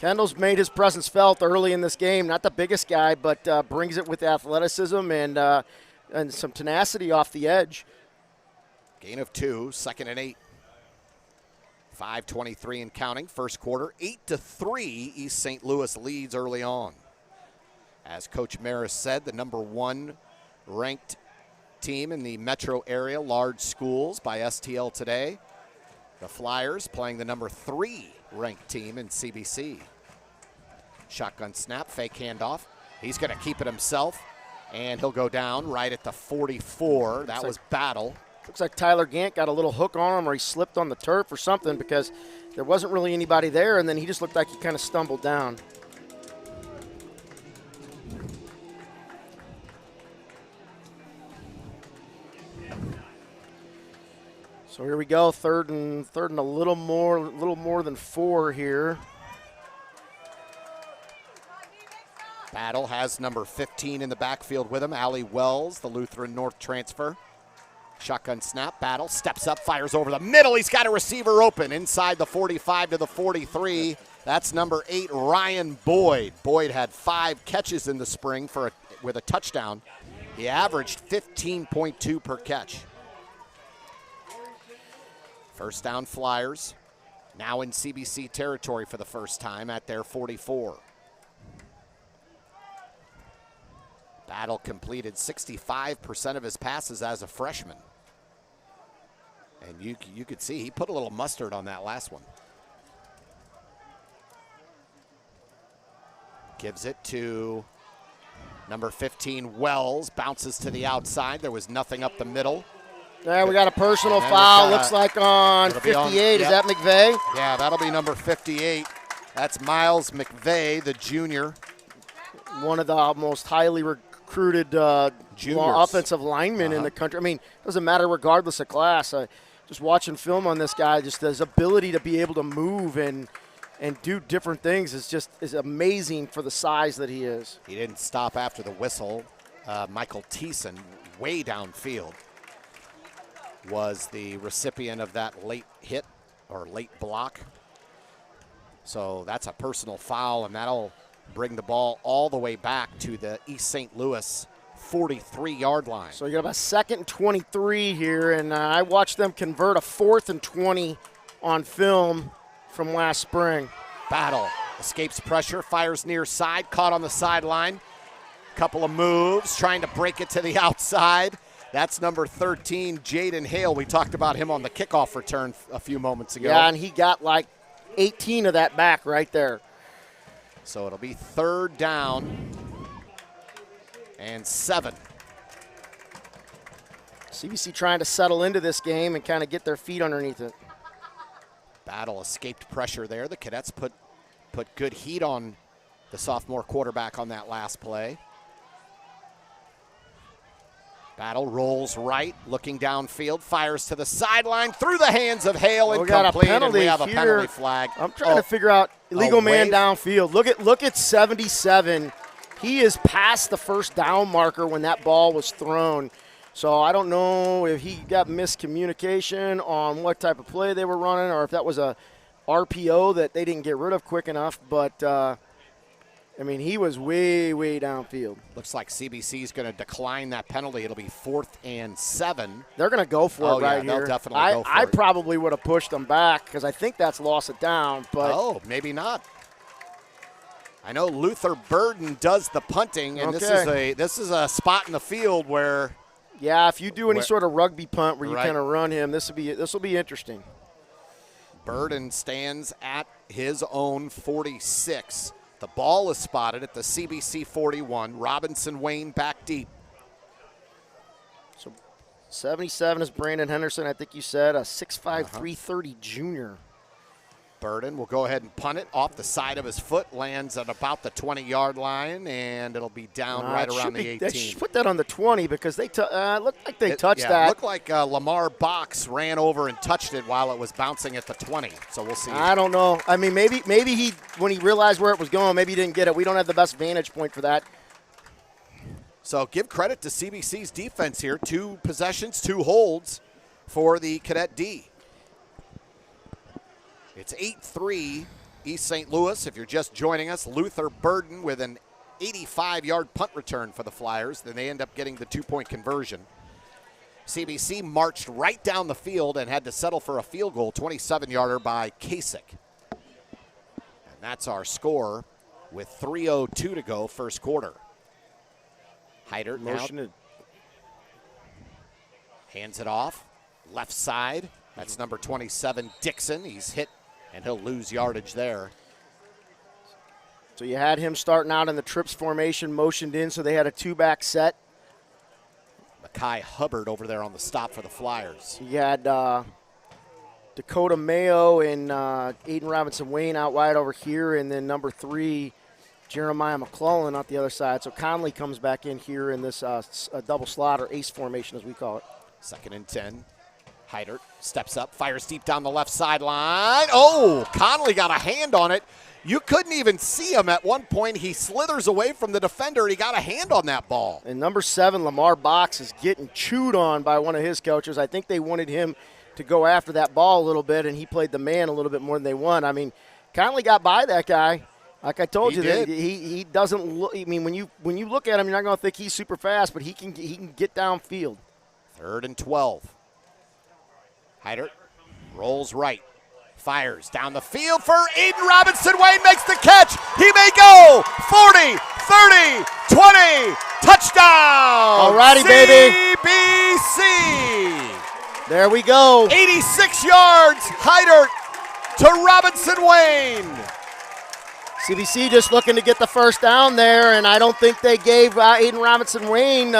Kendall's made his presence felt early in this game. Not the biggest guy, but brings it with athleticism and some tenacity off the edge. Gain of 2, 2nd and 8. 5:23 and counting, first quarter. 8-3, East St. Louis leads early on. As Coach Maris said, the #1 ranked team in the metro area, large schools by STL today. The Flyers playing the #3 ranked team in CBC. Shotgun snap, fake handoff. He's going to keep it himself, and he'll go down right at the 44. That was Battle. Looks like Tyler Gant got a little hook on him, or he slipped on the turf or something, because there wasn't really anybody there, and then he just looked like he kind of stumbled down. So here we go, third and a little more than 4 here. Battle has number 15 in the backfield with him, Allie Wells, the Lutheran North transfer. Shotgun snap, Battle steps up, fires over the middle. He's got a receiver open inside the 45 to the 43. That's number 8, Ryan Boyd. Boyd had 5 catches in the spring with a touchdown. He averaged 15.2 per catch. First down Flyers, now in CBC territory for the first time at their 44. Battle completed 65% of his passes as a freshman. And you could see he put a little mustard on that last one. Gives it to number 15, Wells. Bounces to the outside. There was nothing up the middle. There, we got a personal foul. Looks like on 58. Is that McVeigh? Yeah, that'll be number 58. That's Miles McVeigh, the junior. One of the most highly recruited offensive linemen in the country. I mean, it doesn't matter regardless of class. Just watching film on this guy, just his ability to be able to move and do different things is amazing for the size that he is. He didn't stop after the whistle. Michael Thiessen, way downfield, was the recipient of that late hit or late block. So that's a personal foul, and that'll bring the ball all the way back to the East St. Louis 43-yard line. So you got about 2nd and 23 here, and I watched them convert a 4th and 20 on film from last spring. Battle escapes pressure, fires near side, caught on the sideline. Couple of moves, trying to break it to the outside. That's number 13, Jaden Hale. We talked about him on the kickoff return a few moments ago. Yeah, and he got like 18 of that back right there. So it'll be 3rd down and 7. CBC trying to settle into this game and kind of get their feet underneath it. Battle escaped pressure there. The Cadets put good heat on the sophomore quarterback on that last play. Battle rolls right, looking downfield, fires to the sideline, through the hands of Hale, incomplete, and we have a penalty flag. I'm trying to figure out illegal man downfield. Look at 77. He is past the first down marker when that ball was thrown. So I don't know if he got miscommunication on what type of play they were running, or if that was a RPO that they didn't get rid of quick enough. But I mean, he was way, way downfield. Looks like CBC is going to decline that penalty. It'll be 4th and 7. They're going to go for it right here. They'll definitely go for it. I probably would have pushed them back because I think that's lost it down. But maybe not. I know Luther Burden does the punting, and this is a spot in the field where. Yeah, if you do any sort of rugby punt where you kind of run him, this will be interesting. Burden stands at his own 46. The ball is spotted at the CBC 41. Robinson Wayne back deep. So 77 is Brandon Henderson, I think you said, a 6'5", 330 junior. Burden will go ahead and punt it off the side of his foot, lands at about the 20-yard line, and it'll be down right around the 18. They should put that on the 20 because they looked like they touched that. It looked like Lamar Box ran over and touched it while it was bouncing at the 20. So we'll see. I don't know. I mean, maybe he, when he realized where it was going, maybe he didn't get it. We don't have the best vantage point for that. So give credit to CBC's defense here. 2 possessions, 2 holds for the Cadet D. It's 8-3 East St. Louis, if you're just joining us, Luther Burden with an 85-yard punt return for the Flyers. Then they end up getting the 2-point conversion. CBC marched right down the field and had to settle for a field goal, 27-yarder by Kasich. And that's our score with 3:02 to go, first quarter. Heidert now hands it off, left side. That's number 27, Dixon. He's hit, and he'll lose yardage there. So you had him starting out in the trips formation, motioned in, so they had a 2-back set. Mekhi Hubbard over there on the stop for the Flyers. You had Dakota Mayo and Aiden Robinson-Wayne out wide over here, and then number 3, Jeremiah McClellan out the other side. So Conley comes back in here in this double slot, or ace formation as we call it. 2nd and 10. Heidert steps up, fires deep down the left sideline. Oh, Conley got a hand on it. You couldn't even see him at one point. He slithers away from the defender. He got a hand on that ball. And number 7, Lamar Box, is getting chewed on by one of his coaches. I think they wanted him to go after that ball a little bit, and he played the man a little bit more than they want. I mean, Conley got by that guy. Like I told you, he doesn't look. I mean, when you look at him, you're not going to think he's super fast, but he can get downfield. 3rd and 12. Heidert rolls right, fires down the field for Aiden Robinson-Wayne, makes the catch. He may go 40, 30, 20, touchdown. All righty, baby. CBC. There we go. 86 yards, Heidert to Robinson-Wayne. CBC just looking to get the first down there, and I don't think they gave Aiden Robinson-Wayne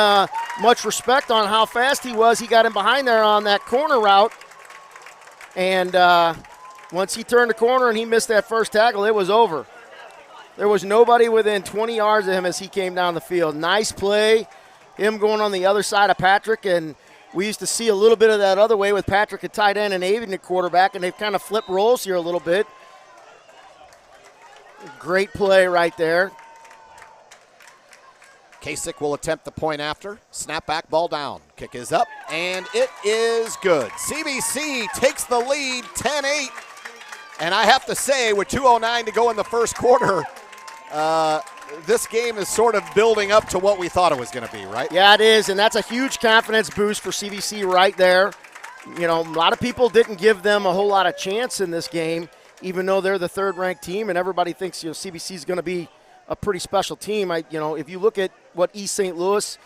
much respect on how fast he was. He got him behind there on that corner route, and once he turned the corner and he missed that first tackle, it was over. There was nobody within 20 yards of him as he came down the field. Nice play, him going on the other side of Patrick, and we used to see a little bit of that other way with Patrick at tight end and Aiden at quarterback, and they've kind of flipped roles here a little bit. Great play right there. Kasich will attempt the point after. Snap back, ball down. Kick is up, and it is good. CBC takes the lead 10-8. And I have to say, with 2:09 to go in the first quarter, this game is sort of building up to what we thought it was going to be, right? Yeah, it is, and that's a huge confidence boost for CBC right there. You know, a lot of people didn't give them a whole lot of chance in this game, even though they're the 3rd-ranked team, and everybody thinks, CBC is going to be a pretty special team. If you look at what East St. Louis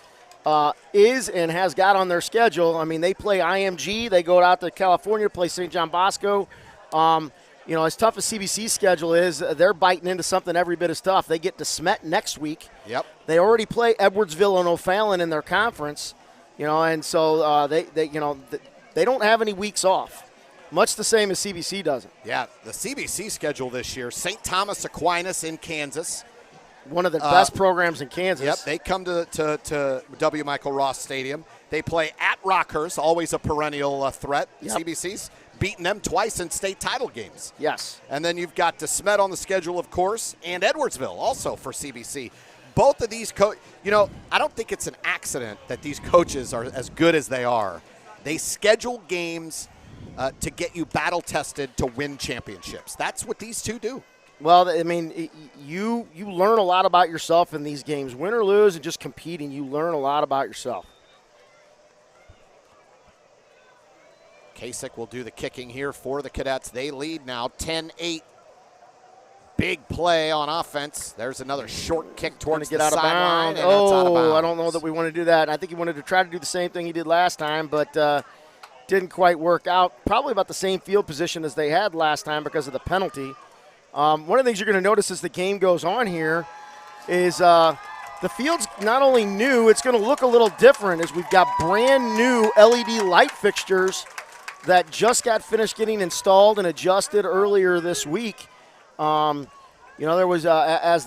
is and has got on their schedule, I mean, they play IMG, they go out to California, play St. John Bosco. As tough as CBC's schedule is, they're biting into something every bit as tough. They get to Smet next week. Yep. They already play Edwardsville and O'Fallon in their conference, and so they don't have any weeks off. Much the same as CBC doesn't. Yeah, the CBC schedule this year, St. Thomas Aquinas in Kansas. One of the best programs in Kansas. Yep, they come to W. Michael Ross Stadium. They play at Rockhurst, always a perennial threat. Yep. CBC's beaten them twice in state title games. Yes. And then you've got DeSmet on the schedule, of course, and Edwardsville also for CBC. Both of these I don't think it's an accident that these coaches are as good as they are. They schedule games to get you battle-tested to win championships. That's what these two do. Well, I mean, you learn a lot about yourself in these games. Win or lose and just competing, you learn a lot about yourself. Kasich will do the kicking here for the Cadets. They lead now 10-8. Big play on offense. There's another short kick towards the sideline. I don't know that we want to do that. I think he wanted to try to do the same thing he did last time, but didn't quite work out. Probably about the same field position as they had last time because of the penalty. One of the things you're going to notice as the game goes on here is the field's not only new, it's going to look a little different as we've got brand new LED light fixtures that just got finished getting installed and adjusted earlier this week. There was as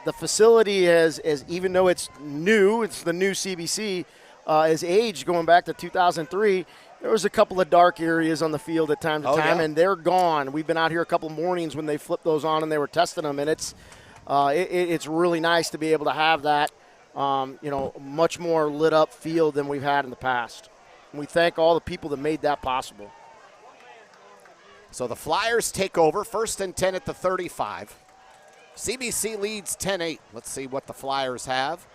the facility has even though it's new, it's the new CBC, has aged going back to 2003. There was a couple of dark areas on the field at time to time, and they're gone. We've been out here a couple mornings when they flipped those on and they were testing them, and it's really nice to be able to have that, much more lit up field than we've had in the past. And we thank all the people that made that possible. So the Flyers take over, 1st and 10 at the 35. CBC leads 10-8. Let's see what the Flyers have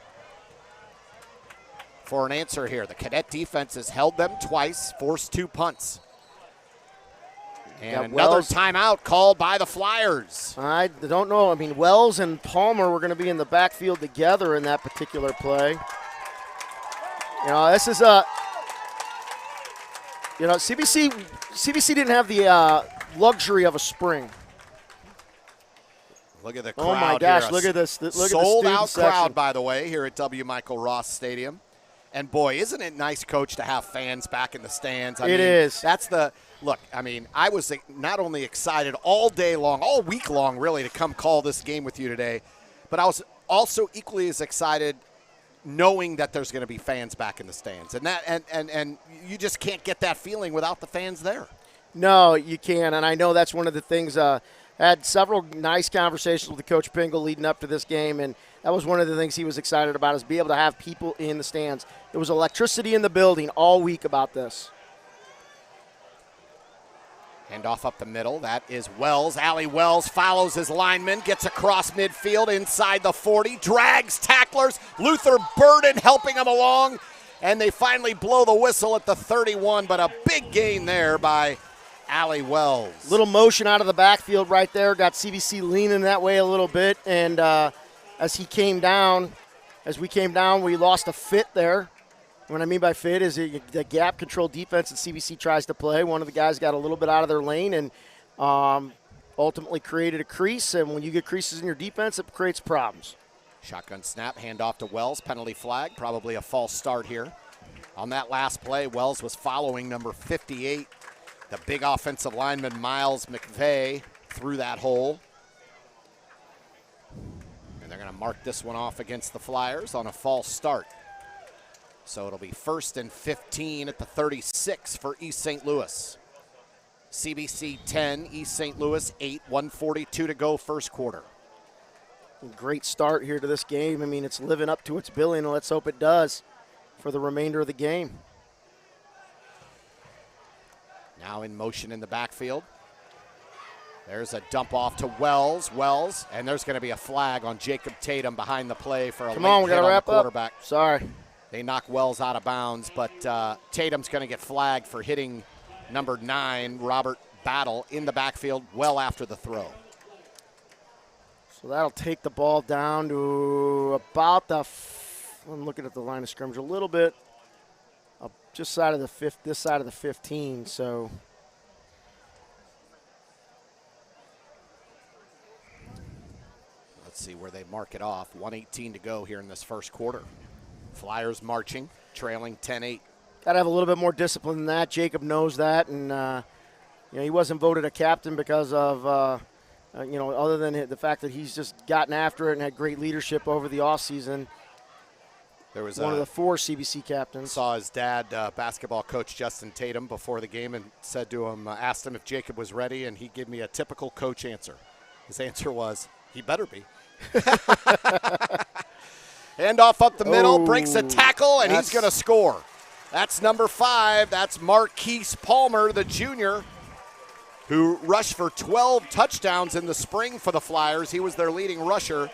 for an answer here. The Cadet defense has held them twice, forced 2 punts. And another timeout called by the Flyers. I don't know. I mean, Wells and Palmer were going to be in the backfield together in that particular play. You know, this is a, you know, CBC didn't have the luxury of a spring. Look at the crowd. Oh my gosh! Here. Look at this. Look at the sold-out section. crowd, by the way, here at W. Michael Ross Stadium. And boy, isn't it nice, Coach, to have fans back in the stands? I mean, is. That's the look. I mean, I was not only excited all day long, all week long, really, to come call this game with you today, but I was also equally as excited knowing that there's going to be fans back in the stands, and you just can't get that feeling without the fans there. No, you can, and I know that's one of the things. I had several nice conversations with Coach Pingle leading up to this game, and that was one of the things he was excited about, is be able to have people in the stands. There was electricity in the building all week about this. Handoff up the middle. That is Wells. Allie Wells follows his lineman, gets across midfield inside the 40, drags tacklers. Luther Burden helping him along, and they finally blow the whistle at the 31, but a big gain there by Allie Wells. Little motion out of the backfield right there. Got CBC leaning that way a little bit, and as we came down, we lost a fit there. What I mean by fit is the gap control defense that CBC tries to play. One of the guys got a little bit out of their lane and ultimately created a crease. And when you get creases in your defense, it creates problems. Shotgun snap, handoff to Wells, penalty flag, probably a false start here. On that last play, Wells was following number 58, the big offensive lineman Miles McVeigh, through that hole. And they're going to mark this one off against the Flyers on a false start. So it'll be 1st and 15 at the 36 for East St. Louis. CBC 10, East St. Louis 8, 1:42 to go, first quarter. Great start here to this game. I mean, it's living up to its billing, and let's hope it does for the remainder of the game. Now in motion in the backfield. There's a dump off to Wells, and there's going to be a flag on Jacob Tatum behind the play for a late hit on the quarterback. Sorry. They knock Wells out of bounds, but Tatum's going to get flagged for hitting number 9, Robert Battle, in the backfield well after the throw. So that'll take the ball down to about I'm looking at the line of scrimmage a little bit, just side of the this side of the 15. So let's see where they mark it off. 1:18 to go here in this first quarter. Flyers marching, trailing 10-8. Got to have a little bit more discipline than that. Jacob knows that, and he wasn't voted a captain because of other than the fact that he's just gotten after it and had great leadership over the offseason. There was one of the 4 CBC captains. Saw his dad, basketball coach Justin Tatum, before the game, and said to him, asked him if Jacob was ready, and he gave me a typical coach answer. His answer was, he better be. Handoff up the middle, breaks a tackle, and he's going to score. That's number 5. That's Marquise Palmer, the junior, who rushed for 12 touchdowns in the spring for the Flyers. He was their leading rusher,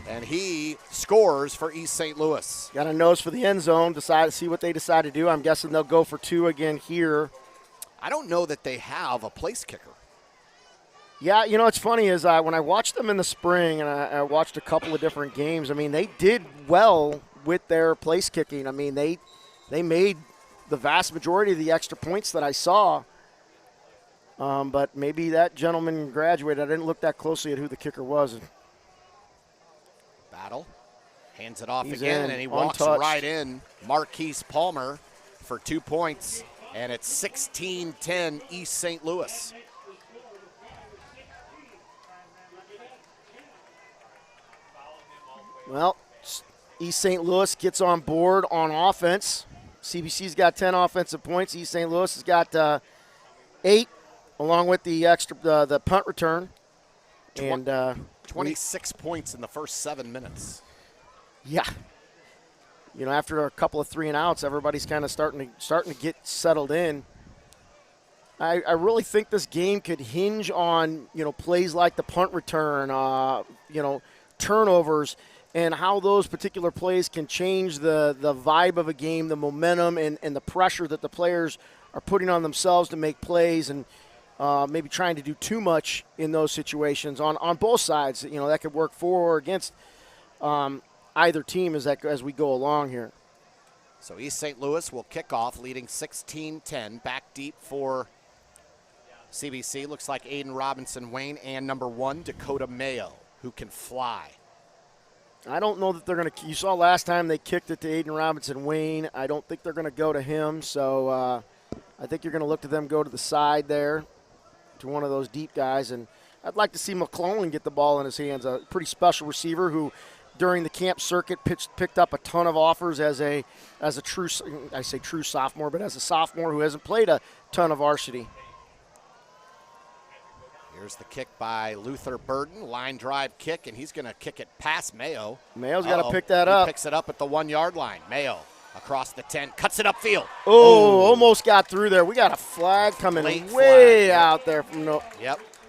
and he scores for East St. Louis. Got a nose for the end zone, see what they decide to do. I'm guessing they'll go for 2 again here. I don't know that they have a place kicker. Yeah, it's funny is when I watched them in the spring and I watched a couple of different games, I mean, they did well with their place kicking. I mean, they made the vast majority of the extra points that I saw. But maybe that gentleman graduated. I didn't look that closely at who the kicker was. Battle. Hands it off He's again, in, and he walks untouched. right in. Marquise Palmer for 2 points, and it's 16-10 East St. Louis. Well, East St. Louis gets on board on offense. CBC's got 10 offensive points. East St. Louis has got 8, along with the extra the punt return. And 26 points in the first 7 minutes. Yeah. After a couple of 3 and outs, everybody's kind of starting to get settled in. I really think this game could hinge on, plays like the punt return, turnovers, and how those particular plays can change the vibe of a game, the momentum, and the pressure that the players are putting on themselves to make plays, and maybe trying to do too much in those situations on both sides. That could work for or against either team as we go along here. So East St. Louis will kick off, leading 16-10. Back deep for CBC. Looks like Aiden Robinson-Wayne and number 1, Dakota Mayo, who can fly. I don't know that they're going to – you saw last time they kicked it to Aiden Robinson-Wayne. I don't think they're going to go to him. So I think you're going to look to them go to the side there to one of those deep guys. And I'd like to see McClellan get the ball in his hands, a pretty special receiver who – during the camp circuit, picked up a ton of offers as a true, I say true sophomore, but as a sophomore who hasn't played a ton of varsity. Here's the kick by Luther Burden, line drive kick, and he's going to kick it past Mayo. Mayo's got to pick that up. He picks it up at the 1-yard line. Mayo across the 10, cuts it upfield. Oh, almost got through there. We got a flag coming way out there from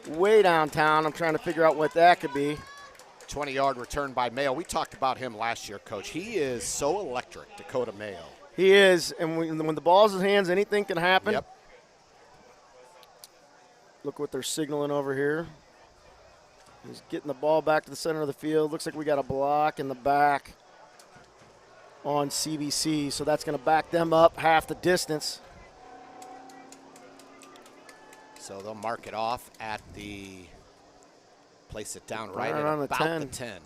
way downtown. I'm trying to figure out what that could be. 20-yard return by Mayo. We talked about him last year, Coach. He is so electric, Dakota Mayo. He is, and when the ball's in his hands, anything can happen. Yep. Look what they're signaling over here. He's getting the ball back to the center of the field. Looks like we got a block in the back on CBC, so that's going to back them up half the distance. So they'll mark it off at the – place it down right on about the 10.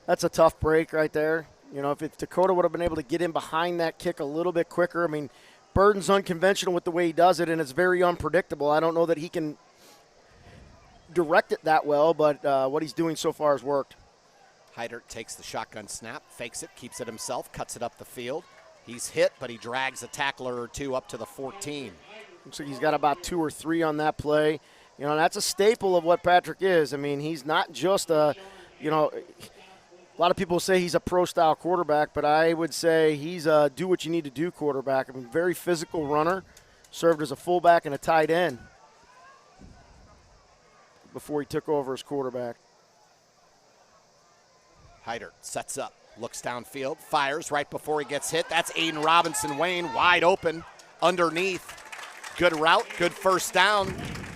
That's a tough break right there. If Dakota would have been able to get in behind that kick a little bit quicker. I mean, Burden's unconventional with the way he does it, and it's very unpredictable. I don't know that he can direct it that well, but what he's doing so far has worked. Heidert takes the shotgun snap, fakes it, keeps it himself, cuts it up the field. He's hit, but he drags a tackler or two up to the 14. Looks like he's got about 2 or 3 on that play. That's a staple of what Patrick is. I mean, he's not just a lot of people say he's a pro-style quarterback, but I would say he's a do-what-you-need-to-do quarterback. I mean, very physical runner, served as a fullback and a tight end before he took over as quarterback. Heidert sets up, looks downfield, fires right before he gets hit. That's Aiden Robinson-Wayne wide open underneath. Good route, good first down.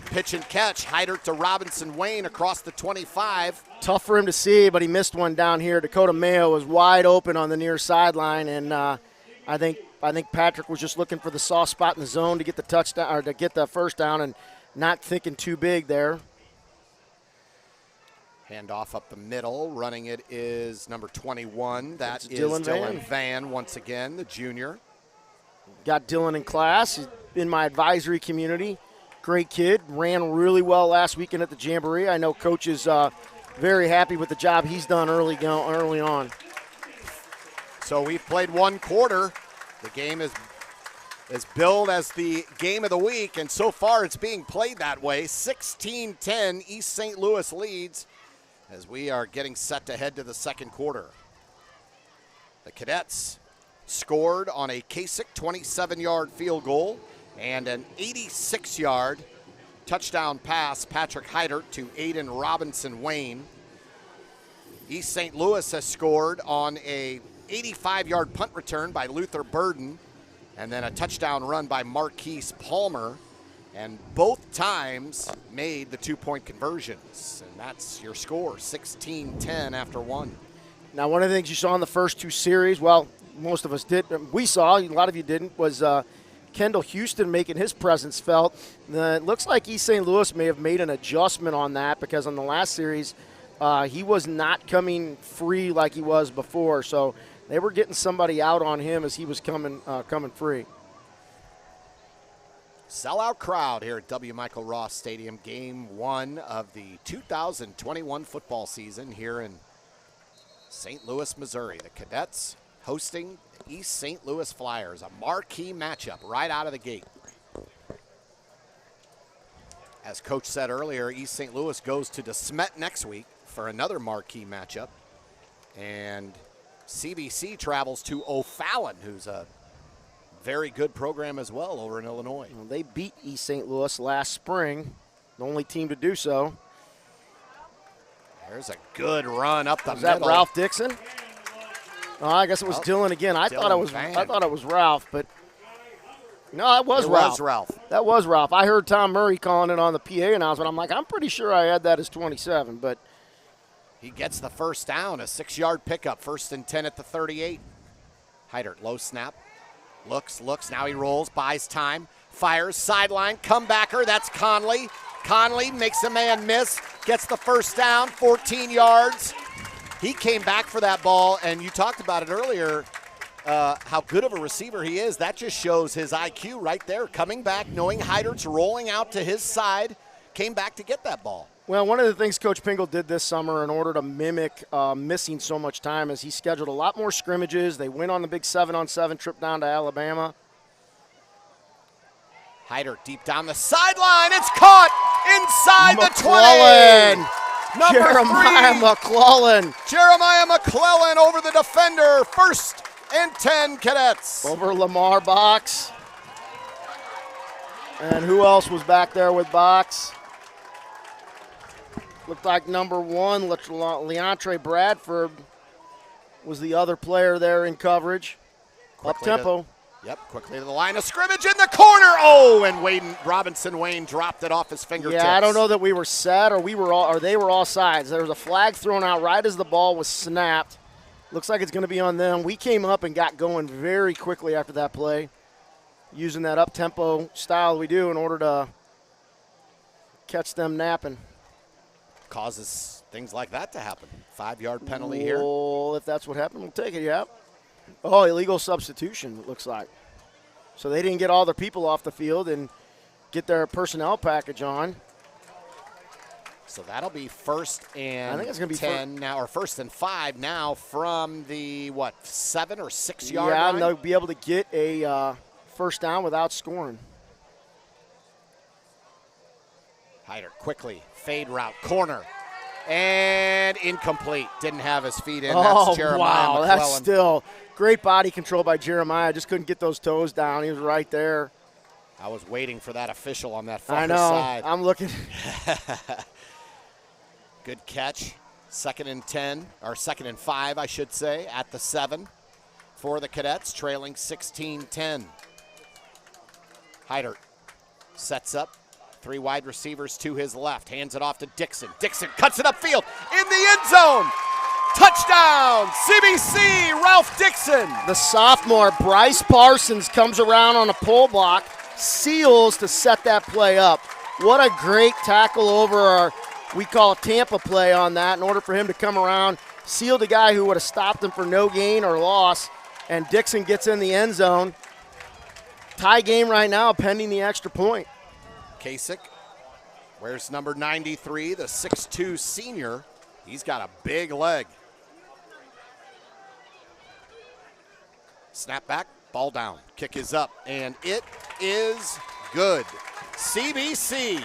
Pitch and catch, Heidert to Robinson-Wayne across the 25. Tough for him to see, but he missed one down here. Dakota Mayo was wide open on the near sideline, and I think Patrick was just looking for the soft spot in the zone to get the touchdown or to get the first down, and not thinking too big there. Handoff up the middle. Running it is number 21. That is Dylan Van once again, the junior. Got Dylan in class. He's in my advisory community. Great kid. Ran really well last weekend at the Jamboree. I know Coach is very happy with the job he's done early on. So we've played one quarter. The game is billed as the game of the week, and so far it's being played that way. 16-10, East St. Louis leads as we are getting set to head to the second quarter. The Cadets scored on a Kasich 27-yard field goal and an 86-yard touchdown pass, Patrick Heidert to Aiden Robinson-Wayne. East St. Louis has scored on a 85-yard punt return by Luther Burden, and then a touchdown run by Marquise Palmer, and both times made the 2-point conversions. And that's your score, 16-10 after one. Now, one of the things you saw in the first 2 series, well, most of us did, we saw, a lot of you didn't, was Kendall Houston making his presence felt. It looks like East St. Louis may have made an adjustment on that, because on the last series, he was not coming free like he was before. So they were getting somebody out on him as he was coming free. Sellout crowd here at W. Michael Ross Stadium, game 1 of the 2021 football season here in St. Louis, Missouri. The Cadets hosting East St. Louis Flyers, a marquee matchup right out of the gate. As Coach said earlier, East St. Louis goes to DeSmet next week for another marquee matchup. And CBC travels to O'Fallon, who's a very good program as well over in Illinois. Well, they beat East St. Louis last spring, the only team to do so. There's a good run up the Was middle. that Ralph Dixon? Oh, I guess it was Dylan again. I thought it was Ralph, but no, it was Ralph. That was Ralph. I heard Tom Murray calling it on the PA announcement. I'm like, I'm pretty sure I had that as 27, but he gets the first down, a 6-yard pickup, 1st and 10 at the 38. Heidert, low snap, looks, now he rolls, buys time, fires, sideline, comebacker, that's Conley. Conley makes a man miss, gets the first down, 14 yards. He came back for that ball, and you talked about it earlier, how good of a receiver he is. That just shows his IQ right there, coming back, knowing Heidert's rolling out to his side, came back to get that ball. Well, one of the things Coach Pingle did this summer in order to mimic missing so much time is he scheduled a lot more scrimmages. They went on the big 7-on-7 trip down to Alabama. Heidert deep down the sideline. It's caught inside McClellan. the 20. Jeremiah McClellan. Jeremiah McClellan over the defender. 1st and 10 Cadets. Over Lamar Box. And who else was back there with Box? Looked like number 1, Leontre Bradford was the other player there in coverage. Up-tempo. Quickly to the line of scrimmage in the corner. Oh, and Robinson Wayne dropped it off his fingertips. Yeah, I don't know that we were set or they were all sides. There was a flag thrown out right as the ball was snapped. Looks like it's going to be on them. We came up and got going very quickly after that play, using that up-tempo style we do in order to catch them napping. Causes things like that to happen. 5-yard penalty here. Well, if that's what happened, we'll take it, yeah. Oh, illegal substitution, it looks like. So they didn't get all their people off the field and get their personnel package on. So that'll be 1st and I think it's gonna be 10 now, or 1st and 5 now from the, 7 or 6 yard line? Yeah, and they'll be able to get a first down without scoring. Heidert quickly, fade route, corner, and incomplete. Didn't have his feet in. That's Jeremiah McClellan. That's still great body control by Jeremiah. Just couldn't get those toes down. He was right there. I was waiting for that official on that far I know. side. I'm looking. Good catch. 2nd and 10, or 2nd and 5, I should say, at the 7 for the Cadets, trailing 16-10. Heidert sets up. 3 wide receivers to his left. Hands it off to Dixon. Dixon cuts it upfield in the end zone. Touchdown, CBC, Ralph Dixon. The sophomore, Bryce Parsons, comes around on a pull block, seals to set that play up. What a great tackle over our, we call it Tampa play on that, in order for him to come around, seal the guy who would have stopped him for no gain or loss, and Dixon gets in the end zone. Tie game right now, pending the extra point. Kasich, where's number 93, the 6'2 senior? He's got a big leg. Snap back, ball down. Kick is up, and it is good. CBC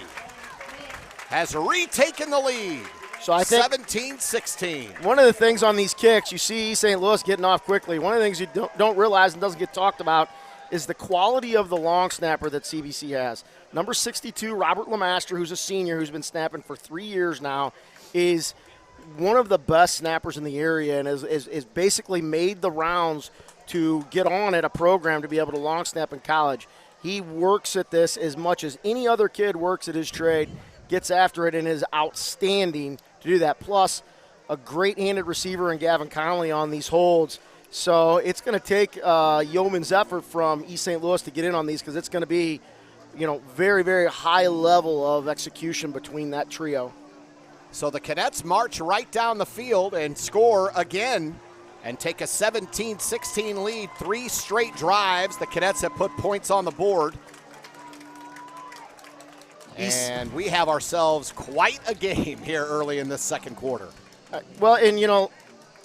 has retaken the lead. So I think 17-16. One of the things on these kicks, you see St. Louis getting off quickly. One of the things you don't realize and doesn't get talked about is the quality of the long snapper that CBC has. Number 62, Robert Lemaster, who's a senior, who's been snapping for 3 years now, is one of the best snappers in the area and is basically made the rounds to get on at a program to be able to long snap in college. He works at this as much as any other kid works at his trade, gets after it, and is outstanding to do that. Plus, a great-handed receiver in Gavin Conley on these holds. So it's going to take yeoman's effort from East St. Louis to get in on these, because it's going to be, very, very high level of execution between that trio. So the Cadets march right down the field and score again and take a 17-16 lead. 3 straight drives. The Cadets have put points on the board. And we have ourselves quite a game here early in this second quarter. Well, and,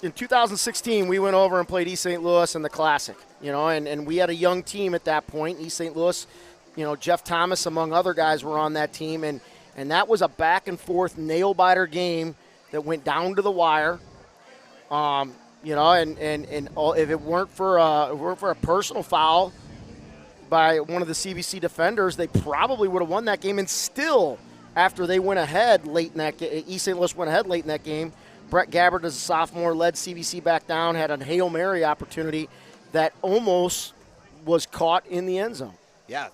in 2016, we went over and played East St. Louis in the Classic, and we had a young team at that point. East St. Louis, Jeff Thomas, among other guys, were on that team, and that was a back-and-forth nail-biter game that went down to the wire. And if it weren't for a personal foul by one of the CBC defenders, they probably would have won that game. And still, after they went ahead late in that game, East St. Louis went ahead late in that game, Brett Gabbard, as a sophomore, led CBC back down, had a Hail Mary opportunity that almost was caught in the end zone. Yeah,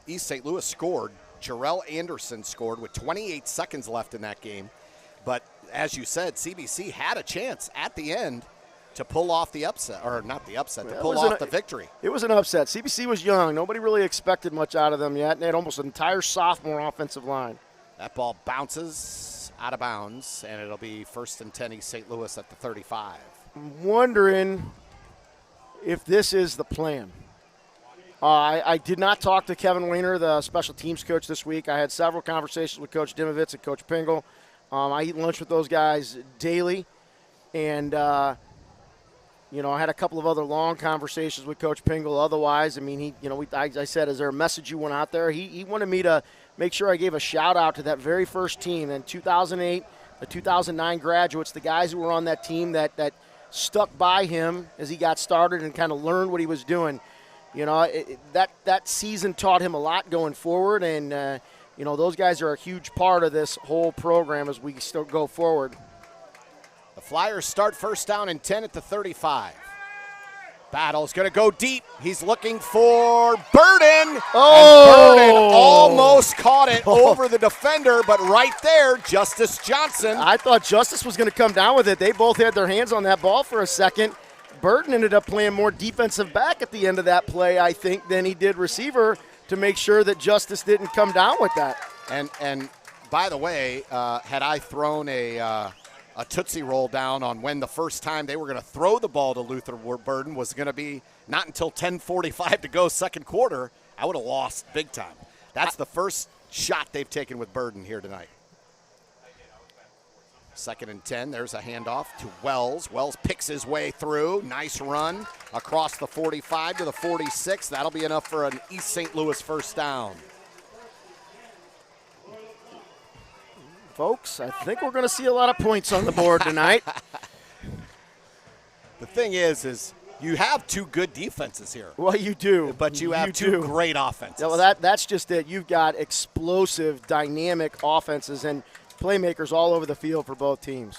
East St. Louis scored. Jarrell Anderson scored with 28 seconds left in that game. But as you said, CBC had a chance at the end to pull off the upset, or not the upset, to pull off the victory. It was an upset. CBC was young. Nobody really expected much out of them yet, and they had almost an entire sophomore offensive line. That ball bounces out of bounds, and it'll be 1st and 10 East St. Louis at the 35. I'm wondering if this is the plan. I did not talk to Kevin Weiner, the special teams coach, this week. I had several conversations with Coach Dimovitz and Coach Pingle. I eat lunch with those guys daily, and I had a couple of other long conversations with Coach Pingle. Otherwise, I mean, I said, is there a message you want out there? He wanted me to make sure I gave a shout out to that very first team in 2008, the 2009 graduates, the guys who were on that team that stuck by him as he got started and kind of learned what he was doing. That season taught him a lot going forward, and those guys are a huge part of this whole program as we still go forward. The Flyers start 1st down and 10 at the 35. Battle's going to go deep. He's looking for Burden. Oh! And Burden almost caught it over the defender, but right there, Justice Johnson. I thought Justice was going to come down with it. They both had their hands on that ball for a second. Burden ended up playing more defensive back at the end of that play, I think, than he did receiver to make sure that Justice didn't come down with that. And by the way, had I thrown a Tootsie Roll down on when the first time they were going to throw the ball to Luther Burden was going to be not until 10:45 to go second quarter, I would have lost big time. That's the first shot they've taken with Burden here tonight. 2nd and 10, there's a handoff to Wells. Wells picks his way through. Nice run across the 45 to the 46. That'll be enough for an East St. Louis 1st down. Folks, I think we're going to see a lot of points on the board tonight. The thing is you have two good defenses here. Well, you do. But you have two great offenses. Yeah, well, that's just it. You've got explosive, dynamic offenses and playmakers all over the field for both teams.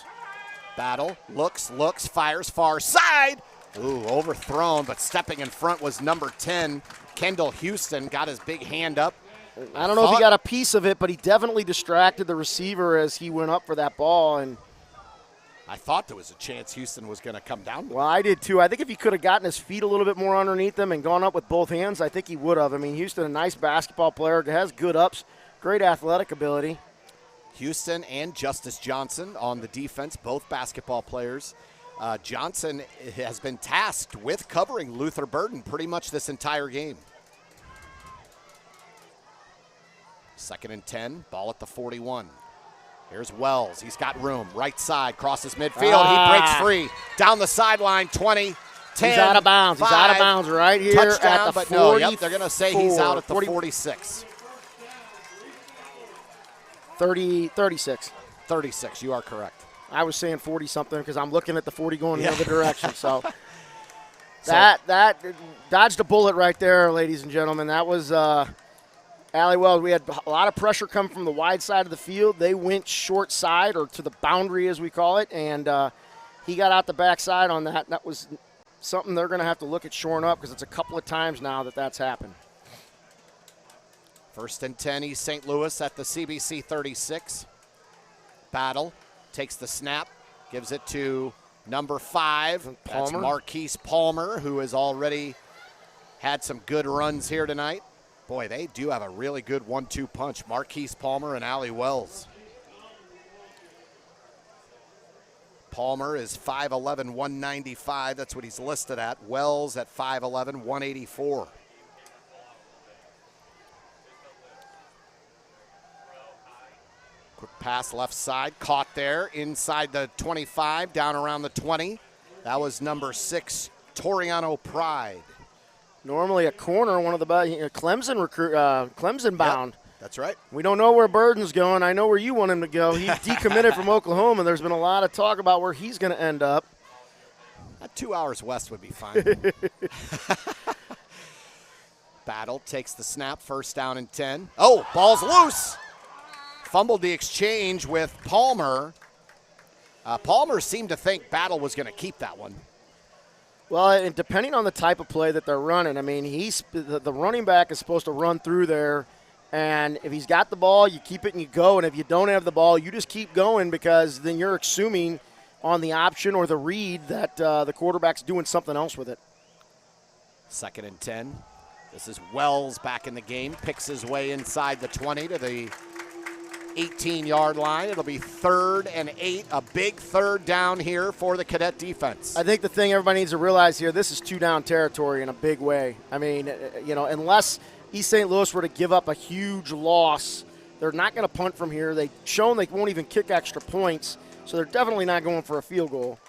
Battle, looks, fires far side. Ooh, overthrown, but stepping in front was number 10, Kendall Houston, got his big hand up. I don't know if he got a piece of it, but he definitely distracted the receiver as he went up for that ball. And I thought there was a chance Houston was going to come down. Well, I did too. I think if he could have gotten his feet a little bit more underneath him and gone up with both hands, I think he would have. I mean, Houston, a nice basketball player, has good ups, great athletic ability. Houston and Justice Johnson on the defense, both basketball players. Johnson has been tasked with covering Luther Burden pretty much this entire game. 2nd and 10, ball at the 41. Here's Wells. He's got room. Right side, crosses midfield. He breaks free. Down the sideline, 20, 10, He's out of bounds. 5, He's out of bounds right here touchdown, at the but 44. no, yep, they're going to say he's out at the 46. 36. 36, you are correct. I was saying 40-something because I'm looking at the 40 going the other direction. So that dodged a bullet right there, ladies and gentlemen. That was Allie Wells. We had a lot of pressure come from the wide side of the field. They went short side, or to the boundary as we call it, and he got out the backside on that. That was something they're going to have to look at shoring up because it's a couple of times now that's happened. 1st and 10, East St. Louis at the CBC 36. Battle takes the snap, gives it to number 5. That's Marquise Palmer, who has already had some good runs here tonight. Boy, they do have a really good 1-2 punch. Marquise Palmer and Allie Wells. Palmer is 5'11", 195. That's what he's listed at. Wells at 5'11", 184. Quick pass left side, caught there inside the 25, down around the 20. That was number 6, Toriano Pride. Normally a corner, one of the Clemson bound. Yep, that's right. We don't know where Burden's going. I know where you want him to go. He decommitted from Oklahoma. There's been a lot of talk about where he's going to end up. 2 hours west would be fine. Battle takes the snap, first down and 10. Oh, ball's loose. Fumbled the exchange with Palmer. Palmer seemed to think Battle was going to keep that one. Well, and depending on the type of play that they're running, I mean, the running back is supposed to run through there, and if he's got the ball, you keep it and you go, and if you don't have the ball, you just keep going because then you're assuming on the option or the read that the quarterback's doing something else with it. 2nd and 10. This is Wells back in the game, picks his way inside the 20 to the 18-yard line. It'll be 3rd and 8, a big third down here for the Cadet defense. I think the thing everybody needs to realize here, this is 2-down territory in a big way. I mean, unless East St. Louis were to give up a huge loss, they're not going to punt from here. They've shown they won't even kick extra points, so they're definitely not going for a field goal.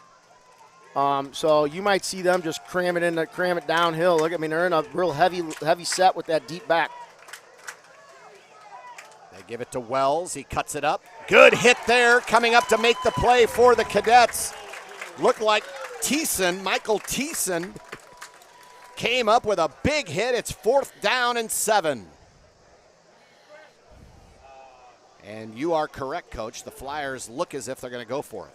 So you might see them just cram it downhill. Look, I mean, they're in a real heavy set with that deep back. They give it to Wells. He cuts it up. Good hit there, coming up to make the play for the Cadets. Looked like Michael Thiessen, came up with a big hit. It's 4th down and 7. And you are correct, Coach. The Flyers look as if they're going to go for it.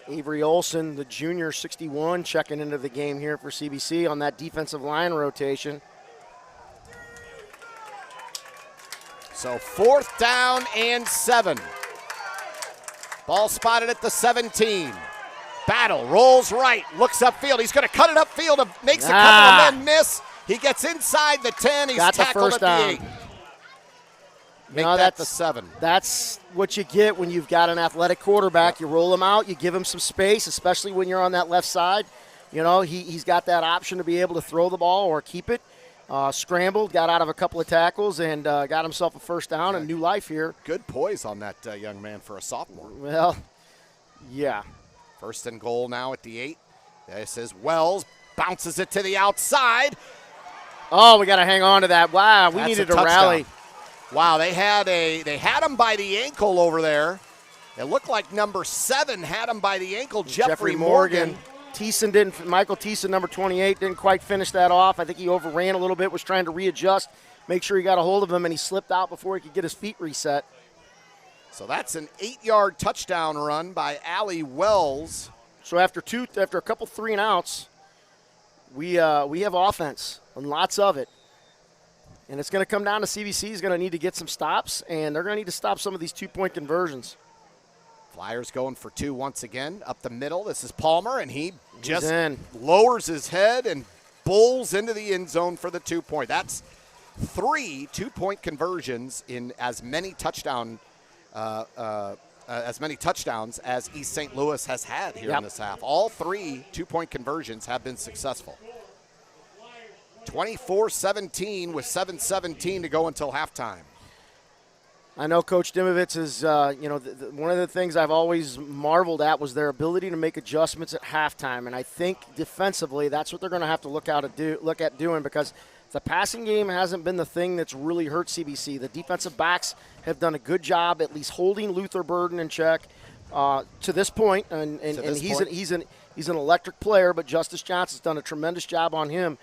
Avery Olson, the junior, 61, checking into the game here for CBC on that defensive line rotation. So 4th down and 7. Ball spotted at the 17. Battle rolls right, looks upfield. He's going to cut it upfield, makes a couple of men miss. He gets inside the 10. He's tackled at the 8. Make that the 7. That's what you get when you've got an athletic quarterback. You roll him out, you give him some space, especially when you're on that left side. He's got that option to be able to throw the ball or keep it. Scrambled, got out of a couple of tackles, and got himself a first down and new life here. Good poise on that young man for a sophomore. Well, yeah. 1st and goal now at the 8. This is Wells, bounces it to the outside. Oh, we got to hang on to that. Wow, we needed a rally. Wow, they had him by the ankle over there. It looked like number 7 had him by the ankle, Jeffrey Morgan. Michael Thiessen, number 28, didn't quite finish that off. I think he overran a little bit, was trying to readjust, make sure he got a hold of him, and he slipped out before he could get his feet reset. So that's an 8-yard touchdown run by Allie Wells. So after a couple 3 and outs, we have offense, and lots of it. And it's going to come down to CBC is going to need to get some stops, and they're going to need to stop some of these 2-point conversions. Flyers going for 2 once again. Up the middle, this is Palmer, and he just lowers his head and bowls into the end zone for the 2-point. That's 3 2-point conversions in as many touchdowns as East St. Louis has had here in this half. All 3 2-point conversions have been successful. 24-17 with 7:17 to go until halftime. I know Coach Dimovitz is, one of the things I've always marveled at was their ability to make adjustments at halftime, and I think defensively that's what they're going to have to look at doing because the passing game hasn't been the thing that's really hurt CBC. The defensive backs have done a good job at least holding Luther Burden in check to this point, and he's an electric player, but Justice Johnson's done a tremendous job on him.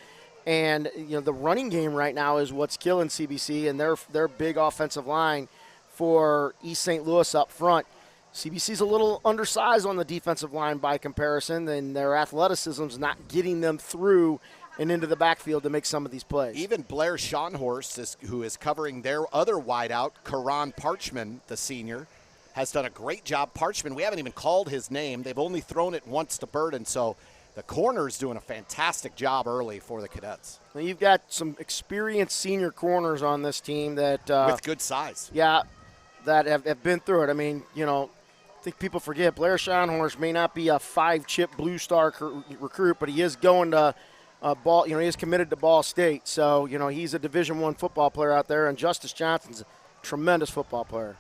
And the running game right now is what's killing CBC and their big offensive line for East St. Louis up front. CBC's a little undersized on the defensive line by comparison, and their athleticism's not getting them through and into the backfield to make some of these plays. Even Blair Schonhorst, who is covering their other wideout, Karan Parchman, the senior, has done a great job. Parchman, we haven't even called his name. They've only thrown it once to Burden, so the corner's doing a fantastic job early for the Cadets. Well, you've got some experienced senior corners on this team that with good size. Yeah, that have been through it. I mean, I think people forget Blair Schonhorst may not be a 5-chip Blue Star recruit, but he is going to Ball. He is committed to Ball State, so he's a Division I football player out there, and Justice Johnson's a tremendous football player.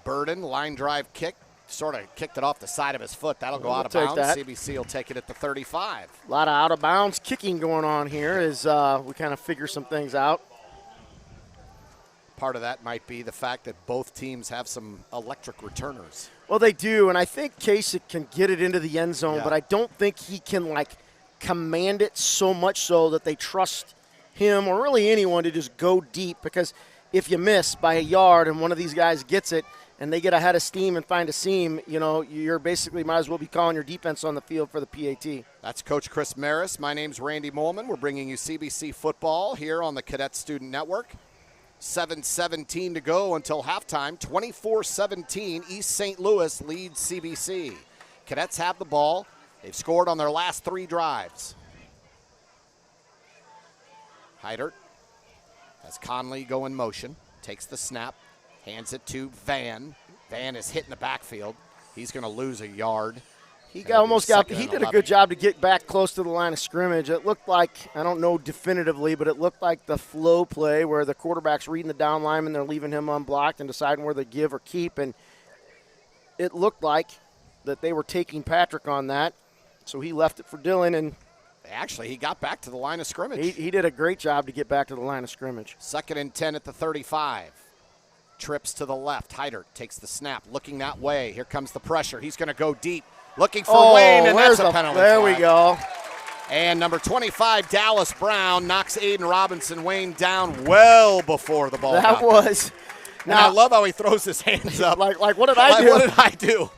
Burden, line drive kick. Sort of kicked it off the side of his foot. That'll go out of bounds. CBC will take it at the 35. A lot of out-of-bounds kicking going on here as we kind of figure some things out. Part of that might be the fact that both teams have some electric returners. Well, they do, and I think Kasich can get it into the end zone, but I don't think he can, command it so much so that they trust him or really anyone to just go deep, because if you miss by a yard and one of these guys gets it and they get ahead of steam and find a seam, you're basically might as well be calling your defense on the field for the PAT. That's Coach Chris Maris. My name's Randy Molman. We're bringing you CBC football here on the Cadet Student Network. 7:17 to go until halftime. 24-17, East St. Louis leads CBC. Cadets have the ball. They've scored on their last 3 drives. Heidert has Conley go in motion, takes the snap, hands it to Van. Van is hit in the backfield. He's going to lose a yard. He did a good job to get back close to the line of scrimmage. It looked like, I don't know definitively, but it looked like the flow play where the quarterback's reading the down lineman, they're leaving him unblocked and deciding where to give or keep. And it looked like that they were taking Patrick on that. So he left it for Dylan, and actually he got back to the line of scrimmage. He did a great job to get back to the line of scrimmage. 2nd and 10 at the 35. Trips to the left. Heidert takes the snap, looking that way. Here comes the pressure. He's going to go deep. Looking for Wayne, and that's a penalty. There we go. And number 25, Dallas Brown, knocks Aiden Robinson Wayne down well before the ball got there. Now, I love how he throws his hands up. like what did I do? What did I do?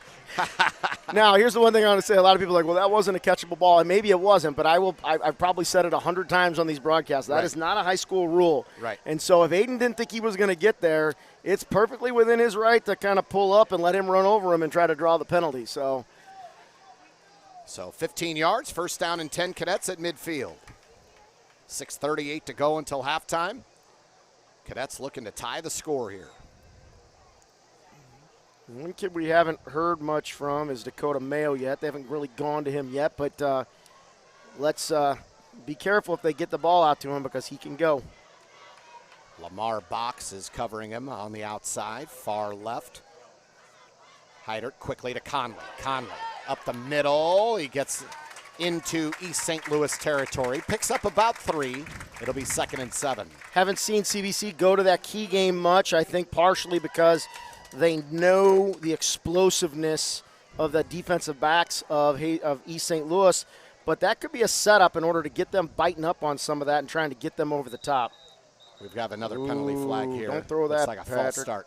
Now, here's the one thing I want to say. A lot of people are like, well, that wasn't a catchable ball, and maybe it wasn't, but I've probably said it 100 times on these broadcasts. That is not a high school rule. Right. And so if Aiden didn't think he was going to get there, it's perfectly within his right to kind of pull up and let him run over him and try to draw the penalty. So 15 yards, 1st down and 10 Cadets at midfield. 6:38 to go until halftime. Cadets looking to tie the score here. One kid we haven't heard much from is Dakota Mayo yet. They haven't really gone to him yet, but let's be careful if they get the ball out to him because he can go. Lamar Box is covering him on the outside, far left. Heidert quickly to Conley. Conley up the middle. He gets into East St. Louis territory. Picks up about 3. It'll be 2nd and 7. Haven't seen CBC go to that key game much, I think partially because they know the explosiveness of the defensive backs of East St. Louis, but that could be a setup in order to get them biting up on some of that and trying to get them over the top. We've got another penalty flag here. Don't throw that, Looks like a false start.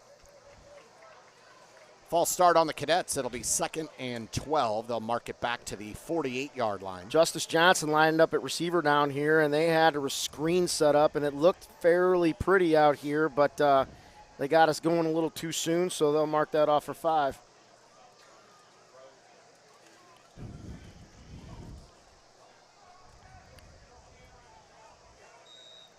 False start on the Cadets. It'll be 2nd and 12. They'll mark it back to the 48-yard line. Justice Johnson lined up at receiver down here, and they had a screen set up, and it looked fairly pretty out here, but they got us going a little too soon, so they'll mark that off for 5.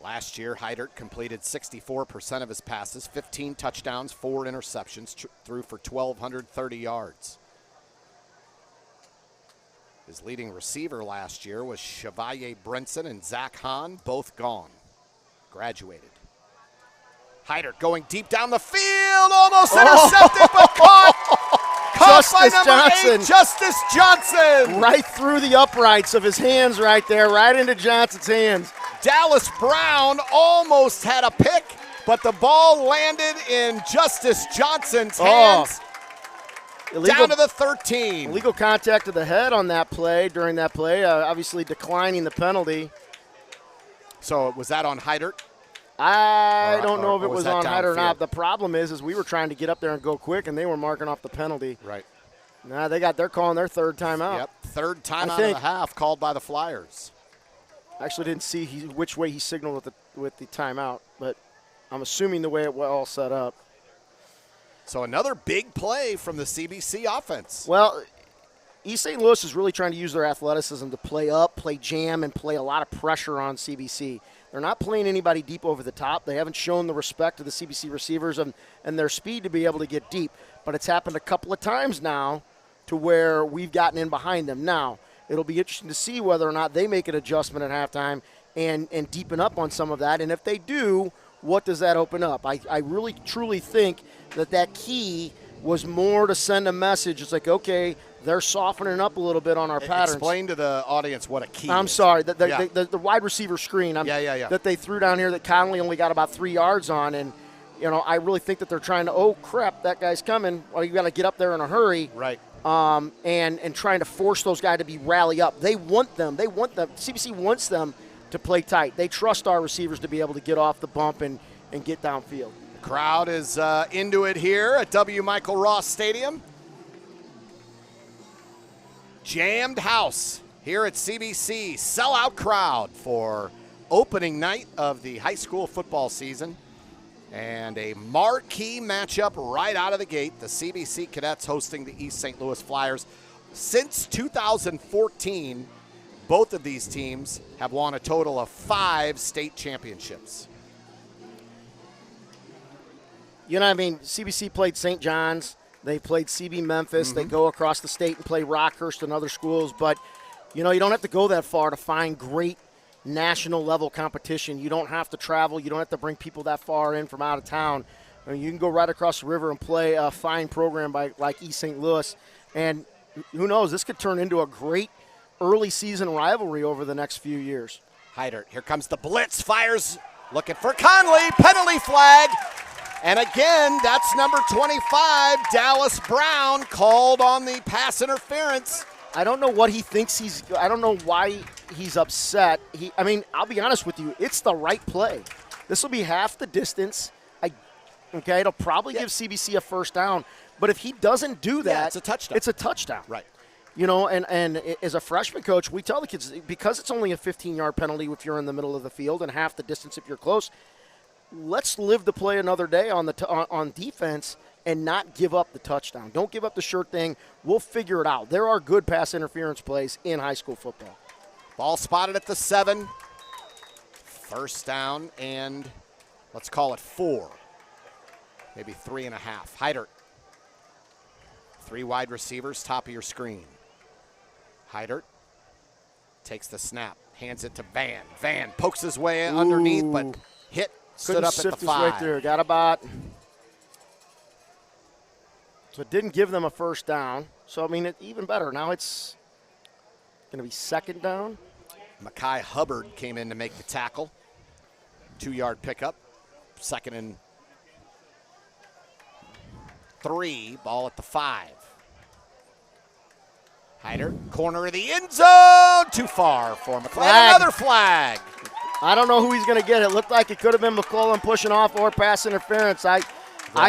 Last year, Heidert completed 64% of his passes, 15 touchdowns, 4 interceptions, threw for 1,230 yards. His leading receiver last year was Chevalier Brinson and Zach Hahn, both gone. Graduated. Heidert going deep down the field, almost intercepted, but caught by number 8, Justice Johnson. Right through the uprights of his hands right there, right into Johnson's hands. Dallas Brown almost had a pick, but the ball landed in Justice Johnson's hands. Down to the 13. Illegal contact to the head on that play, during that play, obviously declining the penalty. So was that on Heidert? I don't know if it was on Heidert or not. The problem is we were trying to get up there and go quick, and they were marking off the penalty. Right. Now they're calling their 3rd timeout. Yep, 3rd timeout of the half called by the Flyers. I actually didn't see which way he signaled with the timeout, but I'm assuming the way it was all set up. So another big play from the CBC offense. Well, East St. Louis is really trying to use their athleticism to play up, play jam, and play a lot of pressure on CBC. They're not playing anybody deep over the top. They haven't shown the respect to the CBC receivers and their speed to be able to get deep. But it's happened a couple of times now to where we've gotten in behind them. Now, it'll be interesting to see whether or not they make an adjustment at halftime and deepen up on some of that. And if they do, what does that open up? I really, truly think that key was more to send a message. It's like, okay, they're softening up a little bit on our patterns. Explain to the audience what a key is. Sorry, the wide receiver screen that they threw down here that Conley only got about 3 yards on. And, I really think that they're trying to, oh, crap, that guy's coming. Well, you got to get up there in a hurry. Right. And trying to force those guys to rally up. They want them. CBC wants them to play tight. They trust our receivers to be able to get off the bump and get downfield. The crowd is into it here at W. Michael Ross Stadium. Jammed house here at CBC. Sellout crowd for opening night of the high school football season. And a marquee matchup right out of the gate. The CBC Cadets hosting the East St. Louis Flyers. Since 2014, both of these teams have won a total of 5 state championships. You know what I mean? CBC played St. John's. They played CB Memphis. They go across the state and play Rockhurst and other schools. But, you know, you don't have to go that far to find great national level competition. You don't have to travel. You don't have to bring people that far in from out of town. I mean, you can go right across the river and play a fine program like East St. Louis. And who knows, this could turn into a great early season rivalry over the next few years. Hyder, here comes the blitz, fires, looking for Conley, penalty flag. And again, that's number 25, Dallas Brown, called on the pass interference. I don't know what he thinks I don't know why he's upset. I mean, I'll be honest with you, it's the right play. This will be half the distance. Okay, it'll probably give CBC a first down. But if he doesn't do that, it's a touchdown. It's a touchdown. Right. You know, and as a freshman coach, we tell the kids, because it's only a 15-yard penalty if you're in the middle of the field and half the distance if you're close, let's live to play another day on defense and not give up the touchdown. Don't give up the sure thing. We'll figure it out. There are good pass interference plays in high school football. Ball spotted at the 7. First down and let's call it 4. Maybe 3.5. Hyder. 3 wide receivers, top of your screen. Hyder takes the snap, hands it to Van. Van pokes his way underneath, but stood up at the 5. Right there. Got about. So it didn't give them a first down. So, I mean, even better. Now it's going to be second down. Mekhi Hubbard came in to make the tackle. 2-yard pickup. 2nd and 3. Ball at the 5. Hyder, corner of the end zone. Too far for McClellan. Another flag. I don't know who he's going to get. It looked like it could have been McClellan pushing off or pass interference. I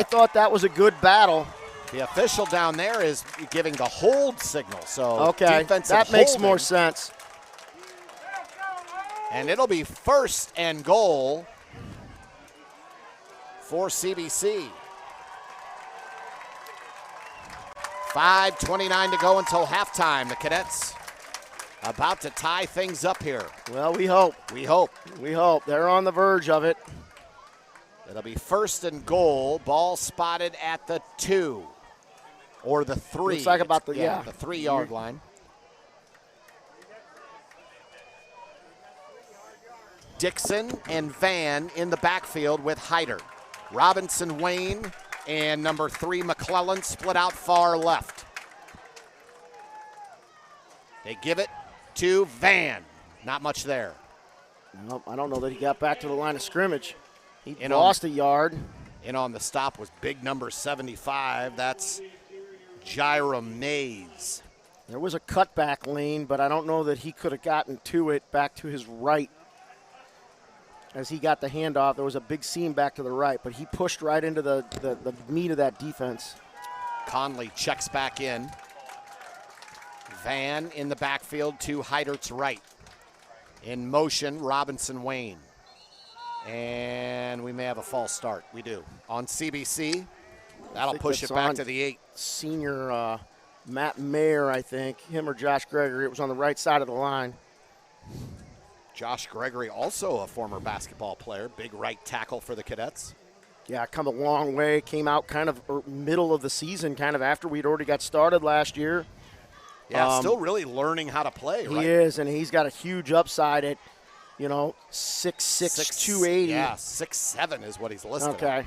thought that was a good battle. The official down there is giving the hold signal. So okay, that makes more sense. And it'll be 1st and goal for CBC. 5:29 to go until halftime. The Cadets about to tie things up here. Well, we hope. We hope. We hope. They're on the verge of it. It'll be 1st and goal. Ball spotted at the 2 or the 3. Looks like about the 3-yard line. Dixon and Van in the backfield with Hyder. Robinson Wayne and number 3 McClellan split out far left. They give it to Van. Not much there. Nope, I don't know that he got back to the line of scrimmage. He lost a yard. In on the stop was big number 75. That's Jyram Mays. There was a cutback lane, but I don't know that he could have gotten to it back to his right. As he got the handoff, there was a big seam back to the right, but he pushed right into the meat of that defense. Conley checks back in. Van in the backfield to Hydert's right. In motion, Robinson Wayne. And we may have a false start. We do. On CBC, that'll push it back to the 8. Senior Matt Mayer, I think. Him or Josh Gregory. It was on the right side of the line. Josh Gregory, also a former basketball player. Big right tackle for the Cadets. Yeah, come a long way. Came out kind of middle of the season, kind of after we'd already got started last year. Yeah, still really learning how to play, right? He is, and he's got a huge upside at, 6'6", 280. Yeah, 6'7" is what he's listed. Okay.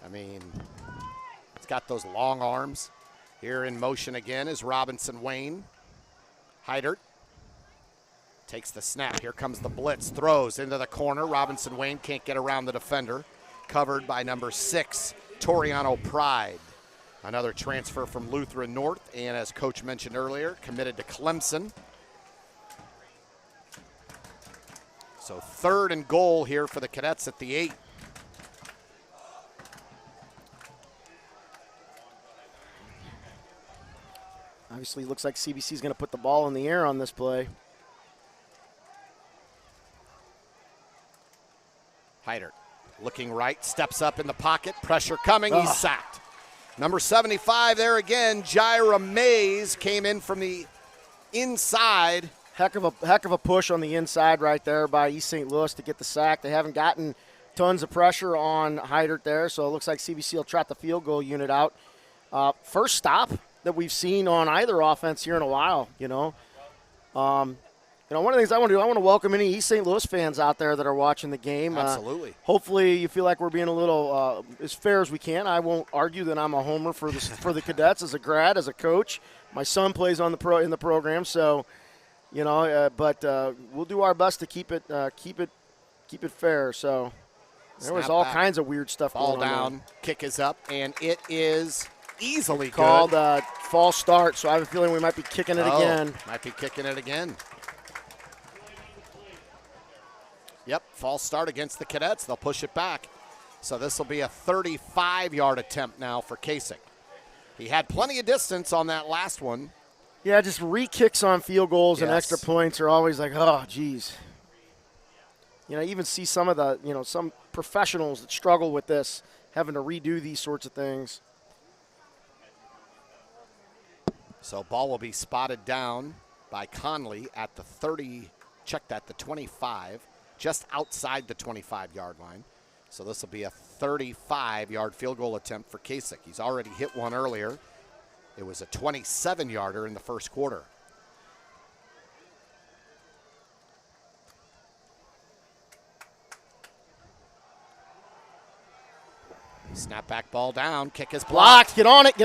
I mean, he's got those long arms. Here in motion again is Robinson Wayne. Hyder takes the snap. Here comes the blitz. Throws into the corner. Robinson Wayne can't get around the defender. Covered by number 6, Toriano Pride. Another transfer from Lutheran North, and as Coach mentioned earlier, committed to Clemson. So 3rd and goal here for the Cadets at the 8. Obviously, looks like CBC is going to put the ball in the air on this play. Hyder looking right, steps up in the pocket, pressure coming, he's sacked. Number 75 there again, Jaira Mays came in from the inside. Heck of a push on the inside right there by East St. Louis to get the sack. They haven't gotten tons of pressure on Hyder there, so it looks like CBC will trot the field goal unit out. First stop that we've seen on either offense here in a while, one of the things I want to do, I want to welcome any East St. Louis fans out there that are watching the game. Absolutely. Hopefully you feel like we're being a little as fair as we can. I won't argue that I'm a homer for the Cadets as a grad, as a coach. My son plays in the program, so but we'll do our best to keep it fair. So there was all kinds of weird stuff going on. Ball down, kick is up, and it is easily called good. False start. So I have a feeling we might be kicking it again. Might be kicking it again. Yep, false start against the Cadets. They'll push it back. So this will be a 35-yard attempt now for Kasich. He had plenty of distance on that last one. Yeah, just re-kicks on field goals and extra points are always like, oh, geez. You even see some of the, some professionals that struggle with this, having to redo these sorts of things. So ball will be spotted down by Conley at the 30, checked at the 25. Just outside the 25-yard line. So this will be a 35-yard field goal attempt for Kasich. He's already hit one earlier. It was a 27-yarder in the first quarter. Snap back ball down. Kick is blocked. Get on it.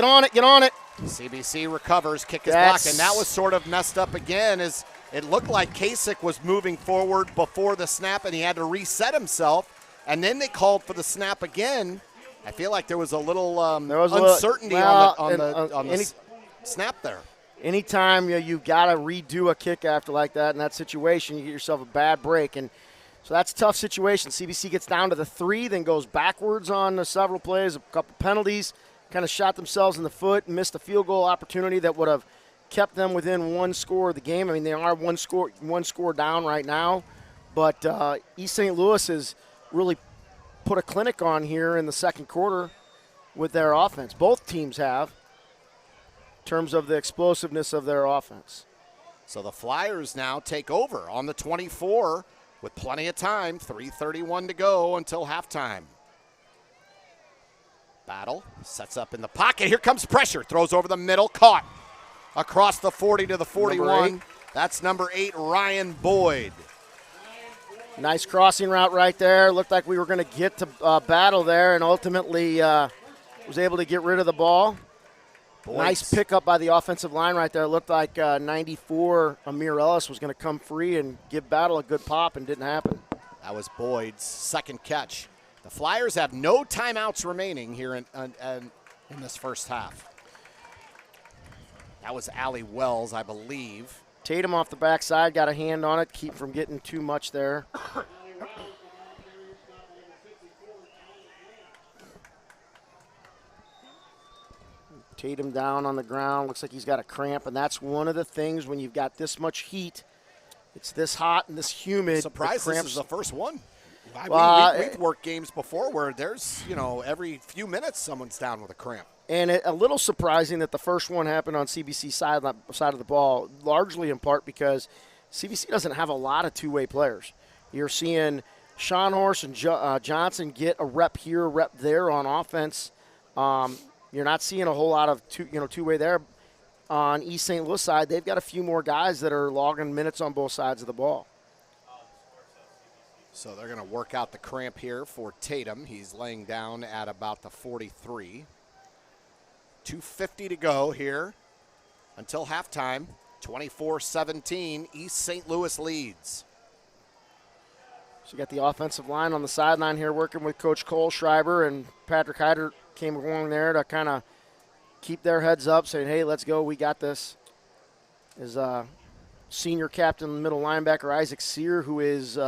CBC recovers. Kick is blocked. And that was sort of messed up again as it looked like Kasich was moving forward before the snap and he had to reset himself. And then they called for the snap again. I feel like there was a little uncertainty on the snap there. Anytime you've got to redo a kick after like that in that situation, you get yourself a bad break. And so that's a tough situation. CBC gets down to the 3, then goes backwards on several plays, a couple penalties, kind of shot themselves in the foot and missed a field goal opportunity that would have kept them within one score of the game. I mean, they are one score down right now. But East St. Louis has really put a clinic on here in the second quarter with their offense. Both teams have, in terms of the explosiveness of their offense. So the Flyers now take over on the 24 with plenty of time, 3:31 to go until halftime. Battle sets up in the pocket. Here comes pressure. Throws over the middle. Caught. Across the 40 to the 41. That's number 8, Ryan Boyd. Nice crossing route right there. Looked like we were going to get to Battle there and ultimately was able to get rid of the ball. Boyd's. Nice pickup by the offensive line right there. Looked like 94 Amir Ellis was going to come free and give Battle a good pop, and didn't happen. That was Boyd's second catch. The Flyers have no timeouts remaining here in this first half. That was Allie Wells, I believe. Tatum off the backside, got a hand on it, keep from getting too much there. Tatum down on the ground, looks like he's got a cramp, and that's one of the things when you've got this much heat, it's this hot and this humid. Surprised this is the first one. We've worked games before where there's, every few minutes someone's down with a cramp. And a little surprising that the first one happened on CBC's side of the ball, largely in part because CBC doesn't have a lot of two-way players. You're seeing Sean Horse and Johnson get a rep here, a rep there on offense. You're not seeing a whole lot of two-way there. On East St. Louis side, they've got a few more guys that are logging minutes on both sides of the ball. So they're going to work out the cramp here for Tatum. He's laying down at about the 43. 2:50 to go here until halftime. 24-17, East St. Louis leads. So you got the offensive line on the sideline here working with Coach Cole Schreiber, and Patrick Hyder came along there to kind of keep their heads up, saying, hey, let's go, we got this. Is senior captain, middle linebacker Isaac Sear, who is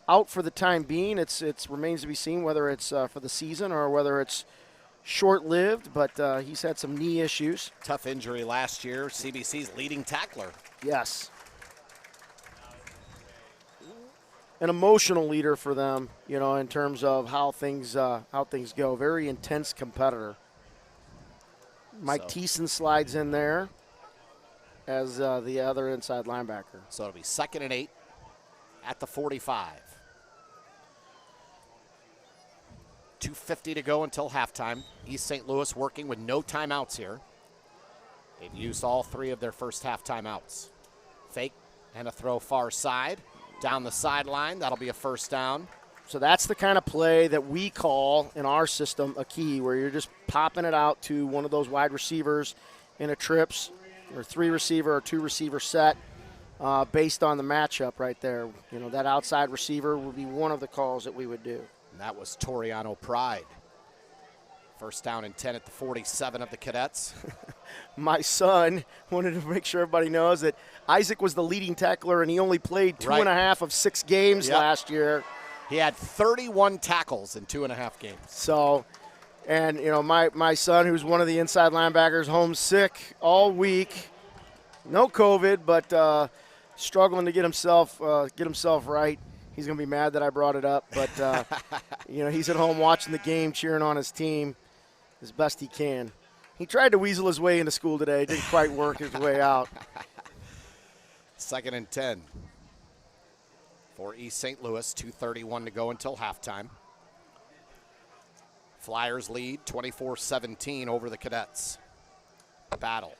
out for the time being. It remains to be seen whether it's for the season or whether it's short-lived, but he's had some knee issues. Tough injury last year. CBC's leading tackler. Yes. An emotional leader for them, in terms of how things go. Very intense competitor. Mike Thiessen slides in there as the other inside linebacker. So it'll be 2nd and 8 at the 45. 2:50 to go until halftime. East St. Louis working with no timeouts here. They've used all 3 of their first half timeouts. Fake and a throw far side. Down the sideline, that'll be a first down. So that's the kind of play that we call in our system a key, where you're just popping it out to one of those wide receivers in a trips or 3-receiver or 2-receiver set based on the matchup right there. That outside receiver would be one of the calls that we would do. And that was Toriano Pride. First down and 10 at the 47 of the Cadets. My son wanted to make sure everybody knows that Isaac was the leading tackler, and he only played 2.5 of 6 games last year. He had 31 tackles in 2.5 games. So, and my son, who's one of the inside linebackers, homesick all week, no COVID, but struggling to get himself right. He's gonna be mad that I brought it up, but he's at home watching the game, cheering on his team as best he can. He tried to weasel his way into school today. Didn't quite work his way out. 2nd and 10 for East St. Louis. 2:31 to go until halftime. Flyers lead 24-17 over the Cadets. Battle.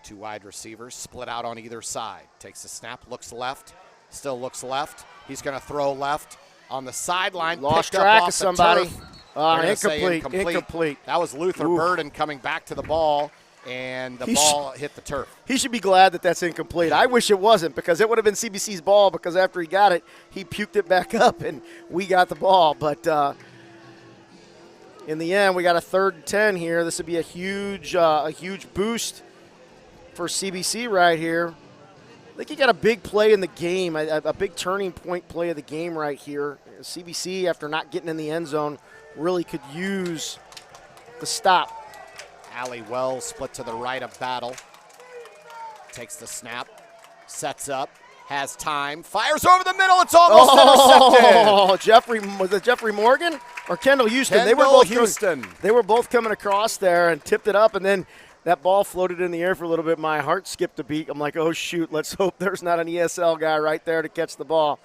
2 wide receivers split out on either side. Takes a snap, looks left, still looks left. He's going to throw left on the sideline. Lost track of somebody. Incomplete. That was Luther Burden coming back to the ball, and the ball hit the turf. He should be glad that that's incomplete. I wish it wasn't, because it would have been CBC's ball, because after he got it, he puked it back up, and we got the ball. But in the end, we got a 3rd and 10 here. This would be a huge boost for CBC right here. I think he got a big play in the game, a big turning point play of the game right here. CBC, after not getting in the end zone, really could use the stop. Allie Wells split to the right of Battle. Takes the snap, sets up, has time, fires over the middle. It's almost intercepted. Was it Jeffrey Morgan or Kendall Houston? They were both coming across there and tipped it up, and then that ball floated in the air for a little bit. My heart skipped a beat. I'm like, oh, shoot, let's hope there's not an ESL guy right there to catch the ball.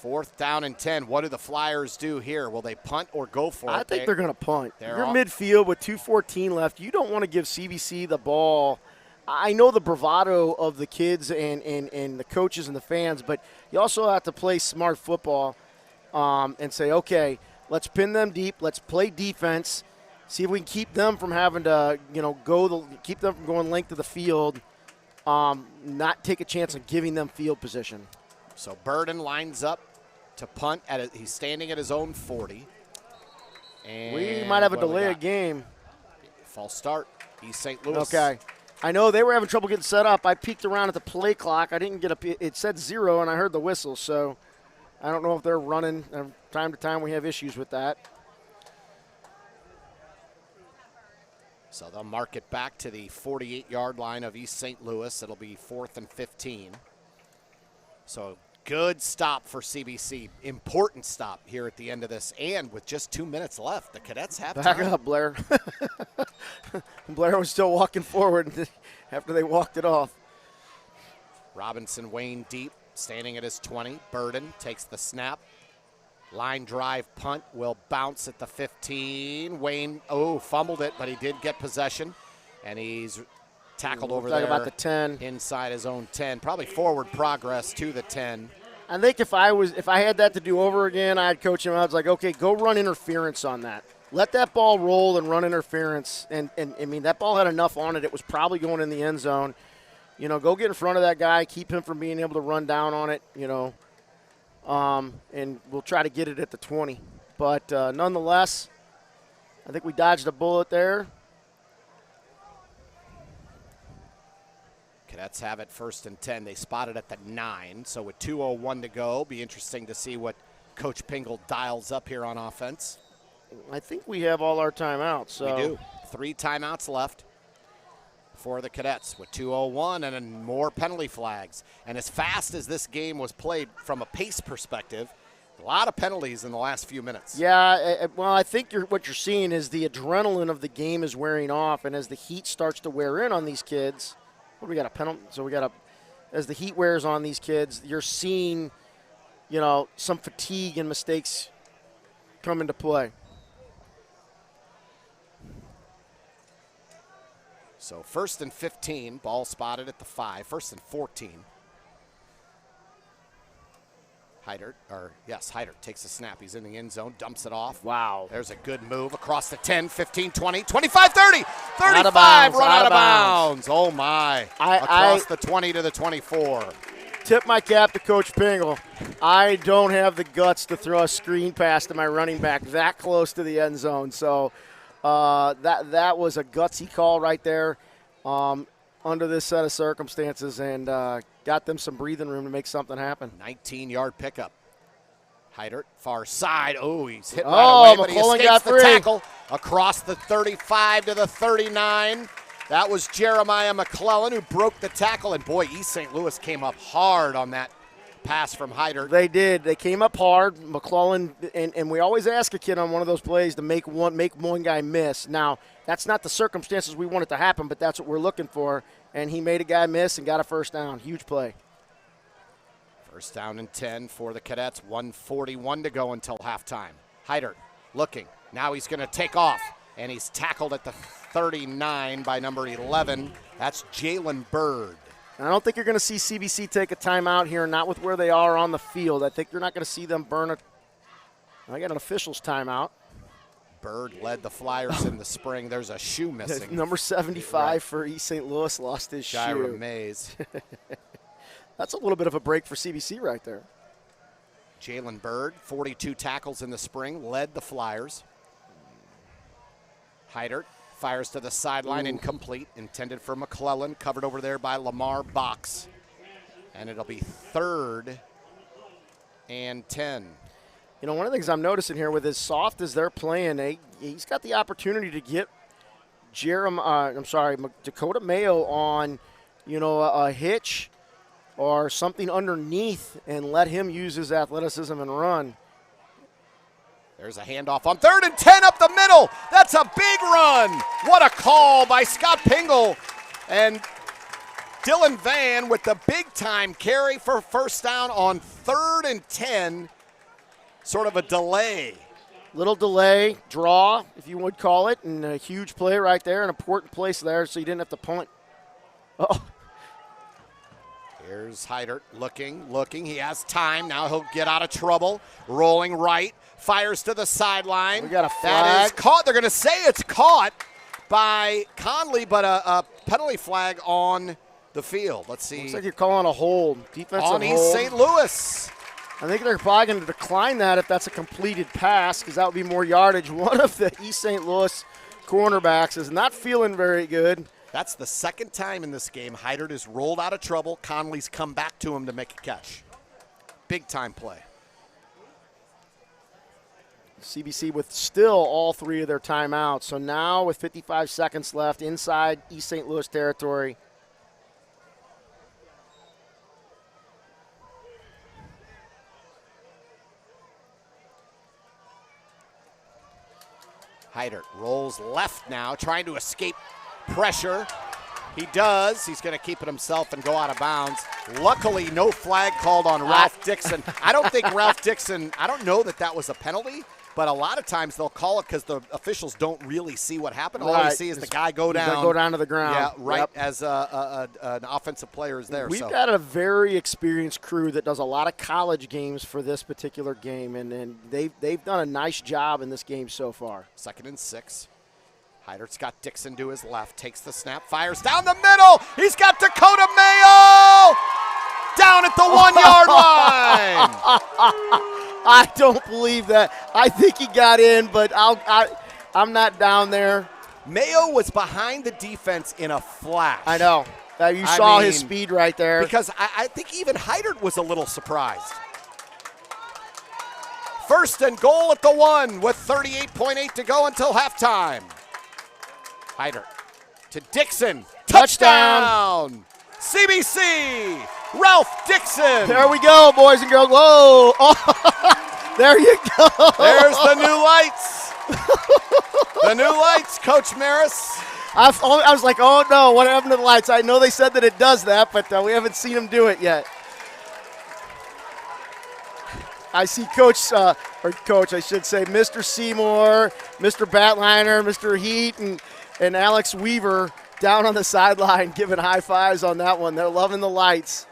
4th down and 10. What do the Flyers do here? Will they punt or go for it? I think they're going to punt. You're midfield with 2:14 left. You don't want to give CBC the ball. I know the bravado of the kids and the coaches and the fans, but you also have to play smart football and say, okay, let's pin them deep. Let's play defense. See if we can keep them from having to, keep them from going length of the field, not take a chance on giving them field position. So Burden lines up to punt. He's standing at his own 40. And we might have a delay of game. False start, East St. Louis. Okay. I know they were having trouble getting set up. I peeked around at the play clock. I didn't get it said 0, and I heard the whistle, so I don't know if they're running. Time to time we have issues with that. So they'll mark it back to the 48-yard line of East St. Louis. It'll be 4th and 15. So good stop for CBC. Important stop here at the end of this. And with just 2 minutes left, the Cadets have Back up, Blair. Blair was still walking forward after they walked it off. Robinson Wayne deep, standing at his 20. Burden takes the snap. Line drive punt will bounce at the 15. Wayne, fumbled it, but he did get possession. And he's tackled over there about the 10. Inside his own 10. Probably forward progress to the 10. I think if I had that to do over again, I'd coach him. I was like, okay, go run interference on that. Let that ball roll and run interference. And I mean, that ball had enough on it. It was probably going in the end zone. Go get in front of that guy, keep him from being able to run down on it, and we'll try to get it at the 20. But nonetheless, I think we dodged a bullet there. Cadets have it 1st and 10. They spot it at the 9. So with 2:01 to go, be interesting to see what Coach Pingle dials up here on offense. I think we have all our timeouts. So. We do. 3 timeouts left for the Cadets with 2:01 and then more penalty flags. And as fast as this game was played from a pace perspective, a lot of penalties in the last few minutes. Yeah, well, I think what you're seeing is the adrenaline of the game is wearing off, and as the heat starts to wear in on these kids, what do we got, a penalty? So we got as the heat wears on these kids, you're seeing, some fatigue and mistakes come into play. So 1st and 15, ball spotted at the 5. 1st and 14. Heidert takes a snap. He's in the end zone, dumps it off. Wow. There's a good move across the 10, 15, 20, 25, 30, 35, out of bounds, run out of bounds. Oh, my. Across the 20 to the 24. Tip my cap to Coach Pingle. I don't have the guts to throw a screen pass to my running back that close to the end zone. So that was a gutsy call right there under this set of circumstances, and got them some breathing room to make something happen. 19-yard pickup. Heidert, far side. Oh, he's hit right away, but he escapes the tackle across the 35 to the 39. That was Jeremiah McClellan who broke the tackle, and boy, East St. Louis came up hard on that pass from Heidert. They did. They came up hard. McClellan, and we always ask a kid on one of those plays to make one guy miss. Now, that's not the circumstances we want it to happen, but that's what we're looking for. And he made a guy miss and got a first down. Huge play. First down and 10 for the Cadets. 1:41 to go until halftime. Heidert looking. Now he's going to take off, and he's tackled at the 39 by number 11. That's Jalen Bird. I don't think you're going to see CBC take a timeout here, not with where they are on the field. I think you're not going to see them burn it. I got an official's timeout. Bird led the Flyers in the spring. There's a shoe missing. Number 75 for East St. Louis lost his Gyra shoe. Mays. That's a little bit of a break for CBC right there. Jalen Bird, 42 tackles in the spring, led the Flyers. Heidert fires to the sideline, incomplete, intended for McClellan, covered over there by Lamar Box. And it'll be 3rd and 10. One of the things I'm noticing here with as soft as they're playing, he's got the opportunity to get Dakota Mayo on, a hitch or something underneath and let him use his athleticism and run. There's a handoff on 3rd and 10 up the middle. That's a big run. What a call by Scott Pingle. And Dylan Van with the big-time carry for first down on 3rd and 10. Sort of a delay. Little delay, draw, if you would call it, and a huge play right there, an important place there, so you didn't have to punt. Oh. Here's Heidert looking. He has time. Now he'll get out of trouble. Rolling right. Fires to the sideline. We got a flag. That is caught. They're going to say it's caught by Conley, but a penalty flag on the field. Let's see. Looks like you're calling a hold. Defensive hold. On East St. Louis. I think they're probably going to decline that if that's a completed pass because that would be more yardage. One of the East St. Louis cornerbacks is not feeling very good. That's the second time in this game Heidert has rolled out of trouble. Conley's come back to him to make a catch. Big time play. CBC with still all 3 of their timeouts. So now with 55 seconds left inside East St. Louis territory. Heidert rolls left now, trying to escape pressure. He does. He's going to keep it himself and go out of bounds. Luckily, no flag called on Ralph Dixon. I don't think Ralph Dixon, I don't know that was a penalty, but a lot of times they'll call it because the officials don't really see what happened. All they see is the guy go down. Go down to the ground. Yeah, right, as an offensive player is there. We've got a very experienced crew that does a lot of college games for this particular game, and they've done a nice job in this game so far. 2nd and 6. Heidert's got Dixon to his left, takes the snap, fires down the middle. He's got Dakota Mayo down at the 1-yard line. I don't believe that. I think he got in, but I'm not down there. Mayo was behind the defense in a flash. I know. You saw his speed right there. Because I think even Heidert was a little surprised. First and goal at the 1 with 38.8 to go until halftime. Heidert to Dixon. Touchdown! CBC, Ralph Dixon. There we go, boys and girls. Whoa. Oh, there you go. There's the new lights. The new lights, Coach Maris. I was like, oh, no, what happened to the lights? I know they said that it does that, but we haven't seen him do it yet. I see Coach, I should say, Mr. Seymour, Mr. Batliner, Mr. Heat, and Alex Weaver down on the sideline giving high fives on that one. They're loving the lights.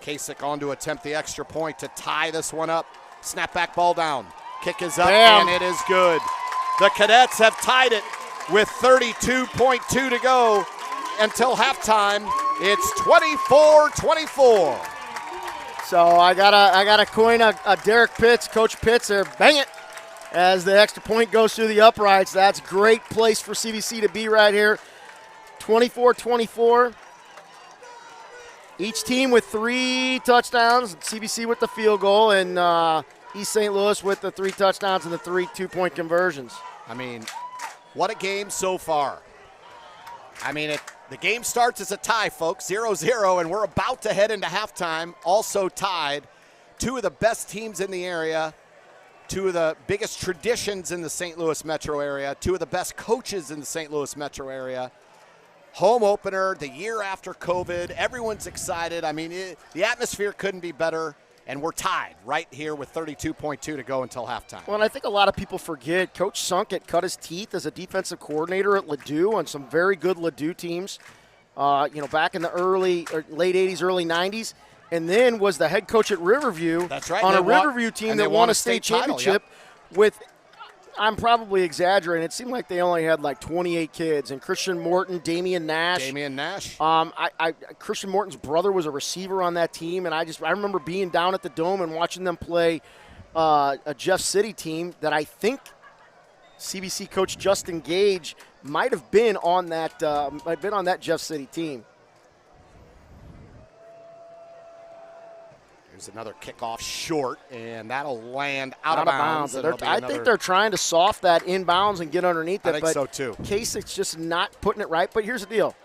Kasich on to attempt the extra point to tie this one up. Snap back ball down. Kick is up, Bam. and it is good. The Cadets have tied it with 32.2 to go until halftime. It's 24-24. So I gotta coin a Derek Pitts, Coach Pitts there. Bang it as the extra point goes through the uprights. That's a great place for CBC to be right here. 24-24. Each team with 3 touchdowns. CBC with the field goal, and East St. Louis with the 3 touchdowns and the 3 2-point conversions. I mean, what a game so far. I mean, the game starts as a tie, folks, 0-0, and we're about to head into halftime, also tied. 2 of the best teams in the area, 2 of the biggest traditions in the St. Louis metro area, 2 of the best coaches in the St. Louis metro area. Home opener, the year after COVID. Everyone's excited. I mean, the atmosphere couldn't be better. And we're tied right here with 32.2 to go until halftime. Well, and I think a lot of people forget Coach Sunkett cut his teeth as a defensive coordinator at Ladue on some very good Ladue teams, back in the late 80s, early 90s, and then was the head coach at Riverview. That's right. On a Riverview team that won a state championship with, I'm probably exaggerating, it seemed like they only had like 28 kids, and Christian Morton, Damian Nash. Christian Morton's brother was a receiver on that team, and I remember being down at the Dome and watching them play a Jeff City team that I think CBC coach Justin Gage might have been on that Jeff City team. Another kickoff short, and that'll land out of bounds. I think they're trying to soft that inbounds and get underneath it. I think so too. Kasich's just not putting it right. But here's the deal.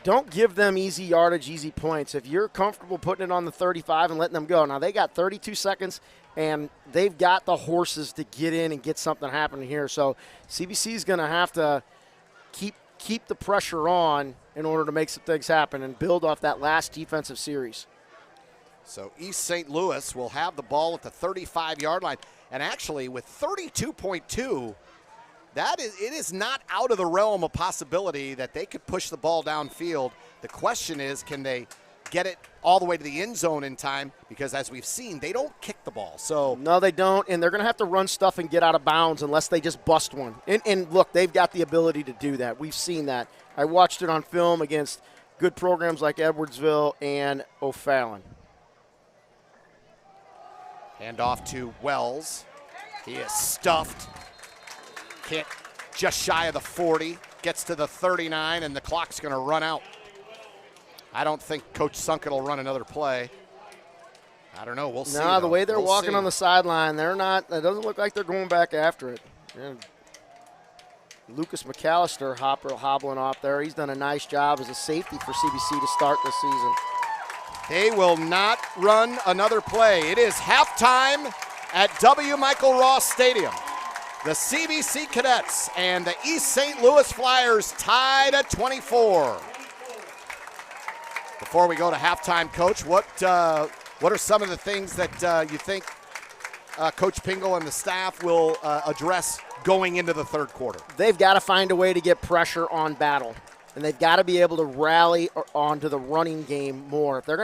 Don't give them easy yardage, easy points. If you're comfortable putting it on the 35 and letting them go. Now, they got 32 seconds, and they've got the horses to get in and get something happening here. So CBC is going to have to keep the pressure on in order to make some things happen and build off that last defensive series. So East St. Louis will have the ball at the 35-yard line. And actually, with 32.2, it is not out of the realm of possibility that they could push the ball downfield. The question is, can they get it all the way to the end zone in time? Because as we've seen, they don't kick the ball. So no, they don't, and they're going to have to run stuff and get out of bounds unless they just bust one. And look, they've got the ability to do that. We've seen that. I watched it on film against good programs like Edwardsville and O'Fallon. Hand off to Wells. He is stuffed. Can't, just shy of the 40. Gets to the 39, and the clock's going to run out. I don't think Coach Sunkett will run another play. I don't know. We'll see. No, the way they're walking on the sideline, they're not. It doesn't look like they're going back after it. And Lucas McAllister hobbling off there. He's done a nice job as a safety for CBC to start this season. They will not run another play. It is halftime at W. Michael Ross Stadium. The CBC Cadets and the East St. Louis Flyers tied at 24. Before we go to halftime, Coach, what are some of the things that you think Coach Pingle and the staff will address going into the third quarter? They've got to find a way to get pressure on Battle. And they've got to be able to rally onto the running game more. If they're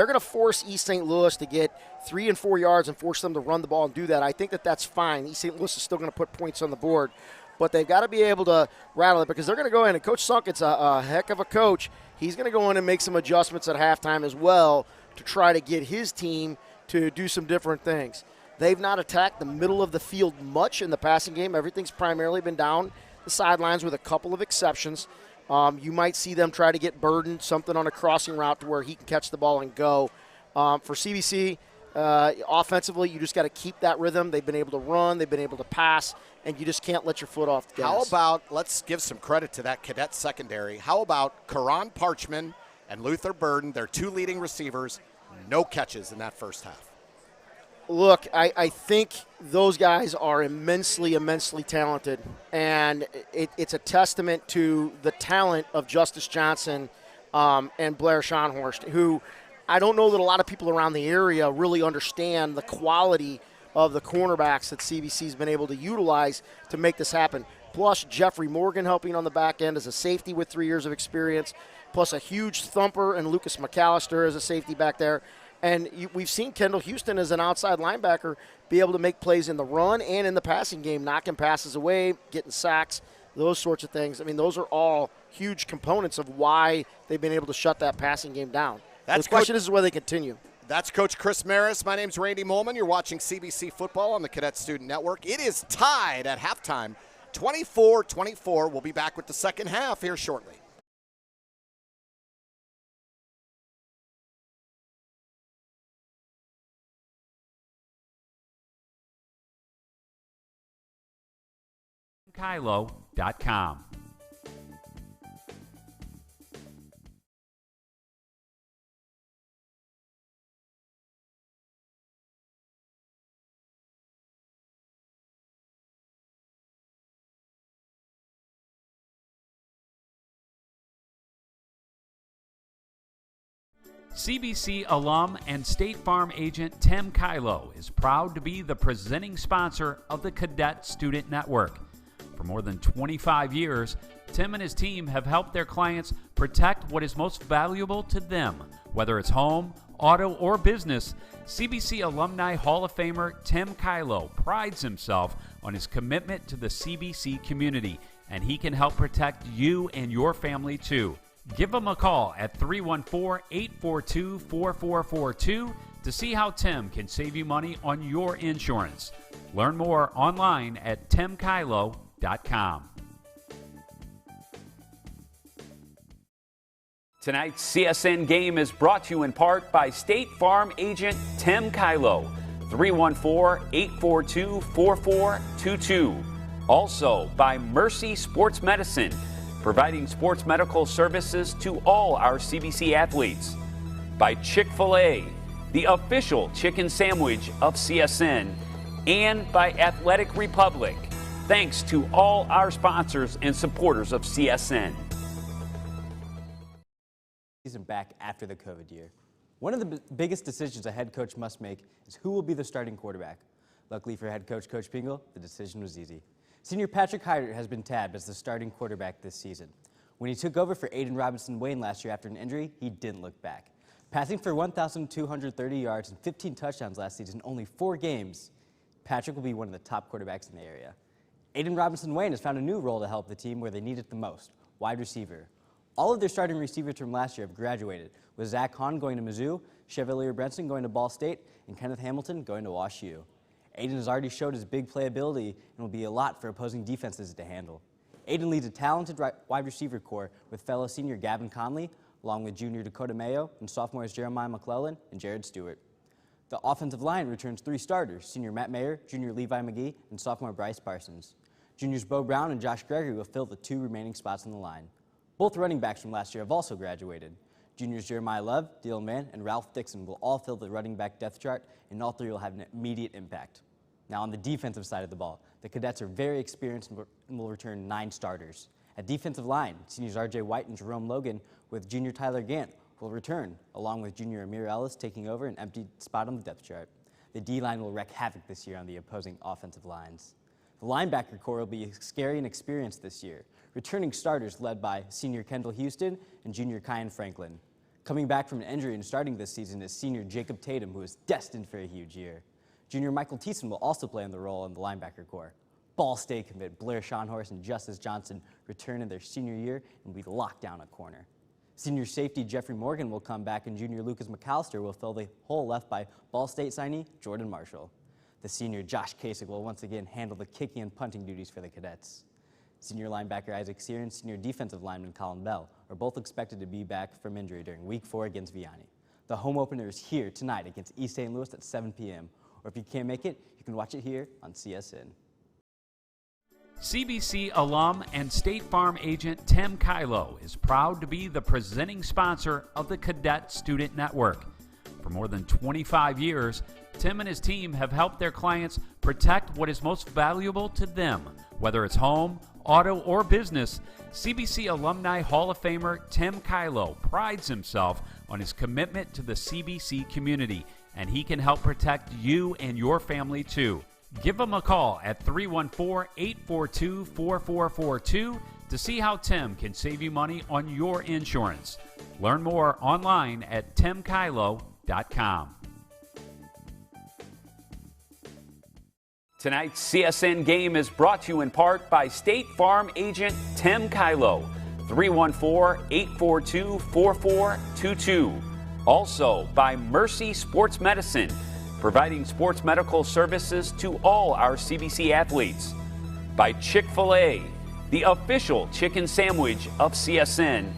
gonna force East St. Louis to get 3 and 4 yards and force them to run the ball and do that, I think that's fine. East St. Louis is still going to put points on the board, but they've got to be able to rattle it because they're going to go in. And Coach Sunkett's a heck of a coach. He's going to go in and make some adjustments at halftime as well to try to get his team to do some different things. They've not attacked the middle of the field much in the passing game. Everything's primarily been down the sidelines with a couple of exceptions. You might see them try to get Burden something on a crossing route to where he can catch the ball and go. For CBC, offensively, you just got to keep that rhythm. They've been able to run, they've been able to pass, and you just can't let your foot off the gas. How about, let's give some credit to that Cadet secondary. How about Karan Parchman and Luther Burden, their two leading receivers, no catches in that first half? Look, I think those guys are immensely talented, and it's a testament to the talent of Justice Johnson and Blair Schonhorst, who I don't know that a lot of people around the area really understand the quality of the cornerbacks that CBC's been able to utilize to make this happen. Plus Jeffrey Morgan helping on the back end as a safety with 3 years of experience, plus a huge thumper and Lucas McAllister as a safety back there. And we've seen Kendall Houston as an outside linebacker be able to make plays in the run and in the passing game, knocking passes away, getting sacks, those sorts of things. I mean, those are all huge components of why they've been able to shut that passing game down. The question is whether they continue. That's Coach Chris Maris. My name's Randy Molman. You're watching CBC Football on the Cadet Student Network. It is tied at halftime, 24-24. We'll be back with the second half here shortly. Kylo.com. CBC alum and State Farm agent Tim Kylo is proud to be the presenting sponsor of the Cadet Student Network. For more than 25 years, Tim and his team have helped their clients protect what is most valuable to them. Whether it's home, auto, or business, CBC Alumni Hall of Famer Tim Kylo prides himself on his commitment to the CBC community, and he can help protect you and your family too. Give him a call at 314-842-4442 to see how Tim can save you money on your insurance. Learn more online at timkylo.com. Tonight's CSN game is brought to you in part by State Farm agent Tim Kylo, 314-842-4422. Also by Mercy Sports Medicine, providing sports medical services to all our CBC athletes. By Chick-fil-A, the official chicken sandwich of CSN. And by Athletic Republic. Thanks to all our sponsors and supporters of CSN. Season back after the COVID year. One of the biggest decisions a head coach must make is who will be the starting quarterback. Luckily for head coach Coach Pingle, the decision was easy. Senior Patrick Hyder has been tabbed as the starting quarterback this season. When he took over for Aiden Robinson-Wayne last year after an injury, he didn't look back. Passing for 1,230 yards and 15 touchdowns last season in only 4 games, Patrick will be one of the top quarterbacks in the area. Aiden Robinson-Wayne has found a new role to help the team where they need it the most, wide receiver. All of their starting receivers from last year have graduated, with Zach Hahn going to Mizzou, Chevalier Brenson going to Ball State, and Kenneth Hamilton going to Wash U. Aiden has already showed his big playability and will be a lot for opposing defenses to handle. Aiden leads a talented wide receiver core with fellow senior Gavin Conley, along with junior Dakota Mayo and sophomores Jeremiah McClellan and Jared Stewart. The offensive line returns 3 starters, senior Matt Mayer, junior Levi McGee, and sophomore Bryce Parsons. Juniors Bo Brown and Josh Gregory will fill the 2 remaining spots on the line. Both running backs from last year have also graduated. Juniors Jeremiah Love, Dylan Mann, and Ralph Dixon will all fill the running back depth chart, and all 3 will have an immediate impact. Now on the defensive side of the ball, the Cadets are very experienced and will return 9 starters. At defensive line, seniors R.J. White and Jerome Logan with junior Tyler Gant will return, along with junior Amir Ellis taking over an empty spot on the depth chart. The D-line will wreak havoc this year on the opposing offensive lines. The linebacker core will be scary and experienced this year, returning starters led by senior Kendall Houston and junior Kyan Franklin. Coming back from an injury and starting this season is senior Jacob Tatum, who is destined for a huge year. Junior Michael Thiessen will also play in the role in the linebacker core. Ball State commit Blair Schonhorst and Justice Johnson return in their senior year and will be locked down at corner. Senior safety Jeffrey Morgan will come back, and junior Lucas McAllister will fill the hole left by Ball State signee Jordan Marshall. The senior Josh Kasich will once again handle the kicking and punting duties for the Cadets. Senior linebacker Isaac Sear and senior defensive lineman Colin Bell are both expected to be back from injury during Week 4 against Vianney. The home opener is here tonight against East St. Louis at 7 p.m. Or if you can't make it, you can watch it here on CSN. CBC alum and State Farm agent Tim Kylo is proud to be the presenting sponsor of the Cadet Student Network. For more than 25 years, Tim and his team have helped their clients protect what is most valuable to them. Whether it's home, auto, or business, CBC Alumni Hall of Famer Tim Kylo prides himself on his commitment to the CBC community, and he can help protect you and your family too. Give him a call at 314-842-4442 to see how Tim can save you money on your insurance. Learn more online at timkylo.com. Tonight's CSN game is brought to you in part by State Farm agent Tim Kylo, 314-842-4422. Also by Mercy Sports Medicine, providing sports medical services to all our CBC athletes. By Chick-fil-A, the official chicken sandwich of CSN.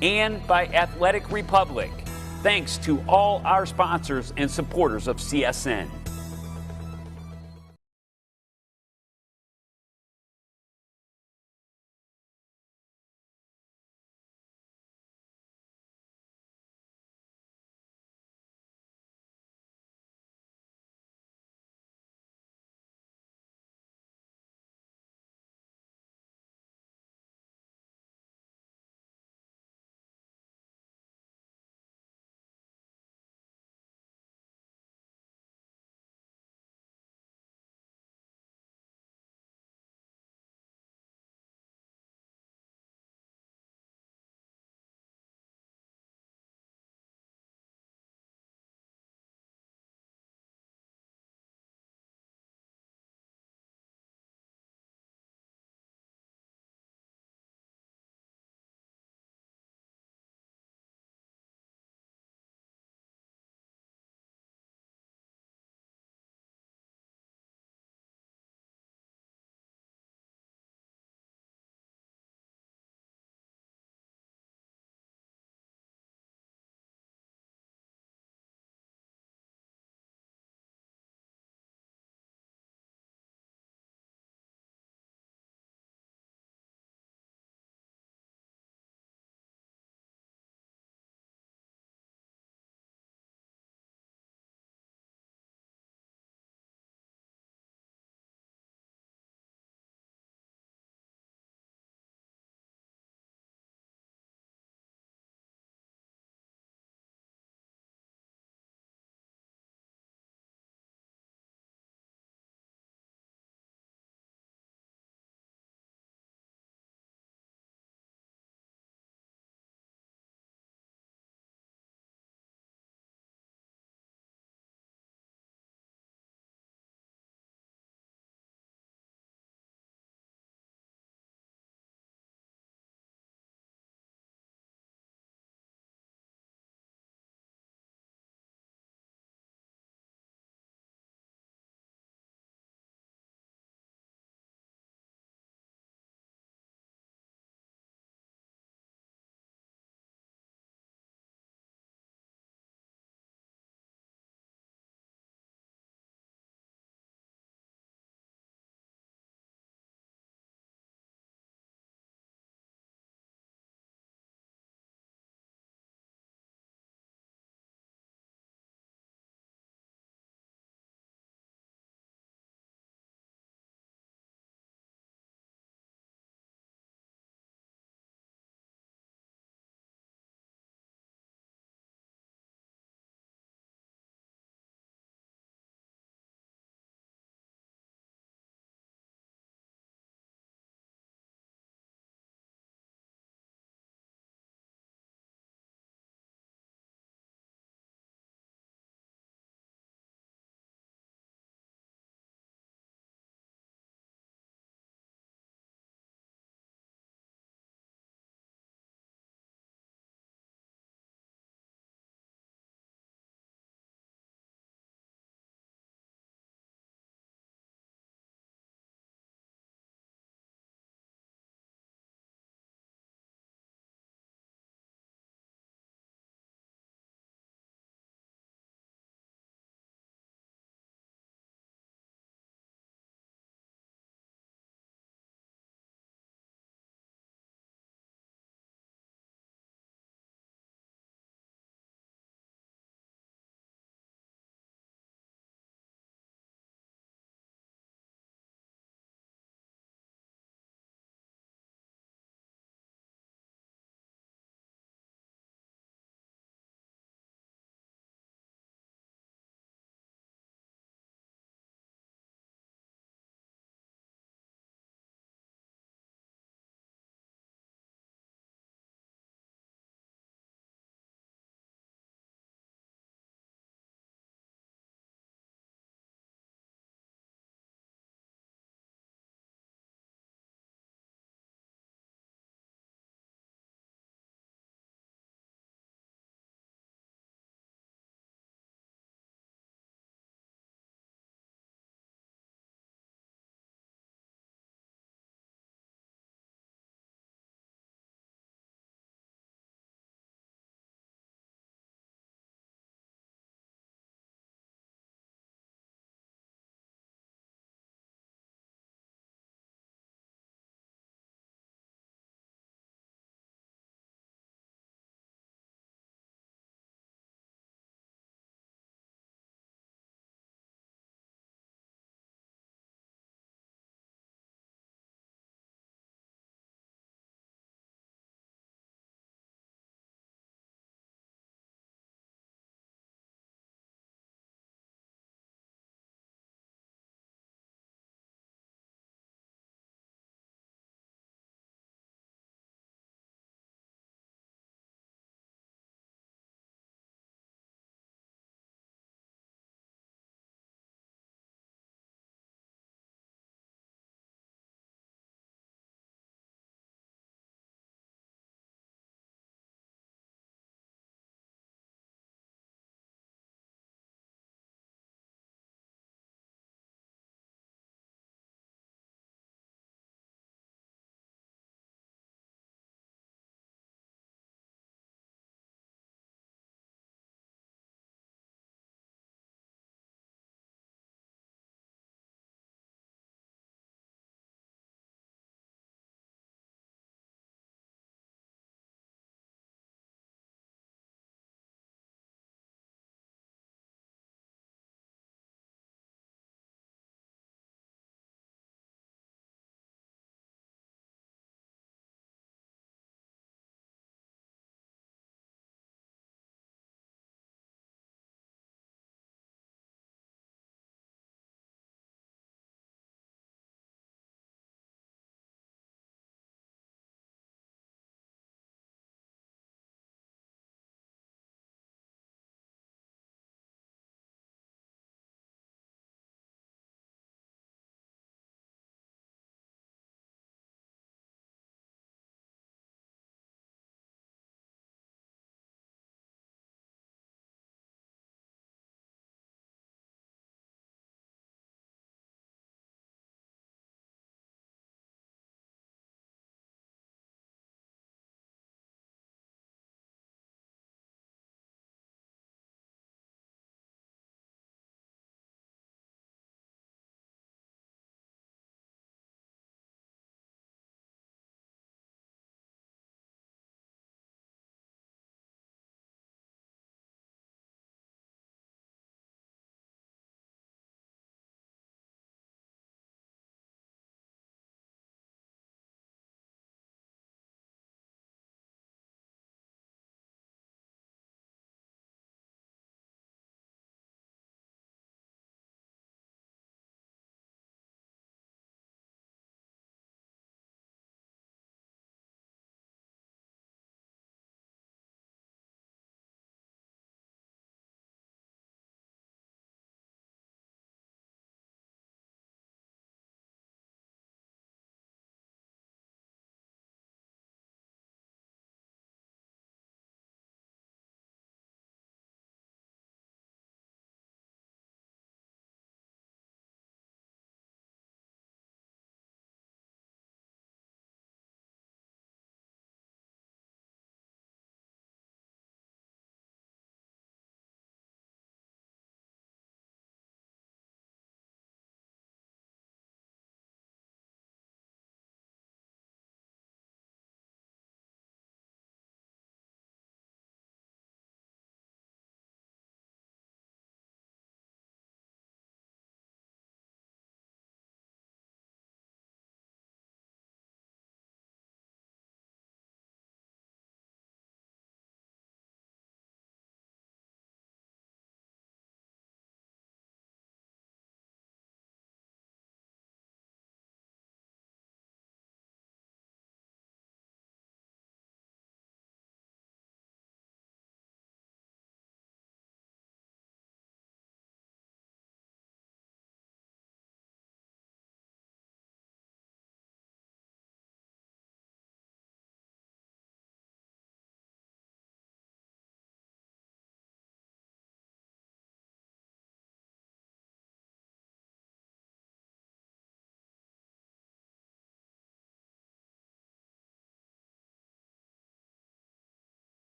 And by Athletic Republic. Thanks to all our sponsors and supporters of CSN.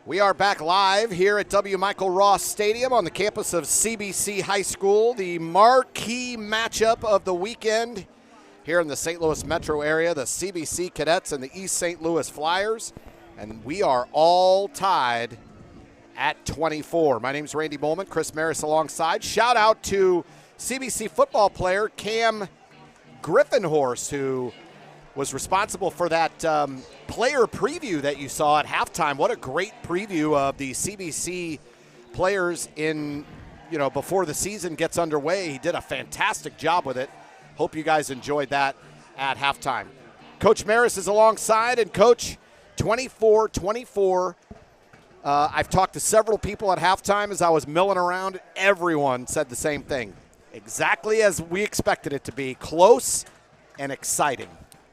We are back live here at W. Michael Ross Stadium on the campus of CBC High School. The marquee matchup of the weekend here in the St. Louis metro area, the CBC Cadets and the East St. Louis Flyers. And we are all tied at 24. My name is Randy Bowman, Chris Maris alongside. Shout out to CBC football player Cam Griffinhorst, who was responsible for that player preview that you saw at halftime. What a great preview of the CBC players before the season gets underway. He did a fantastic job with it. Hope you guys enjoyed that at halftime. Coach Maris is alongside, and Coach, 24-24. I've talked to several people at halftime as I was milling around. Everyone said the same thing. Exactly as we expected it to be. Close and exciting.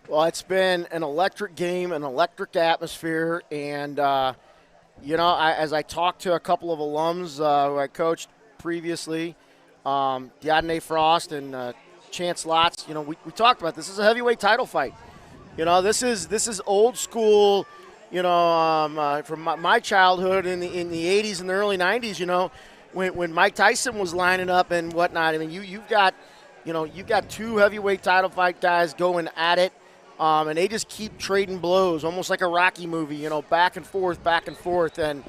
Well, it's been an electric game, an electric atmosphere, and, as I talked to a couple of alums who I coached previously, Diodene Frost and Chance Lotz, we talked about this. This is a heavyweight title fight. This is old school, from my childhood in the 80s and the early 90s, when Mike Tyson was lining up and whatnot. I mean, you've got two heavyweight title fight guys going at it. And they just keep trading blows, almost like a Rocky movie, back and forth. And,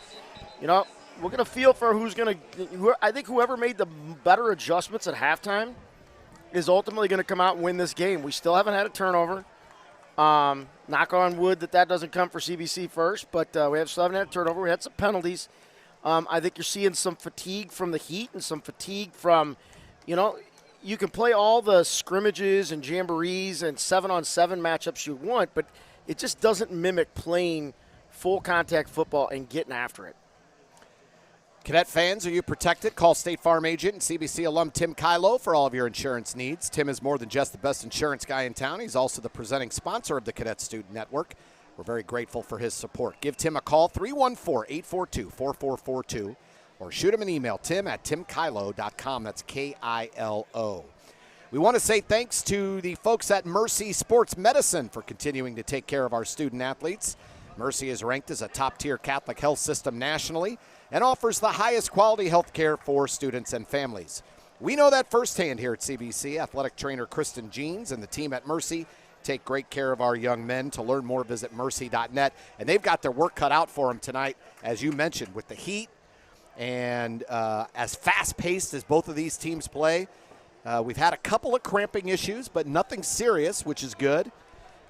we're going to feel for I think whoever made the better adjustments at halftime is ultimately going to come out and win this game. We still haven't had a turnover. Knock on wood that doesn't come for CBC first, but we still haven't had a turnover. We had some penalties. I think you're seeing some fatigue from the heat and some fatigue from, you can play all the scrimmages and jamborees and 7-on-7 matchups you want, but it just doesn't mimic playing full contact football and getting after it. Cadet fans, are you protected? Call State Farm agent and CBC alum Tim Kylo for all of your insurance needs. Tim is more than just the best insurance guy in town. He's also the presenting sponsor of the Cadet Student Network. We're very grateful for his support. Give Tim a call, 314-842-4442. Or shoot him an email, tim@timkylo.com. That's K-I-L-O. We want to say thanks to the folks at Mercy Sports Medicine for continuing to take care of our student athletes. Mercy is ranked as a top-tier Catholic health system nationally and offers the highest quality health care for students and families. We know that firsthand here at CBC. Athletic trainer Kristen Jeans and the team at Mercy take great care of our young men. To learn more, visit mercy.net. And they've got their work cut out for them tonight, as you mentioned, with the heat. And as fast-paced as both of these teams play, we've had a couple of cramping issues, but nothing serious, which is good.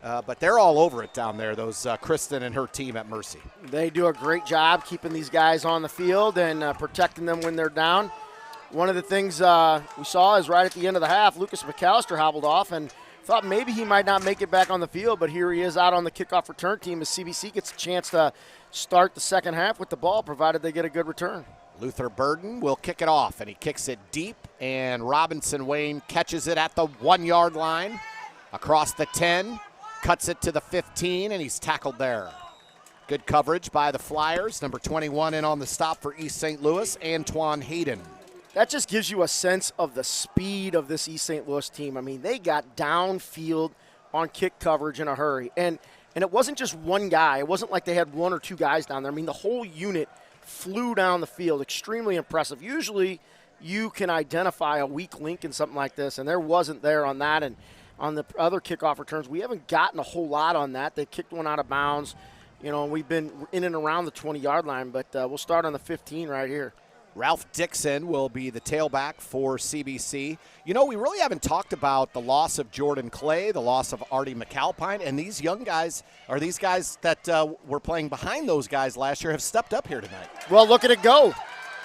But they're all over it down there, those Kristen and her team at Mercy. They do a great job keeping these guys on the field and protecting them when they're down. One of the things we saw is right at the end of the half, Lucas McAllister hobbled off and thought maybe he might not make it back on the field, but here he is out on the kickoff return team as CBC gets a chance to start the second half with the ball, provided they get a good return. Luther Burden will kick it off, and he kicks it deep, and Robinson Wayne catches it at the 1-yard line, across the 10, cuts it to the 15, and he's tackled there. Good coverage by the Flyers. Number 21 in on the stop for East St. Louis, Antoine Hayden. That just gives you a sense of the speed of this East St. Louis team. I mean, they got downfield on kick coverage in a hurry. And it wasn't just one guy. It wasn't like they had one or two guys down there. I mean, the whole unit flew down the field. Extremely impressive. Usually you can identify a weak link in something like this, and there wasn't there on that. And on the other kickoff returns, we haven't gotten a whole lot on that. They kicked one out of bounds. We've been in and around the 20-yard line, but we'll start on the 15 right here. Ralph Dixon will be the tailback for CBC. We really haven't talked about the loss of Jordan Clay, the loss of Artie McAlpine, and these young guys, or these guys that were playing behind those guys last year, have stepped up here tonight. Well, look at it go.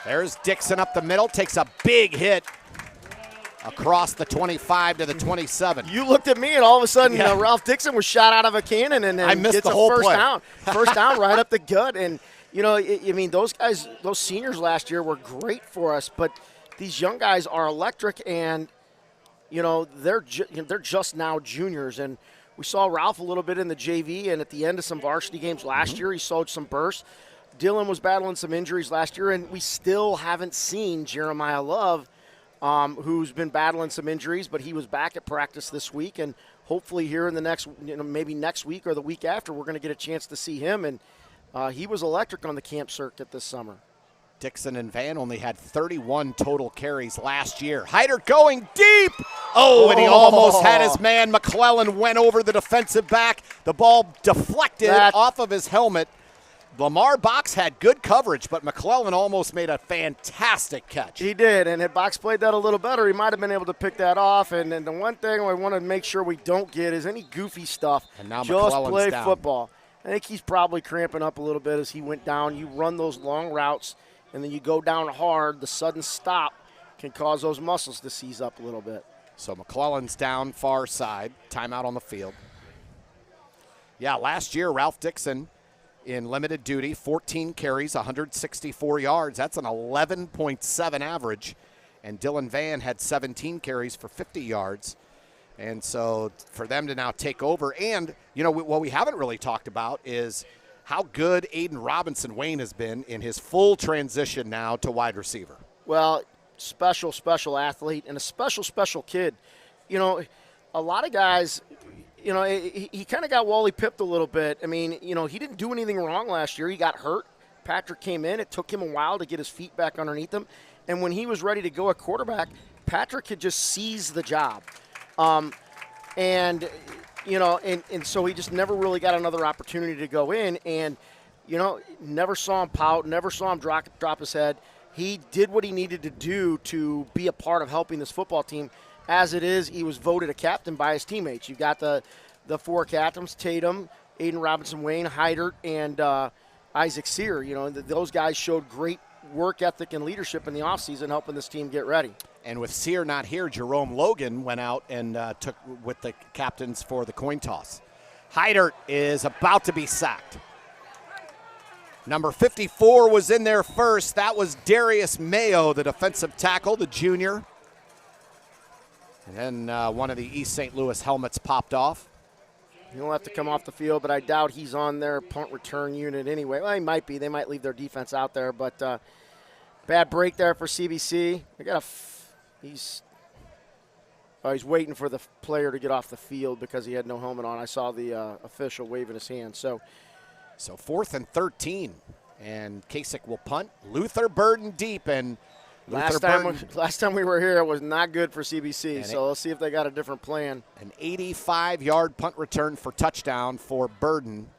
There's Dixon up the middle, takes a big hit across the 25 to the 27. You looked at me, and all of a sudden, Ralph Dixon was shot out of a cannon, and then I missed gets the whole first play. down. First down right up the gut, and those guys, those seniors last year were great for us, but these young guys are electric, and they're just now juniors. And we saw Ralph a little bit in the JV, and at the end of some varsity games last year, he showed some bursts. Dylan was battling some injuries last year, and we still haven't seen Jeremiah Love, who's been battling some injuries, but he was back at practice this week, and hopefully here in the next, maybe next week or the week after, we're going to get a chance to see him. And He was electric on the camp circuit this summer. Dixon and Van only had 31 total carries last year. Hyder going deep. Oh, and he almost had his man. McClellan went over the defensive back. The ball deflected off of his helmet. Lamar Box had good coverage, but McClellan almost made a fantastic catch. He did, and if Box played that a little better, he might have been able to pick that off. And then the one thing I want to make sure we don't get is any goofy stuff. And now just McClellan's play down. Football. I think he's probably cramping up a little bit as he went down. You run those long routes, and then you go down hard. The sudden stop can cause those muscles to seize up a little bit. So McClellan's down far side. Timeout on the field. Yeah, last year, Ralph Dixon in limited duty, 14 carries, 164 yards. That's an 11.7 average. And Dylan Van had 17 carries for 50 yards. And so for them to now take over, and, you know, what we haven't really talked about is how good Aiden Robinson-Wayne has been in his full transition now to wide receiver. Well, special athlete and a special kid. You know, a lot of guys, you know, he kind of got Wally pipped a little bit. I mean, you know, he didn't do anything wrong last year. He got hurt. Patrick came in. It took him a while to get his feet back underneath him. And when he was ready to go at quarterback, Patrick could just seize the job. And, you know, and so he just never really got another opportunity to go in. And, you know, never saw him pout, never saw him drop his head. He did what he needed to do to be a part of helping this football team. As it is, he was voted a captain by his teammates. You've got the four captains, Tatum, Aiden Robinson-Wayne, Hyder, and Isaac Sear. You know, those guys showed great work ethic and leadership in the offseason helping this team get ready. And with Sear not here, Jerome Logan went out and took with the captains for the coin toss. Hyder is about to be sacked. Number 54 was in there first. That was Darius Mayo, the defensive tackle, the junior. And then one of the East St. Louis helmets popped off. He'll have to come off the field, but I doubt he's on their punt return unit anyway. Well, he might be. They might leave their defense out there, but bad break there for CBC. He's waiting for the player to get off the field because he had no helmet on. I saw the official waving his hand. So 4th and 13, and Kasich will punt. Luther Burden deep, and last time we were here, it was not good for CBC, so let's see if they got a different plan. An 85-yard punt return for touchdown for Burden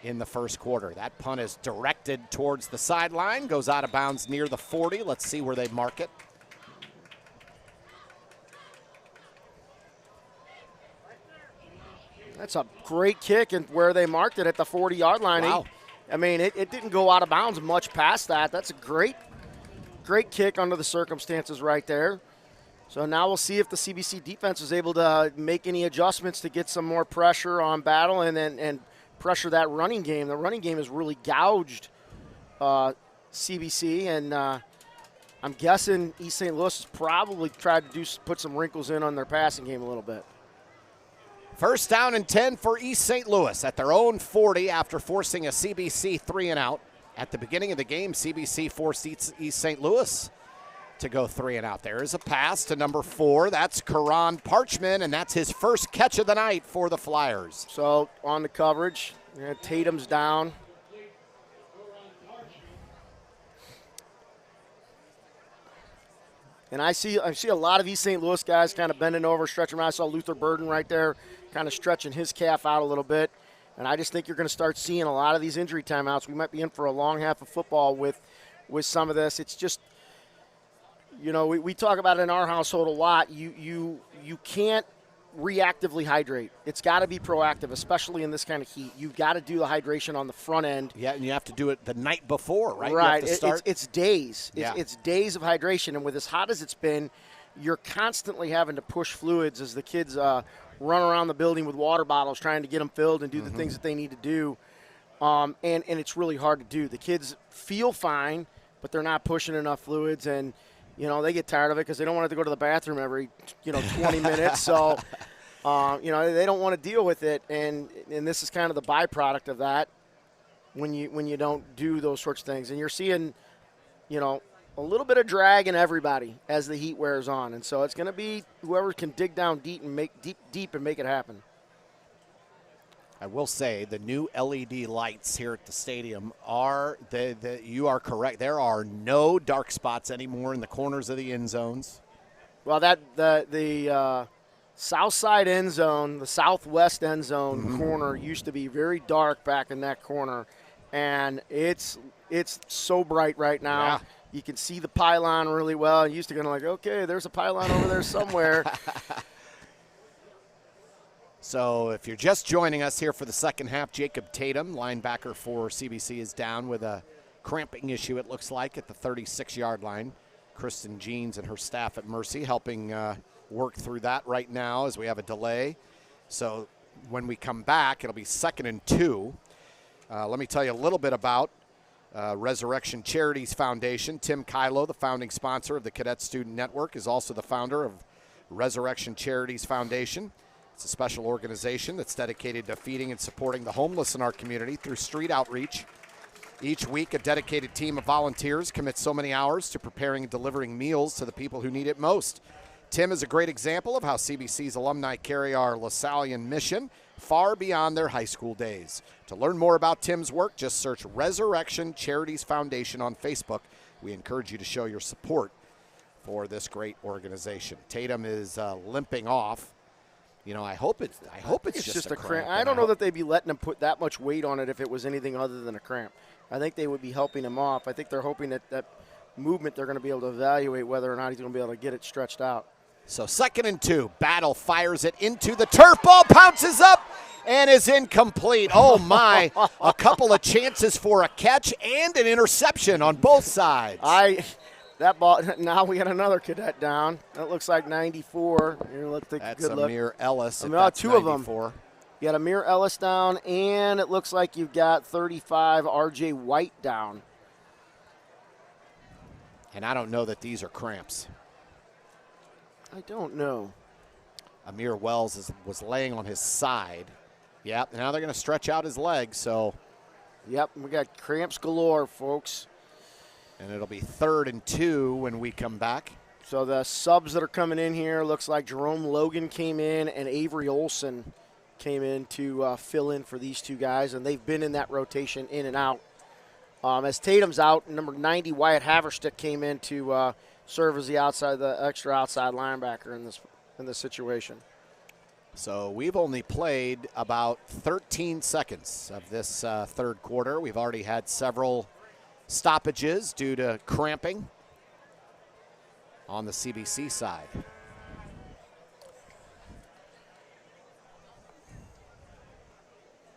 in the first quarter. That punt is directed towards the sideline, goes out of bounds near the 40. Let's see where they mark it. That's a great kick, and where they marked it at the 40-yard line. Wow. I mean, it didn't go out of bounds much past that. That's a great kick under the circumstances right there. So now we'll see if the CBC defense is able to make any adjustments to get some more pressure on Battle and pressure that running game. The running game has really gouged CBC, and I'm guessing East St. Louis has probably tried to put some wrinkles in on their passing game a little bit. First down and 10 for East St. Louis at their own 40 after forcing a CBC 3-and-out. At the beginning of the game, CBC forced East St. Louis to go 3-and-out. There is a pass to number 4. That's Karan Parchman, and that's his first catch of the night for the Flyers. So on the coverage, Tatum's down. And I see a lot of East St. Louis guys kind of bending over, stretching around. I saw Luther Burden right there kind of stretching his calf out a little bit. And I just think you're going to start seeing a lot of these injury timeouts. We might be in for a long half of football with some of this. It's just, you know, we talk about it in our household a lot. You can't reactively hydrate. It's got to be proactive, especially in this kind of heat. You've got to do the hydration on the front end. Yeah, and you have to do it the night before, right? Right. You have to start. It's days. Yeah. It's days of hydration. And with as hot as it's been, you're constantly having to push fluids as the kids run around the building with water bottles trying to get them filled and do the things that they need to do. And it's really hard to do. The kids feel fine, but they're not pushing enough fluids, and you know they get tired of it because they don't want to go to the bathroom every 20 minutes. So they don't want to deal with it, and this is kind of the byproduct of that when you don't do those sorts of things. And you're seeing a little bit of drag in everybody as the heat wears on, and so it's going to be whoever can dig down deep and make it happen. I will say the new LED lights here at the stadium are, you are correct. There are no dark spots anymore in the corners of the end zones. Well, the south side end zone, the southwest end zone corner used to be very dark back in that corner, and it's so bright right now. Yeah. You can see the pylon really well. You used to go like, okay, there's a pylon over there somewhere. So if you're just joining us here for the second half, Jacob Tatum, linebacker for CBC, is down with a cramping issue, it looks like, at the 36-yard line. Kristen Jeans and her staff at Mercy helping work through that right now as we have a delay. So when we come back, it'll be 2nd and 2. Let me tell you a little bit about Resurrection Charities Foundation. Tim Kylo, the founding sponsor of the Cadet Student Network, is also the founder of Resurrection Charities Foundation. It's a special organization that's dedicated to feeding and supporting the homeless in our community through street outreach. Each week, a dedicated team of volunteers commits so many hours to preparing and delivering meals to the people who need it most. Tim is a great example of how CBC's alumni carry our LaSallian mission far beyond their high school days. To learn more about Tim's work, just search Resurrection Charities Foundation on Facebook. We encourage you to show your support for this great organization. Tatum is limping off. You know, I hope it's just a cramp. I don't know that they'd be letting him put that much weight on it if it was anything other than a cramp. I think they would be helping him off. I think they're hoping that movement they're going to be able to evaluate whether or not he's going to be able to get it stretched out. So 2nd and 2. Battle fires it into the turf. Ball pounces up and is incomplete. Oh, my. A couple of chances for a catch and an interception on both sides. That ball, now we got another cadet down. That looks like 94. Here, let's take a good look. That's Amir Ellis. Two of them. You got Amir Ellis down, and it looks like you've got 35 R.J. White down. And I don't know that these are cramps. I don't know. Amir Wells was laying on his side. Yep, now they're going to stretch out his legs, so. Yep, we got cramps galore, folks. And it'll be 3rd and 2 when we come back. So the subs that are coming in here, looks like Jerome Logan came in and Avery Olson came in to fill in for these two guys, and they've been in that rotation in and out. As Tatum's out, number 90 Wyatt Haverstick came in to serve as the extra outside linebacker in this situation. So we've only played about 13 seconds of this third quarter. We've already had several stoppages due to cramping on the CBC side.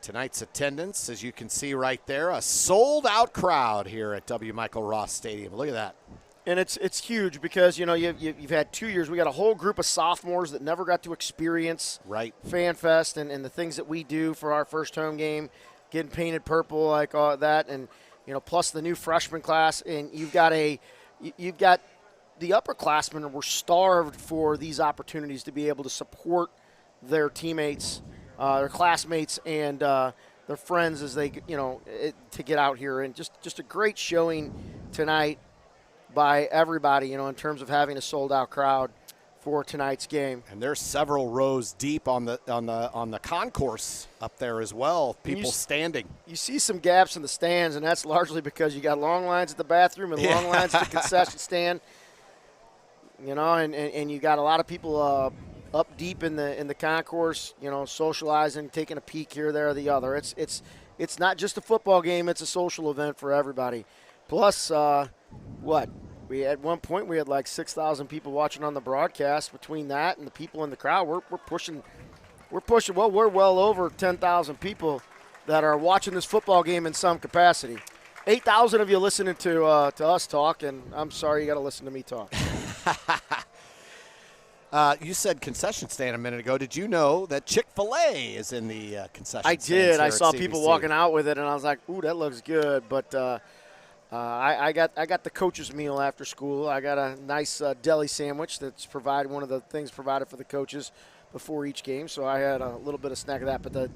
Tonight's attendance, as you can see right there, a sold-out crowd here at W. Michael Ross Stadium. Look at that. And it's huge because, you know, you've had 2 years. We got a whole group of sophomores that never got to experience Fan Fest and the things that we do for our first home game, getting painted purple like all that, and, you know, plus the new freshman class. And you've got the upperclassmen were starved for these opportunities to be able to support their teammates, their classmates, and their friends as they, you know, to get out here. And just a great showing tonight by everybody, you know, in terms of having a sold-out crowd for tonight's game. And there's several rows deep on the concourse up there as well. People standing. You see some gaps in the stands, and that's largely because you got long lines at the bathroom and long lines at the concession stand. You know, and you got a lot of people up deep in the concourse, you know, socializing, taking a peek here, there, or the other. It's not just a football game; it's a social event for everybody. Plus, at one point we had like 6,000 people watching on the broadcast. Between that and the people in the crowd, we're pushing. Well, we're well over 10,000 people that are watching this football game in some capacity. 8,000 of you listening to us talk, and I'm sorry you got to listen to me talk. You said concession stand a minute ago. Did you know that Chick-fil-A is in the concession stand? I did. I saw people walking out with it, and I was like, ooh, that looks good. But I got the coach's meal after school. I got a nice deli sandwich that's provided, one of the things provided for the coaches before each game. So I had a little bit of snack of that. But the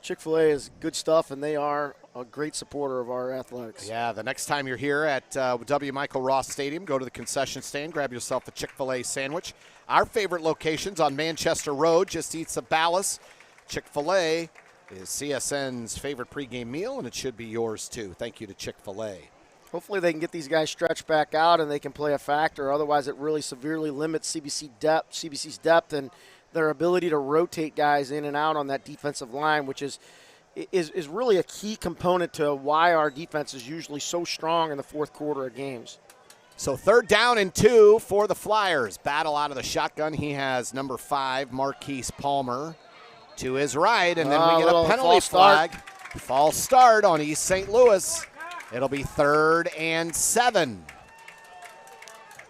Chick-fil-A is good stuff, and they are a great supporter of our athletics. Yeah, the next time you're here at W. Michael Ross Stadium, go to the concession stand, grab yourself a Chick-fil-A sandwich. Our favorite locations on Manchester Road, just east of Ballas. Chick-fil-A is CSN's favorite pregame meal, and it should be yours too. Thank you to Chick-fil-A. Hopefully they can get these guys stretched back out and they can play a factor. Otherwise, it really severely limits CBC's depth and their ability to rotate guys in and out on that defensive line, which is really a key component to why our defense is usually so strong in the fourth quarter of games. So 3rd down and 2 for the Flyers. Battle out of the shotgun. He has number 5, Marquise Palmer, to his right, and then we get a penalty flag. False start on East St. Louis. It'll be 3rd and 7.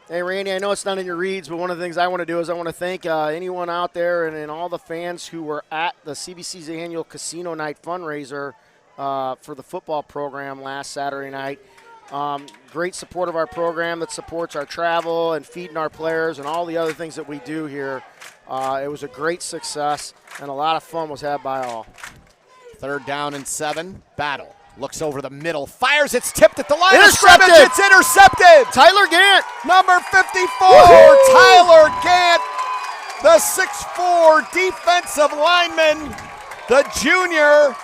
Hey, Randy, I know it's not in your reads, but one of the things I want to do is I want to thank anyone out there and all the fans who were at the CBC's annual Casino Night fundraiser for the football program last Saturday night. Great support of our program that supports our travel and feeding our players and all the other things that we do here. It was a great success, and a lot of fun was had by all. 3rd down and 7. Battle. Looks over the middle. Fires. It's tipped at the line of Intercepted! scrimmage. It's intercepted. Tyler Gant. Number 54, Woo-hoo! Tyler Gant, the 6'4" defensive lineman, the junior,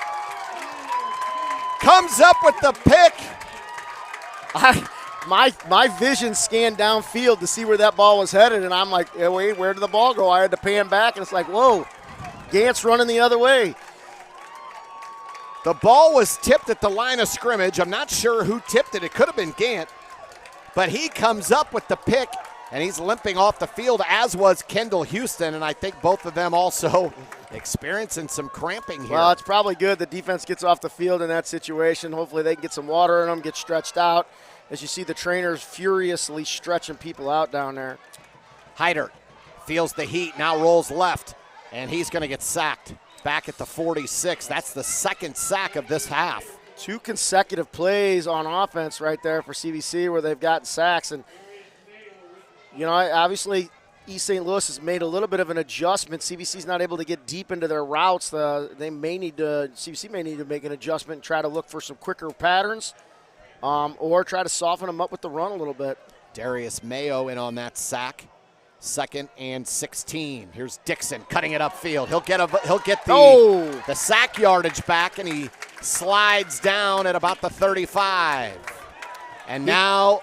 comes up with the pick. My vision scanned downfield to see where that ball was headed, and I'm like, hey, wait, where did the ball go? I had to pan back, and it's like, whoa, Gant's running the other way. The ball was tipped at the line of scrimmage. I'm not sure who tipped it. It could have been Gant. But he comes up with the pick, and he's limping off the field, as was Kendall Houston, and I think both of them also experiencing some cramping here. Well, it's probably good the defense gets off the field in that situation. Hopefully they can get some water in them, get stretched out. As you see the trainers furiously stretching people out down there. Hyder feels the heat, now rolls left, and he's going to get sacked. Back at the 46. That's the 2nd sack of this half. 2 consecutive plays on offense right there for CBC where they've gotten sacks. And, you know, obviously East St. Louis has made a little bit of an adjustment. CBC's not able to get deep into their routes. CBC may need to make an adjustment and try to look for some quicker patterns or try to soften them up with the run a little bit. Darius Mayo in on that sack. 2nd and 16. Here's Dixon cutting it upfield. He'll get the sack yardage back, and he slides down at about the 35. And now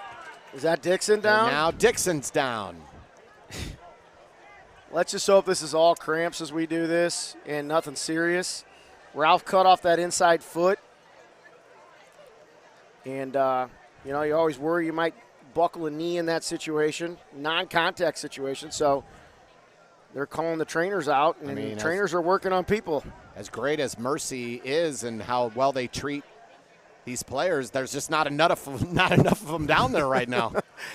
is that Dixon down? Now Dixon's down. Let's just hope this is all cramps as we do this and nothing serious. Ralph cut off that inside foot, and you know, you always worry you might buckle a knee in that situation, non-contact situation, so they're calling the trainers out, and the trainers are working on people. As great as Mercy is and how well they treat these players, there's just not enough of them down there right now.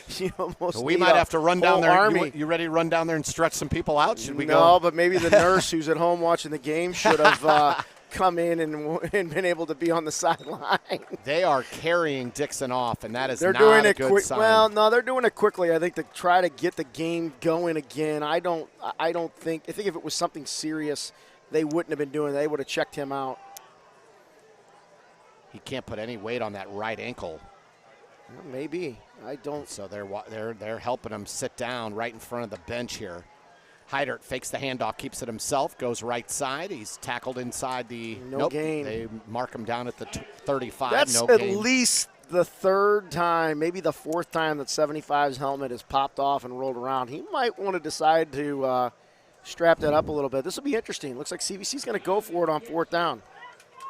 So we might have to run down there. Army. You ready to run down there and stretch some people out? Should we go? No, but maybe the nurse who's at home watching the game should have come in and been able to be on the sideline. They are carrying Dixon off, and that is they're not doing a it good sign. Well, no, they're doing it quickly. I think to try to get the game going again. I think if it was something serious, they wouldn't have been doing it. They would have checked him out. He can't put any weight on that right ankle. Well, maybe. I don't. So they're helping him sit down right in front of the bench here. Hyder fakes the handoff, keeps it himself, goes right side. He's tackled inside the gain. They mark him down at the 35. That's at least the 3rd time, maybe the 4th time that 75's helmet has popped off and rolled around. He might want to decide to strap that up a little bit. This will be interesting. Looks like CBC's going to go for it on 4th down.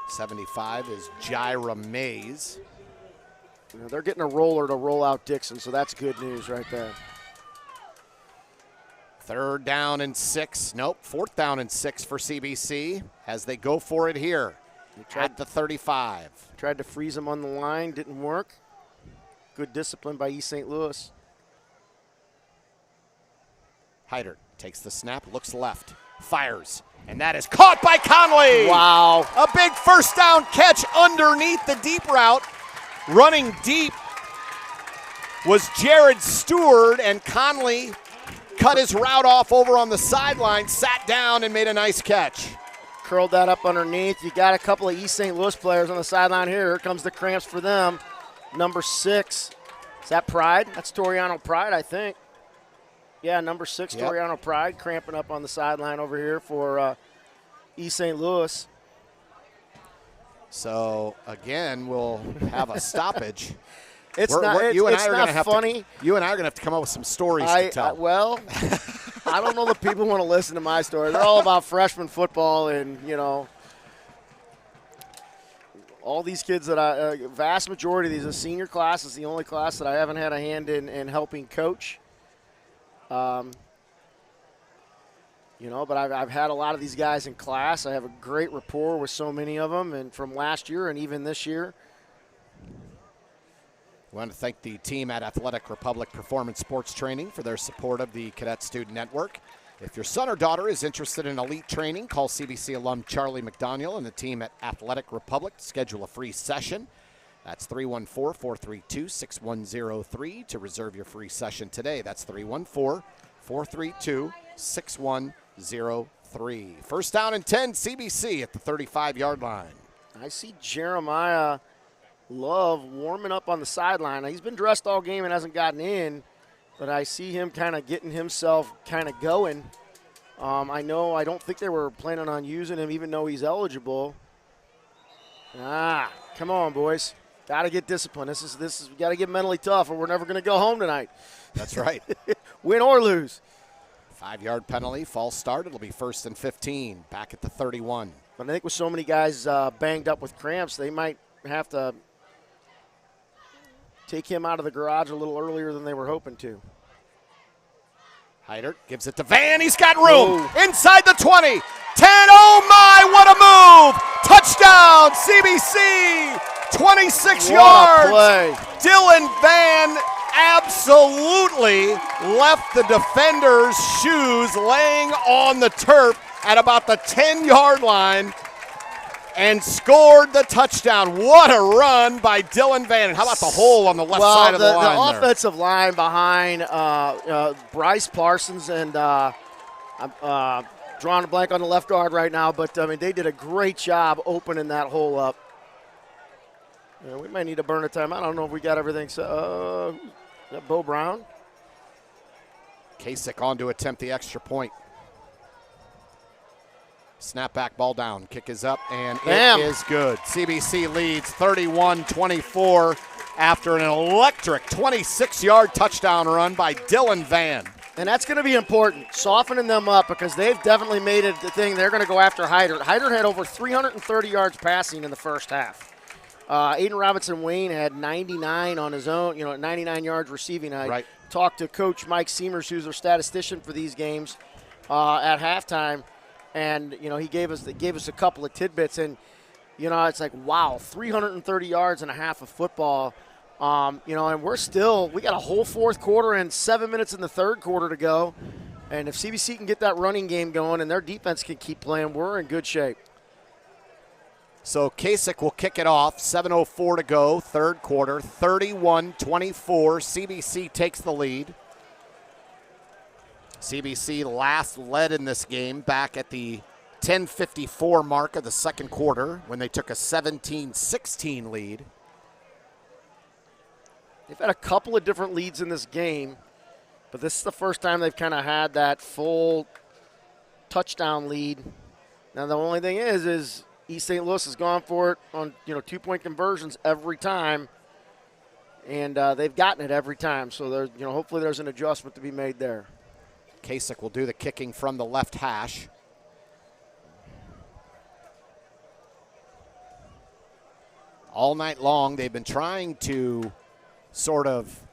75 is Jaira Mays. You know, they're getting a roller to roll out Dixon, so that's good news right there. 3rd down and 6. Nope, 4th down and 6 for CBC as they go for it here at the 35. Tried to freeze him on the line, didn't work. Good discipline by East St. Louis. Hyder takes the snap, looks left, fires, and that is caught by Conley. Wow. A big 1st down catch underneath the deep route. Running deep was Jared Stewart, and Conley cut his route off over on the sideline, sat down, and made a nice catch. Curled that up underneath. You got a couple of East St. Louis players on the sideline here. Here comes the cramps for them. Number 6. Is that Pride? That's Toriano Pride, I think. Yeah, number 6, yep. Toriano Pride, cramping up on the sideline over here for East St. Louis. So, again, we'll have a stoppage. It's not you and I are not gonna have funny. You and I are going to have to come up with some stories to tell. Well, I don't know that people want to listen to my story. They're all about freshman football and, all these kids that vast majority of these, a senior class is the only class that I haven't had a hand in helping coach. But I've had a lot of these guys in class. I have a great rapport with so many of them, and from last year and even this year. We want to thank the team at Athletic Republic Performance Sports Training for their support of the Cadet Student Network. If your son or daughter is interested in elite training, call CBC alum Charlie McDaniel and the team at Athletic Republic to schedule a free session. That's 314-432-6103 to reserve your free session today. That's 314-432-6103. First down and 10, CBC at the 35-yard line. I see Jeremiah Love warming up on the sideline. He's been dressed all game and hasn't gotten in, but I see him kind of getting himself kind of going. I don't think they were planning on using him even though he's eligible. Come on, boys. Got to get disciplined. This is we got to get mentally tough or we're never going to go home tonight. That's right. Win or lose. 5-yard penalty, false start. It'll be 1st and 15, back at the 31. But I think with so many guys banged up with cramps, they might have to take him out of the garage a little earlier than they were hoping to. Heidert gives it to Van. He's got room. Whoa. Inside the 20. 10. Oh, my. What a move. Touchdown, CBC. 26 yards. Play. Dylan Van absolutely left the defender's shoes laying on the turf at about the 10-yard line and scored the touchdown. What a run by Dylan Van. And how about the hole on the left side of the line the offensive line behind Bryce Parsons and I'm drawing a blank on the left guard right now, but, they did a great job opening that hole up. We might need to burn a timeout. I don't know if we got everything. Is that Bo Brown? Kasich on to attempt the extra point. Snap back, ball down. Kick is up, and Bam. It is good. CBC leads 31-24 after an electric 26-yard touchdown run by Dylan Van. And that's going to be important, softening them up because they've definitely made it the thing. They're going to go after Heidert. Heidert had over 330 yards passing in the first half. Aiden Robinson-Wayne had 99 on his own, 99 yards receiving. I talked to Coach Mike Seamers, who's our statistician for these games, at halftime, and he gave us a couple of tidbits, and it's like, wow, 330 yards and a half of football, and we got a whole fourth quarter and 7 minutes in the third quarter to go, and if CBC can get that running game going and their defense can keep playing, we're in good shape. So Kasich will kick it off. 7:04 to go, third quarter. 31-24. CBC takes the lead. CBC last led in this game back at the 10:54 mark of the second quarter when they took a 17-16 lead. They've had a couple of different leads in this game, but this is the first time they've kind of had that full touchdown lead. Now the only thing is East St. Louis has gone for it on 2-point conversions every time, and they've gotten it every time. So there's hopefully there's an adjustment to be made there. Kasich will do the kicking from the left hash. All night long they've been trying to sort of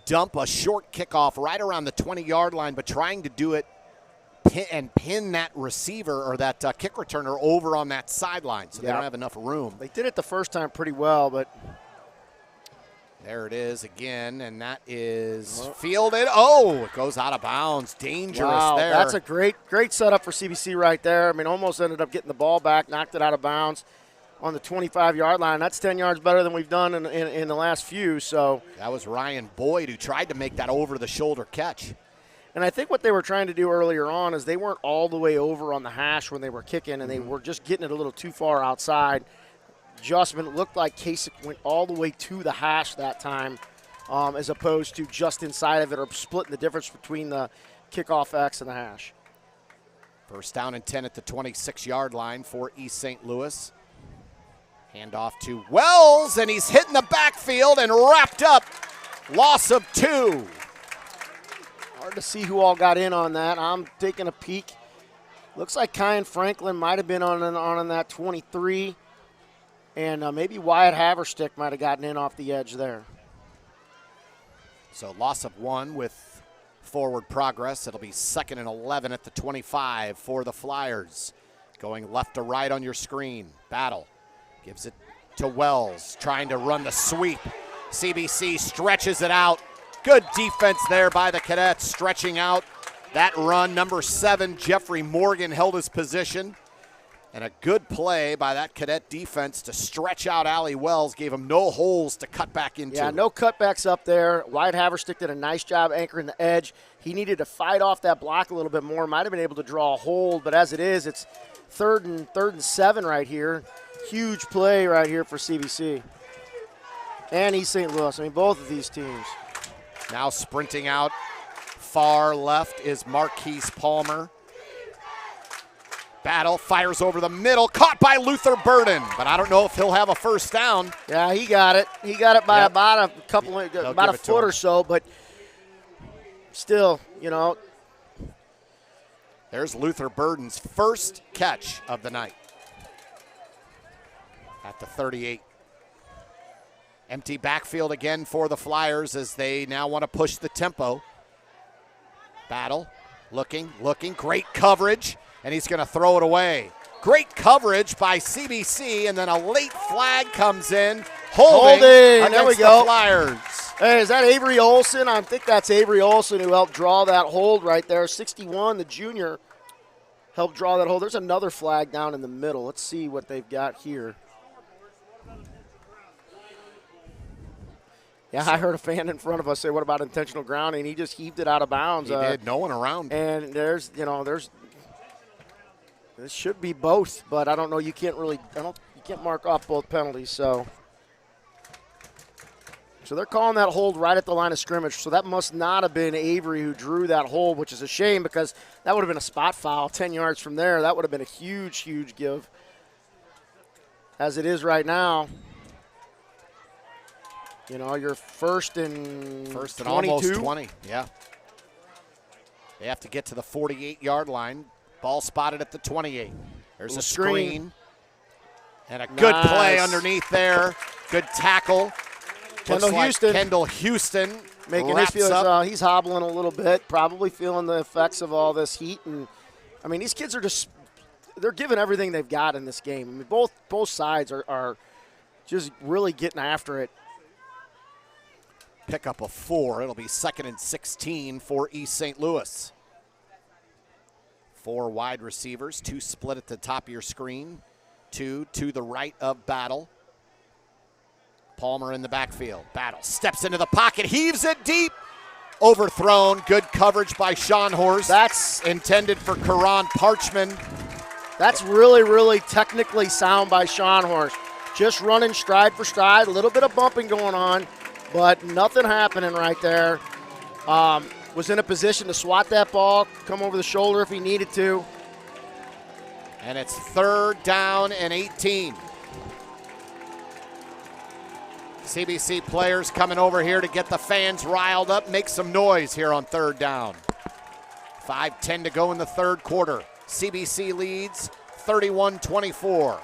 dump a short kickoff right around the 20-yard line, but trying to do it and pin that receiver or that kick returner over on that sideline so they don't have enough room. They did it the first time pretty well, but there it is again, and that is fielded. Oh, it goes out of bounds. Dangerous there. That's a great setup for CBC right there. Almost ended up getting the ball back, knocked it out of bounds on the 25-yard line. That's 10 yards better than we've done in the last few. So that was Ryan Boyd who tried to make that over-the-shoulder catch. And I think what they were trying to do earlier on is they weren't all the way over on the hash when they were kicking, and they were just getting it a little too far outside. Adjustment, it looked like Kasich went all the way to the hash that time as opposed to just inside of it or splitting the difference between the kickoff X and the hash. First down and 10 at the 26-yard line for East St. Louis. Handoff to Wells, and he's hitting the backfield and wrapped up. Loss of 2. Hard to see who all got in on that. I'm taking a peek. Looks like Kyan Franklin might have been on that 23, and maybe Wyatt Haverstick might have gotten in off the edge there. So loss of 1 with forward progress. It'll be 2nd and 11 at the 25 for the Flyers. Going left to right on your screen. Battle gives it to Wells, trying to run the sweep. CBC stretches it out. Good defense there by the Cadets, stretching out that run. Number 7, Jeffrey Morgan, held his position. And a good play by that Cadet defense to stretch out Allie Wells, gave him no holes to cut back into. Yeah, no cutbacks up there. Wyatt Haverstick did a nice job anchoring the edge. He needed to fight off that block a little bit more. Might have been able to draw a hold, but as it is, it's third and 7 right here. Huge play right here for CBC. And East St. Louis. I mean, both of these teams. Now sprinting out far left is Marquise Palmer. Battle fires over the middle, caught by Luther Burden, but I don't know if he'll have a first down. Yeah, he got it. He got it by about a foot or so, but still, you know. There's Luther Burden's first catch of the night at the 38. Empty backfield again for the Flyers as they now want to push the tempo. Battle, looking, great coverage, and he's going to throw it away. Great coverage by CBC, and then a late flag comes in. Holding There we go. The Flyers. Hey, is that Avery Olson? I think that's Avery Olson who helped draw that hold right there. 61, the junior, helped draw that hold. There's another flag down in the middle. Let's see what they've got here. Yeah, I heard a fan in front of us say, what about intentional grounding? He just heaved it out of bounds. He did, no one around. And there's, this should be both, but I don't know. You can't mark off both penalties, so they're calling that hold right at the line of scrimmage. So that must not have been Avery who drew that hold, which is a shame because that would have been a spot foul 10 yards from there. That would have been a huge, huge give. As it is right now, you're first and 22. Almost 20, yeah. They have to get to the 48-yard line. Ball spotted at the 28. There's a screen. And a good play underneath there. Good tackle. Kendall Houston making his feel he's hobbling a little bit, probably feeling the effects of all this heat. And I mean, these kids are they're giving everything they've got in this game. I mean, both sides are just really getting after it. Pickup of 4. It'll be 2nd and 16 for East St. Louis. 4 wide receivers, 2 split at the top of your screen, 2 to the right of Battle. Palmer in the backfield. Battle steps into the pocket, heaves it deep. Overthrown. Good coverage by Sean Horst. That's intended for Karan Parchman. That's really, really technically sound by Sean Horst. Just running stride for stride, a little bit of bumping going on, but nothing happening right there. Was in a position to swat that ball, come over the shoulder if he needed to. And it's 3rd down and 18. CBC players coming over here to get the fans riled up, make some noise here on 3rd down. 5:10 to go in the 3rd quarter. CBC leads 31-24.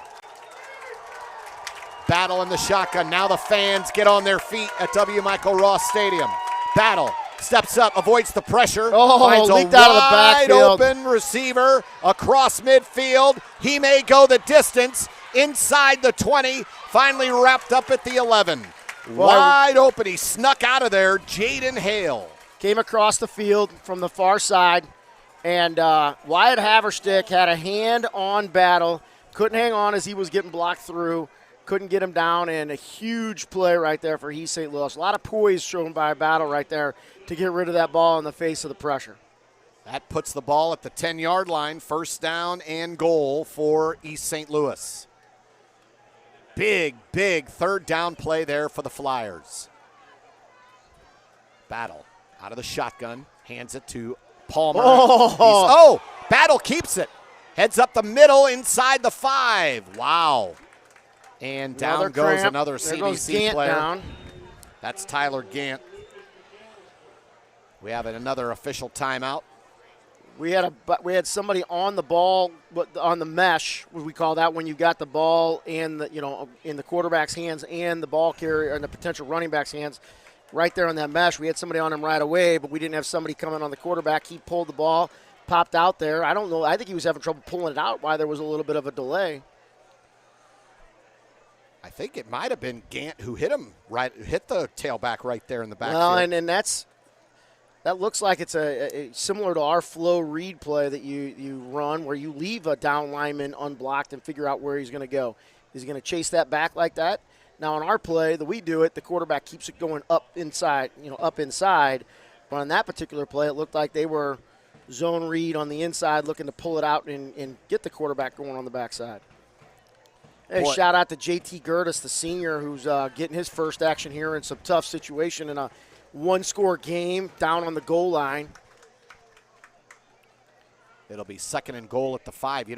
Battle in the shotgun. Now the fans get on their feet at W. Michael Ross Stadium. Battle steps up, avoids the pressure. Finds a leaked out of the backfield. Open receiver across midfield. He may go the distance inside the 20. Finally wrapped up at the 11. Wide open. He snuck out of there. Jaden Hale came across the field from the far side, and Wyatt Haverstick had a hand on Battle. Couldn't hang on as he was getting blocked through. Couldn't get him down, and a huge play right there for East St. Louis. A lot of poise shown by Battle right there to get rid of that ball in the face of the pressure. That puts the ball at the 10-yard line. 1st down and goal for East St. Louis. Big 3rd down play there for the Flyers. Battle out of the shotgun, hands it to Palmer. Battle keeps it. Heads up the middle inside the 5. Wow. And down goes another there goes CBC Gant player. down. That's Tyler Gant. We have another official timeout. We had somebody on the ball, on the mesh. We call that when you got the ball and in the quarterback's hands and the ball carrier and the potential running back's hands, right there on that mesh. We had somebody on him right away, but we didn't have somebody coming on the quarterback. He pulled the ball, popped out there. I don't know. I think he was having trouble pulling it out. Why there was a little bit of a delay. I think it might have been Gant who hit the tailback right there in the backfield. Well, and that looks like it's a similar to our flow read play that you run, where you leave a down lineman unblocked and figure out where he's going to go. Is he going to chase that back like that? Now, in our play, we do it, the quarterback keeps it going up inside. But on that particular play, it looked like they were zone read on the inside, looking to pull it out and get the quarterback going on the backside. Hey, shout out to J.T. Gertis, the senior, who's getting his first action here in some tough situation in a one-score game down on the goal line. It'll be 2nd and goal at the 5.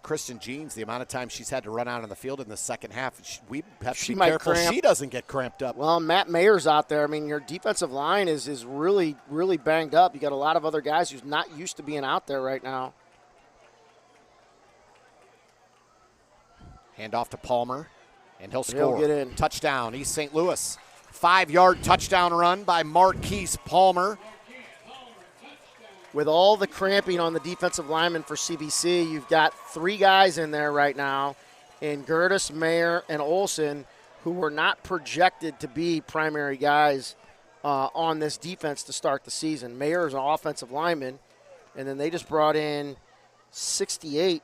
Kristen Jeans, the amount of time she's had to run out on the field in the second half, we have to be careful she doesn't get cramped up. Well, Matt Mayer's out there. I mean, your defensive line is really, really banged up. You got a lot of other guys who's not used to being out there right now. Hand off to Palmer, and he'll score. He'll get in. Touchdown, East St. Louis. 5-yard touchdown run by Marquise Palmer. With all the cramping on the defensive lineman for CBC, you've got 3 guys in there right now, in Gertis, Mayer, and Olson, who were not projected to be primary guys on this defense to start the season. Mayer is an offensive lineman, and then they just brought in 68,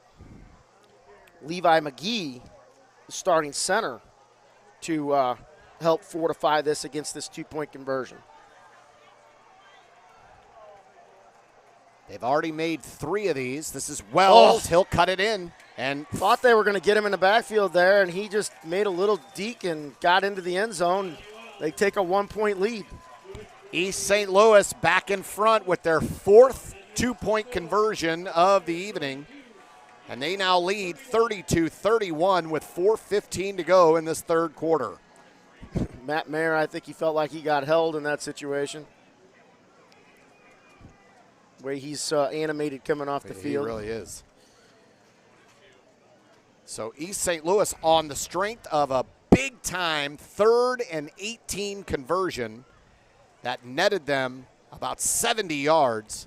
Levi McGee, the starting center, to help fortify this against this 2-point conversion. They've already made 3 of these. This is Wells. He'll cut it in. And thought they were going to get him in the backfield there, and he just made a little deke and got into the end zone. They take a 1-point lead. East St. Louis back in front with their 4th 2-point conversion of the evening. And they now lead 32-31 with 4:15 to go in this third quarter. Matt Mayer, I think he felt like he got held in that situation. The way he's animated coming off the field. He really is. So East St. Louis on the strength of a big-time 3rd and 18 conversion that netted them about 70 yards,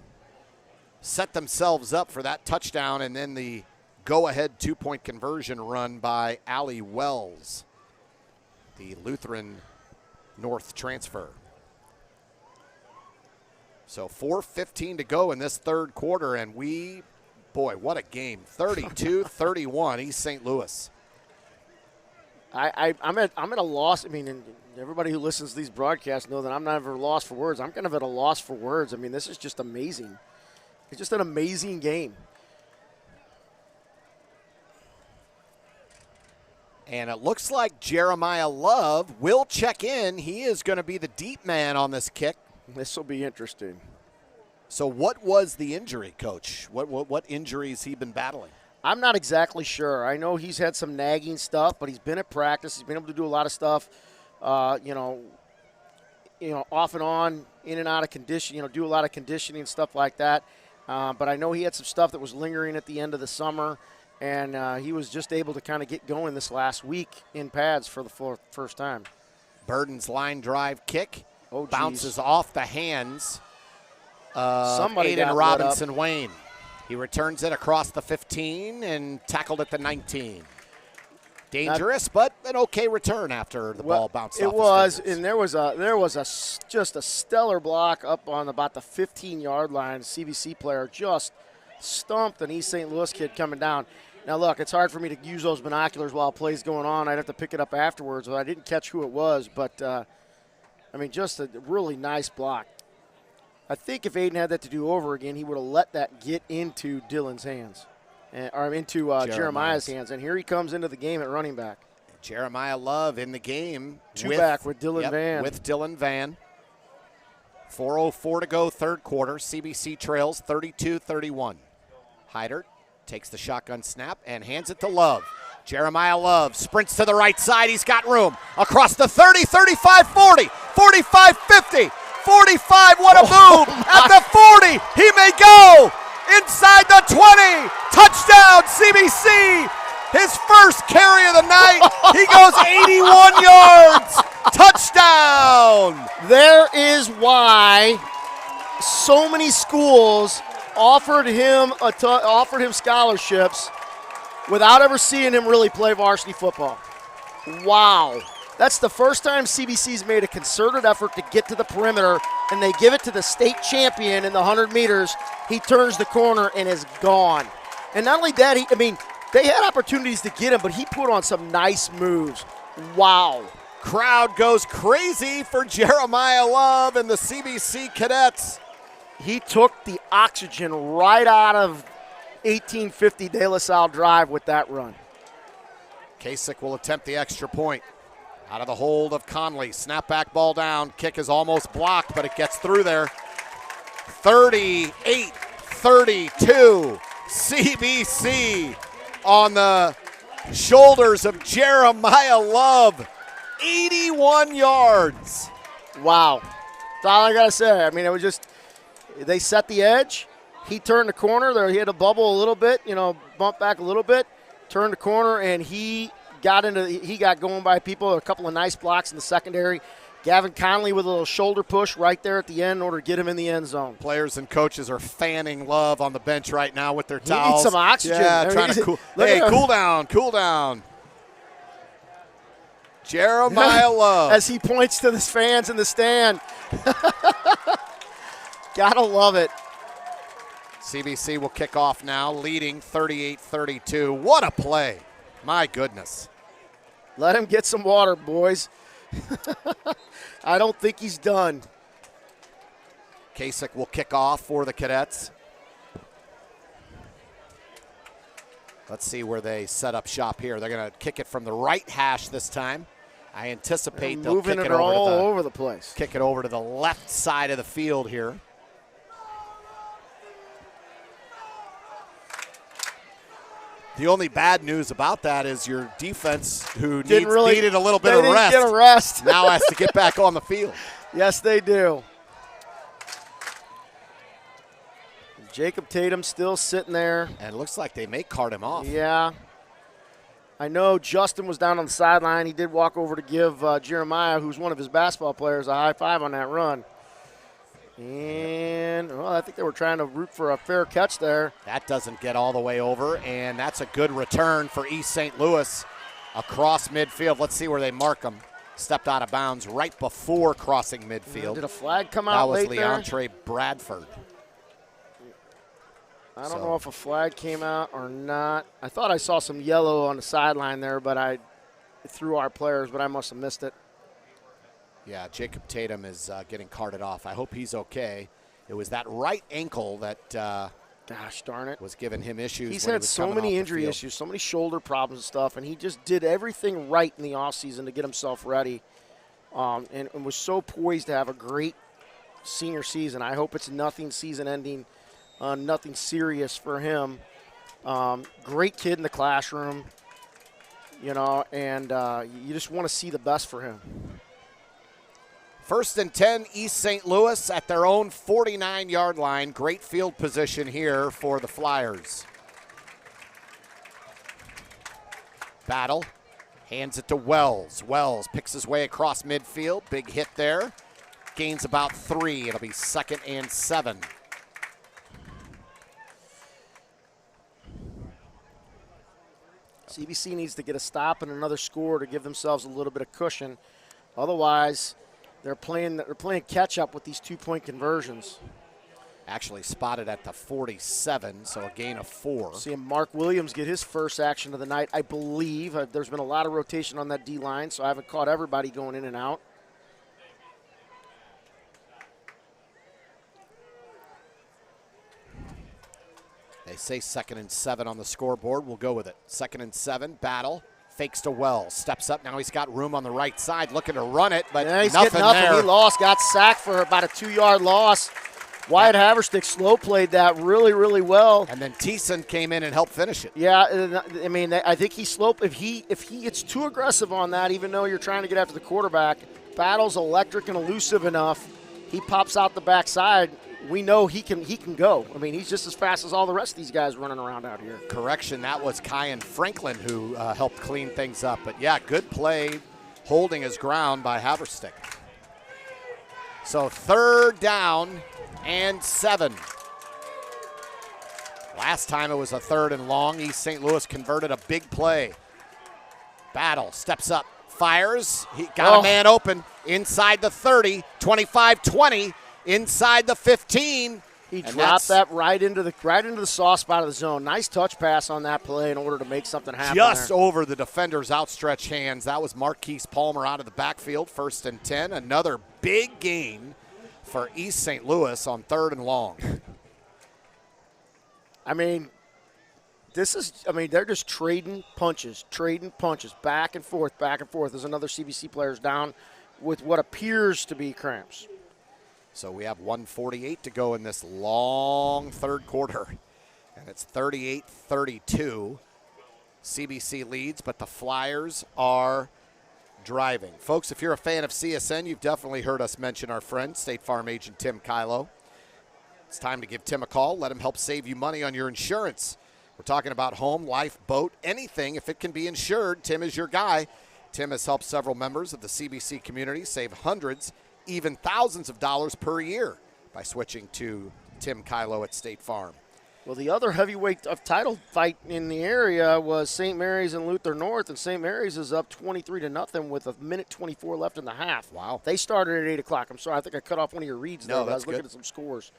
set themselves up for that touchdown, and then the go-ahead 2-point conversion run by Allie Wells, the Lutheran North transfer. So 4:15 to go in this third quarter, and boy, what a game. 32-31, East St. Louis. I'm at a loss. I mean, and everybody who listens to these broadcasts know that I'm never lost for words. I'm kind of at a loss for words. I mean, this is just amazing. It's just an amazing game. And it looks like Jeremiah Love will check in. He is going to be the deep man on this kick. This will be interesting. So what was the injury, Coach? What injuries he been battling? I'm not exactly sure. I know he's had some nagging stuff, but he's been at practice. He's been able to do a lot of stuff, off and on, in and out of condition, do a lot of conditioning and stuff like that. But I know he had some stuff that was lingering at the end of the summer, and he was just able to kind of get going this last week in pads for the first time. Burden's line drive kick bounces geez. Off the hands of Somebody Aiden got Robinson Wayne. He returns it across the 15 and tackled at the 19. Dangerous, but an okay return after the ball bounced off his was, fingers. and there was just a stellar block up on about the 15-yard line. CBC player just stumped an East St. Louis kid coming down. Now, look, it's hard for me to use those binoculars while play's going on. I'd have to pick it up afterwards. I didn't catch who it was, but, just a really nice block. I think if Aiden had that to do over again, he would have let that get into Dylan's hands, or into Jeremiah's hands. And here he comes into the game at running back. Jeremiah Love in the game. Back with Dylan Van. With Dylan Van. 4:04 to go, third quarter. CBC trails 32-31. Heidert takes the shotgun snap and hands it to Love. Jeremiah Love sprints to the right side. He's got room. Across the 30, 35, 40, 45, 50, 45. What a move. At the 40, he may go. Inside the 20. Touchdown, CBC. His first carry of the night. He goes 81 yards. Touchdown. There is why so many schools offered him scholarships without ever seeing him really play varsity football. Wow. That's the first time CBC's made a concerted effort to get to the perimeter, and they give it to the state champion in the 100 meters. He turns the corner and is gone. And not only that, they had opportunities to get him, but he put on some nice moves. Wow. Crowd goes crazy for Jeremiah Love and the CBC Cadets. He took the oxygen right out of 1850 De La Salle Drive with that run. Kasich will attempt the extra point. Out of the hold of Conley. Snapback ball down. Kick is almost blocked, but it gets through there. 38-32. CBC on the shoulders of Jeremiah Love. 81 yards. Wow. That's all I got to say. It was just, they set the edge. He turned the corner there. He had to bubble a little bit, bump back a little bit, turned the corner, and he got going by people. A couple of nice blocks in the secondary. Gavin Conley with a little shoulder push right there at the end in order to get him in the end zone. Players and coaches are fanning Love on the bench right now with their towels. He needs some oxygen. Yeah, trying to cool. Hey, cool down. Jeremiah Love. As he points to the fans in the stand. Gotta love it. CBC will kick off now, leading 38-32. What a play. My goodness. Let him get some water, boys. I don't think he's done. Kasich will kick off for the Cadets. Let's see where they set up shop here. They're going to kick it from the right hash this time. I anticipate they'll kick it all over the place. Kick it over to the left side of the field here. The only bad news about that is your defense, who needed a little bit of rest, get a rest. now has to get back on the field. Yes, they do. Jacob Tatum still sitting there. And it looks like they may cart him off. Yeah. I know Justin was down on the sideline. He did walk over to give Jeremiah, who's one of his basketball players, a high five on that run. And, I think they were trying to root for a fair catch there. That doesn't get all the way over, and that's a good return for East St. Louis across midfield. Let's see where they mark him. Stepped out of bounds right before crossing midfield. Did a flag come out late there? That was Leontre Bradford. I don't know if a flag came out or not. I thought I saw some yellow on the sideline there, but through our players, but I must have missed it. Yeah, Jacob Tatum is getting carted off. I hope he's okay. It was that right ankle that gosh darn it, was giving him issues. He's had so many injury issues, so many shoulder problems and stuff, and he just did everything right in the offseason to get himself ready, and was so poised to have a great senior season. I hope it's nothing season-ending, nothing serious for him. Great kid in the classroom, and you just want to see the best for him. 1st and 10, East St. Louis at their own 49-yard line. Great field position here for the Flyers. Battle, hands it to Wells. Wells picks his way across midfield. Big hit there. Gains about 3. It'll be 2nd and 7. CBC needs to get a stop and another score to give themselves a little bit of cushion. Otherwise, they're playing catch-up with these two-point conversions. Actually spotted at the 47, so a gain of 4. Seeing Mark Williams get his first action of the night, I believe. There's been a lot of rotation on that D-line, so I haven't caught everybody going in and out. They say 2nd and 7 on the scoreboard. We'll go with it. 2nd and 7, Battle. Fakes to Wells, steps up. Now he's got room on the right side, looking to run it, but yeah, he's nothing getting nothing there. He got sacked for about a 2-yard loss. Wyatt Haverstick slow played that really, really well. And then Thiessen came in and helped finish it. Yeah, I mean, I think he sloped. If he gets too aggressive on that, even though you're trying to get after the quarterback, Battle's electric and elusive enough. He pops out the backside. We know he can go. I mean, he's just as fast as all the rest of these guys running around out here. Correction, that was Kyan Franklin who helped clean things up. But, yeah, good play, holding his ground by Haverstick. So 3rd down and 7. Last time it was a 3rd and long. East St. Louis converted a big play. Battle steps up, fires. He got a man open inside the 30, 25-20, inside the 15. He dropped that right into the soft spot of the zone. Nice touch pass on that play in order to make something happen. Just over the defender's outstretched hands. That was Marquise Palmer out of the backfield, 1st and 10. Another big gain for East St. Louis on 3rd and long. I mean, they're just trading punches, back and forth, back and forth. There's another CBC player's down with what appears to be cramps. So we have 1:48 to go in this long 3rd quarter. And it's 38-32. CBC leads, but the Flyers are driving. Folks, if you're a fan of CSN, you've definitely heard us mention our friend, State Farm agent Tim Kylo. It's time to give Tim a call. Let him help save you money on your insurance. We're talking about home, life, boat, anything. If it can be insured, Tim is your guy. Tim has helped several members of the CBC community save hundreds, even thousands of dollars per year by switching to Tim Kylo at State Farm. Well, the other heavyweight of title fight in the area was St. Mary's and Luther North, and St. Mary's is up 23-0 with 1:24 left in the half. Wow. They started at 8 o'clock. I'm sorry, I think I cut off one of your reads there. No, that's I was looking good. at some scores.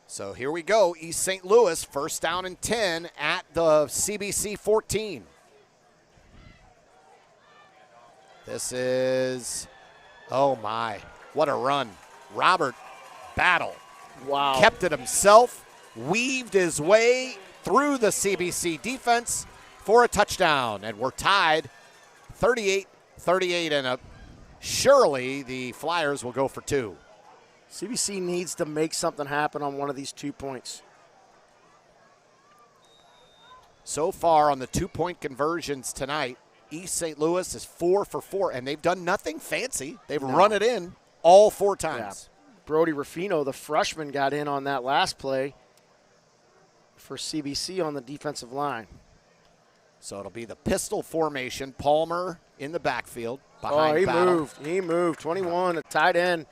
So here we go. East St. Louis, 1st down and 10 at the CBC 14. This is, oh my, what a run. Robert Battle. Wow. Kept it himself, weaved his way through the CBC defense for a touchdown. And we're tied 38-38, and surely the Flyers will go for 2. CBC needs to make something happen on one of these 2 points. So far on the 2-point conversions tonight, East St. Louis is 4 for 4, and they've done nothing fancy. They've run it in all 4 times. Yeah. Brody Ruffino, the freshman, got in on that last play for CBC on the defensive line. So it'll be the pistol formation. Palmer in the backfield behind Battle. He moved. 21, a tight end,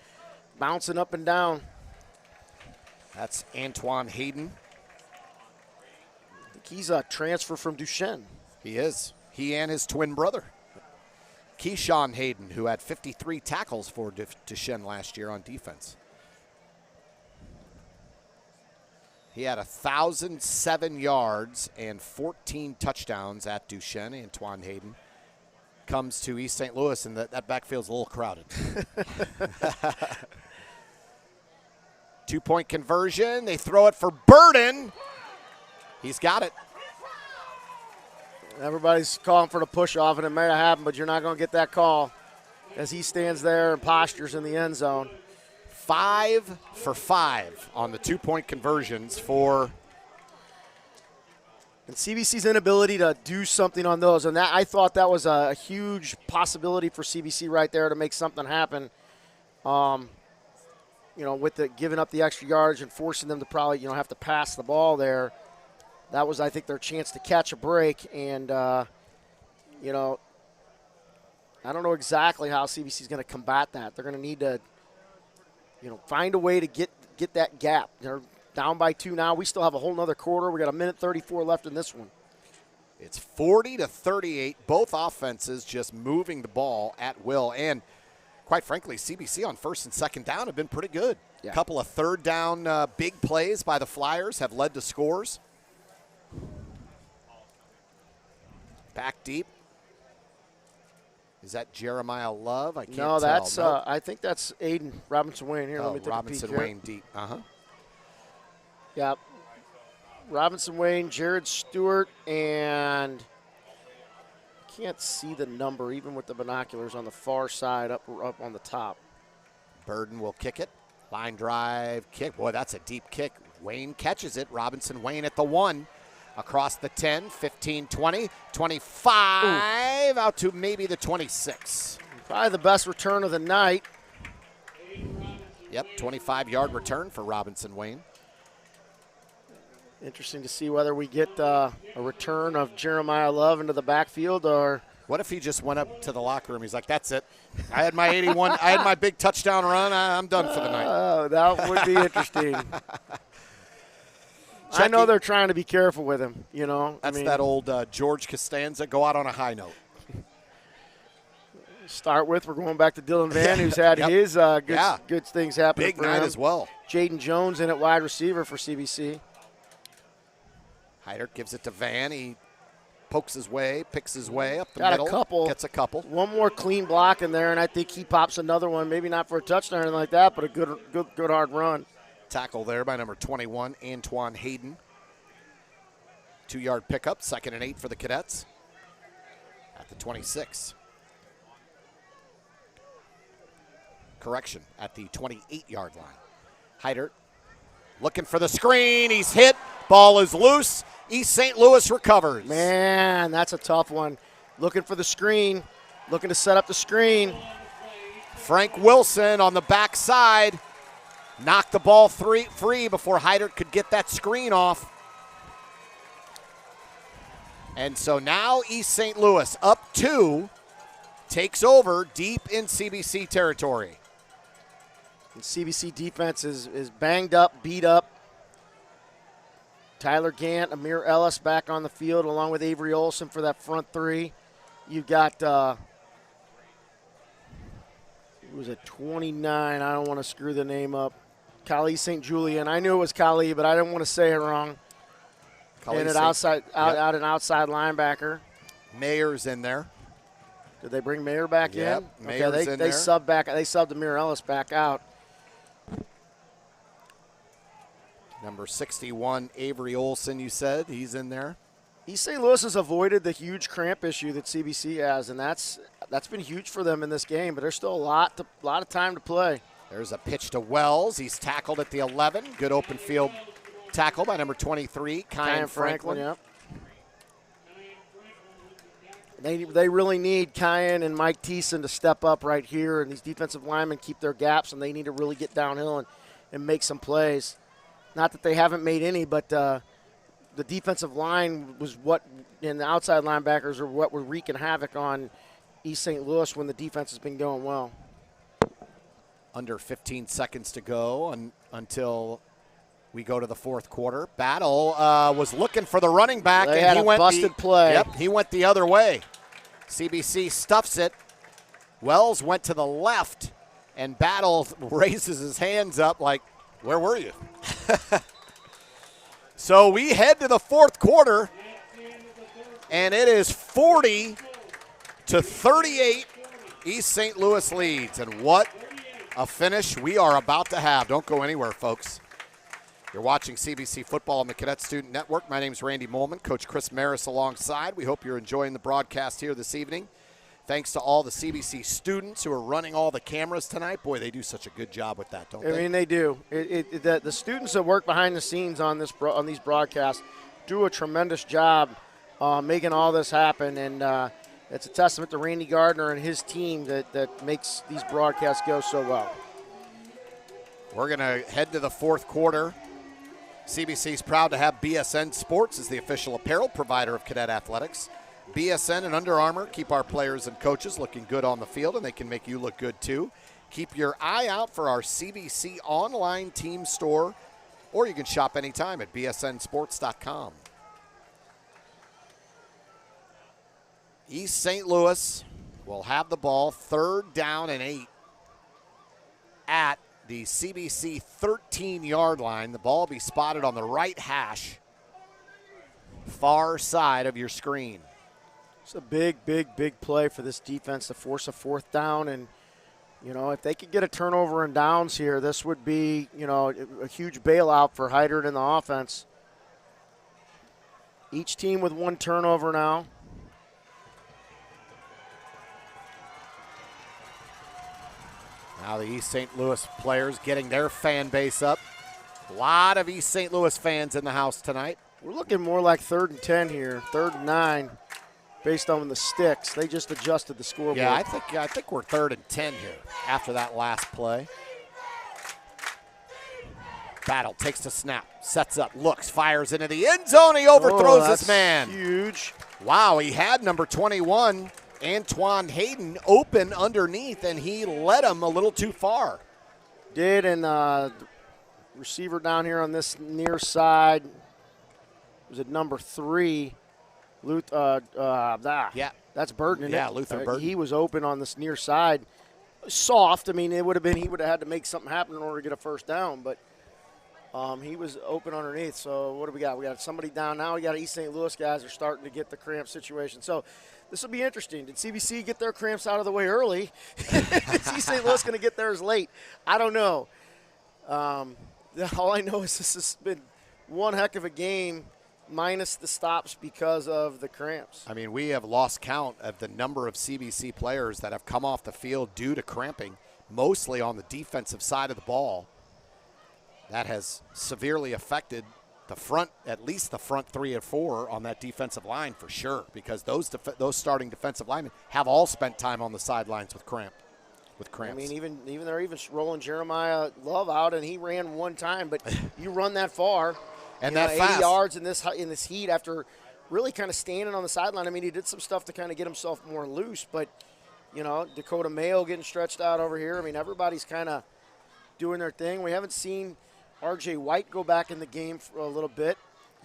bouncing up and down. That's Antoine Hayden. I think he's a transfer from Duchesne. He is. He and his twin brother, Keyshawn Hayden, who had 53 tackles for Duchesne last year on defense. He had 1,007 yards and 14 touchdowns at Duchesne. Antoine Hayden comes to East St. Louis, and that backfield's a little crowded. 2-point conversion. They throw it for Burden. He's got it. Everybody's calling for the push-off, and it may have happened, but you're not going to get that call as he stands there and postures in the end zone. 5 for 5 on the 2-point conversions for. And CBC's inability to do something on those, and that I thought that was a huge possibility for CBC right there to make something happen. With the giving up the extra yardage and forcing them to probably have to pass the ball there. That was, I think, their chance to catch a break, and I don't know exactly how CBC is going to combat that. They're going to need to, find a way to get that gap. They're down by 2 now. We still have a whole nother quarter. We got 1:34 left in this one. It's 40-38. Both offenses just moving the ball at will, and quite frankly, CBC on 1st and 2nd down have been pretty good. Yeah. A couple of 3rd down big plays by the Flyers have led to scores. Back deep. Is that Jeremiah Love? I can't tell. No, that's I think that's Aiden Robinson Wayne. Here, let me take Robinson a peek here. Wayne deep. Yeah. Robinson Wayne, Jared Stewart, and can't see the number even with the binoculars on the far side up on the top. Burden will kick it. Line drive kick. Boy, that's a deep kick. Wayne catches it. Robinson Wayne at the 1. Across the 10, 15, 20, 25, out to maybe the 26. Probably the best return of the night. Yep, 25-yard return for Robinson Wayne. Interesting to see whether we get a return of Jeremiah Love into the backfield or. What if he just went up to the locker room? He's like, that's it. I had my 81. I had my big touchdown run. I'm done for the night. Oh, that would be interesting. I know they're trying to be careful with him, you know. That's that old George Costanza, go out on a high note. Start with, we're going back to Dylan Van, who's had his good things happen Big for night him. as well. Jaden Jones in at wide receiver for CBC. Heidert gives it to Van. He pokes his way, picks his way up the Got middle. a couple. Gets a couple. One more clean block in there, and I think he pops another one. Maybe not for a touchdown or anything like that, but a good hard run. Tackle there by number 21, Antoine Hayden. 2-yard pickup, 2nd and 8 for the Cadets at the 26. Correction, at the 28-yard line. Heidert looking for the screen. He's hit. Ball is loose. East St. Louis recovers. Man, that's a tough one. Looking for the screen, looking to set up the screen. Frank Wilson on the backside knocked the ball free before Heidert could get that screen off. And so now East St. Louis up 2 takes over deep in CBC territory. And CBC defense is banged up, beat up. Tyler Gant, Amir Ellis back on the field along with Avery Olson for that front 3. You've got, who was it, 29? I don't want to screw the name up. Kali St. Julian. I knew it was Kali, but I didn't want to say it wrong. And an outside linebacker. Mayer's in there. Did they bring Mayer back in? Mayer's in they there. subbed Amir Ellis back out. Number 61, Avery Olson, you said. He's in there. East St. Louis has avoided the huge cramp issue that CBC has, and that's been huge for them in this game, but there's still a lot of time to play. There's a pitch to Wells. He's tackled at the 11. Good open field tackle by number 23, Kyan Franklin. Yep. They really need Kyan and Mike Thiessen to step up right here, and these defensive linemen keep their gaps, and they need to really get downhill and make some plays. Not that they haven't made any, but the defensive line was and the outside linebackers are what were wreaking havoc on East St. Louis when the defense has been going well. Under 15 seconds to go until we go to the fourth quarter. Battle was looking for the running back, They and had he a went busted play. Yep, he went the other way. CBC stuffs it. Wells went to the left, and Battle raises his hands up like, where were you? So we head to the fourth quarter, and it is 40-38. East St. Louis leads, and what a finish we are about to have. Don't go anywhere, folks. You're watching CBC Football on the Cadet Student Network. My name is Randy Molman, Coach Chris Maris alongside. We hope you're enjoying the broadcast here this evening. Thanks to all the CBC students who are running all the cameras tonight. Boy, they do such a good job with that, don't they? I mean, they do. The students that work behind the scenes on these broadcasts do a tremendous job making all this happen, and it's a testament to Randy Gardner and his team that makes these broadcasts go so well. We're going to head to the fourth quarter. CBC is proud to have BSN Sports as the official apparel provider of Cadet Athletics. BSN and Under Armour keep our players and coaches looking good on the field, and they can make you look good too. Keep your eye out for our CBC online team store, or you can shop anytime at bsnsports.com. East St. Louis will have the ball 3rd down and 8 at the CBC 13-yard line. The ball will be spotted on the right hash, far side of your screen. It's a big play for this defense to force a 4th down, and if they could get a turnover and downs here, this would be a huge bailout for Heidert and the offense. Each team with 1 turnover now. Now the East St. Louis players getting their fan base up. A lot of East St. Louis fans in the house tonight. We're looking more like 3rd and 10 here, 3rd and 9, based on the sticks. They just adjusted the scoreboard. Yeah, I think we're 3rd and 10 here after that last play. Battle takes the snap, sets up, looks, fires into the end zone. He overthrows his man. Huge. Wow, he had number 21, Antoine Hayden, open underneath, and he led him a little too far. Did, and receiver down here on this near side was at number 3. Yeah. That's Burton, isn't it? Yeah, Luther Burton. He was open on this near side. Soft. I mean, he would have had to make something happen in order to get a first down, but he was open underneath. So what do we got? We got somebody down now. We got East St. Louis guys are starting to get the cramp situation. So this will be interesting. Did CBC get their cramps out of the way early? Is East St. Louis going to get theirs late? I don't know. All I know is this has been one heck of a game, minus the stops because of the cramps. I mean, we have lost count of the number of CBC players that have come off the field due to cramping, mostly on the defensive side of the ball. That has severely affected the front, at least the front 3 or 4 on that defensive line for sure, because those starting defensive linemen have all spent time on the sidelines with cramps. I mean, even they're even rolling Jeremiah Love out, and he ran one time, but you run that far. And that 80 fast. Yards in this heat after really kind of standing on the sideline. I mean, he did some stuff to kind of get himself more loose, but, Dakota Mayo getting stretched out over here. I mean, everybody's kind of doing their thing. We haven't seen R.J. White go back in the game for a little bit.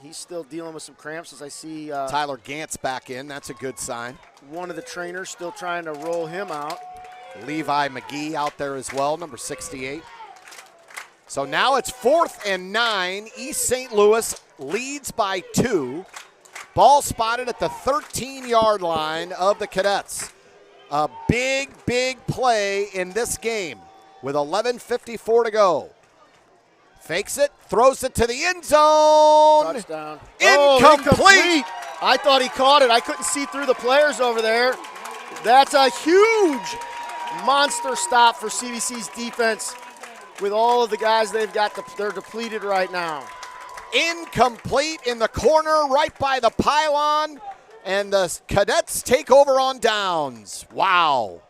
He's still dealing with some cramps as I see. Tyler Gantz back in. That's a good sign. One of the trainers still trying to roll him out. Levi McGee out there as well, number 68. So now it's 4th and 9. East St. Louis leads by 2. Ball spotted at the 13-yard line of the Cadets. A big, big play in this game with 11:54 to go. Fakes it, throws it to the end zone. Touchdown. Incomplete. I thought he caught it. I couldn't see through the players over there. That's a huge monster stop for CBC's defense. With all of the guys they've got, they're depleted right now. Incomplete in the corner right by the pylon, and the Cadets take over on downs. Wow.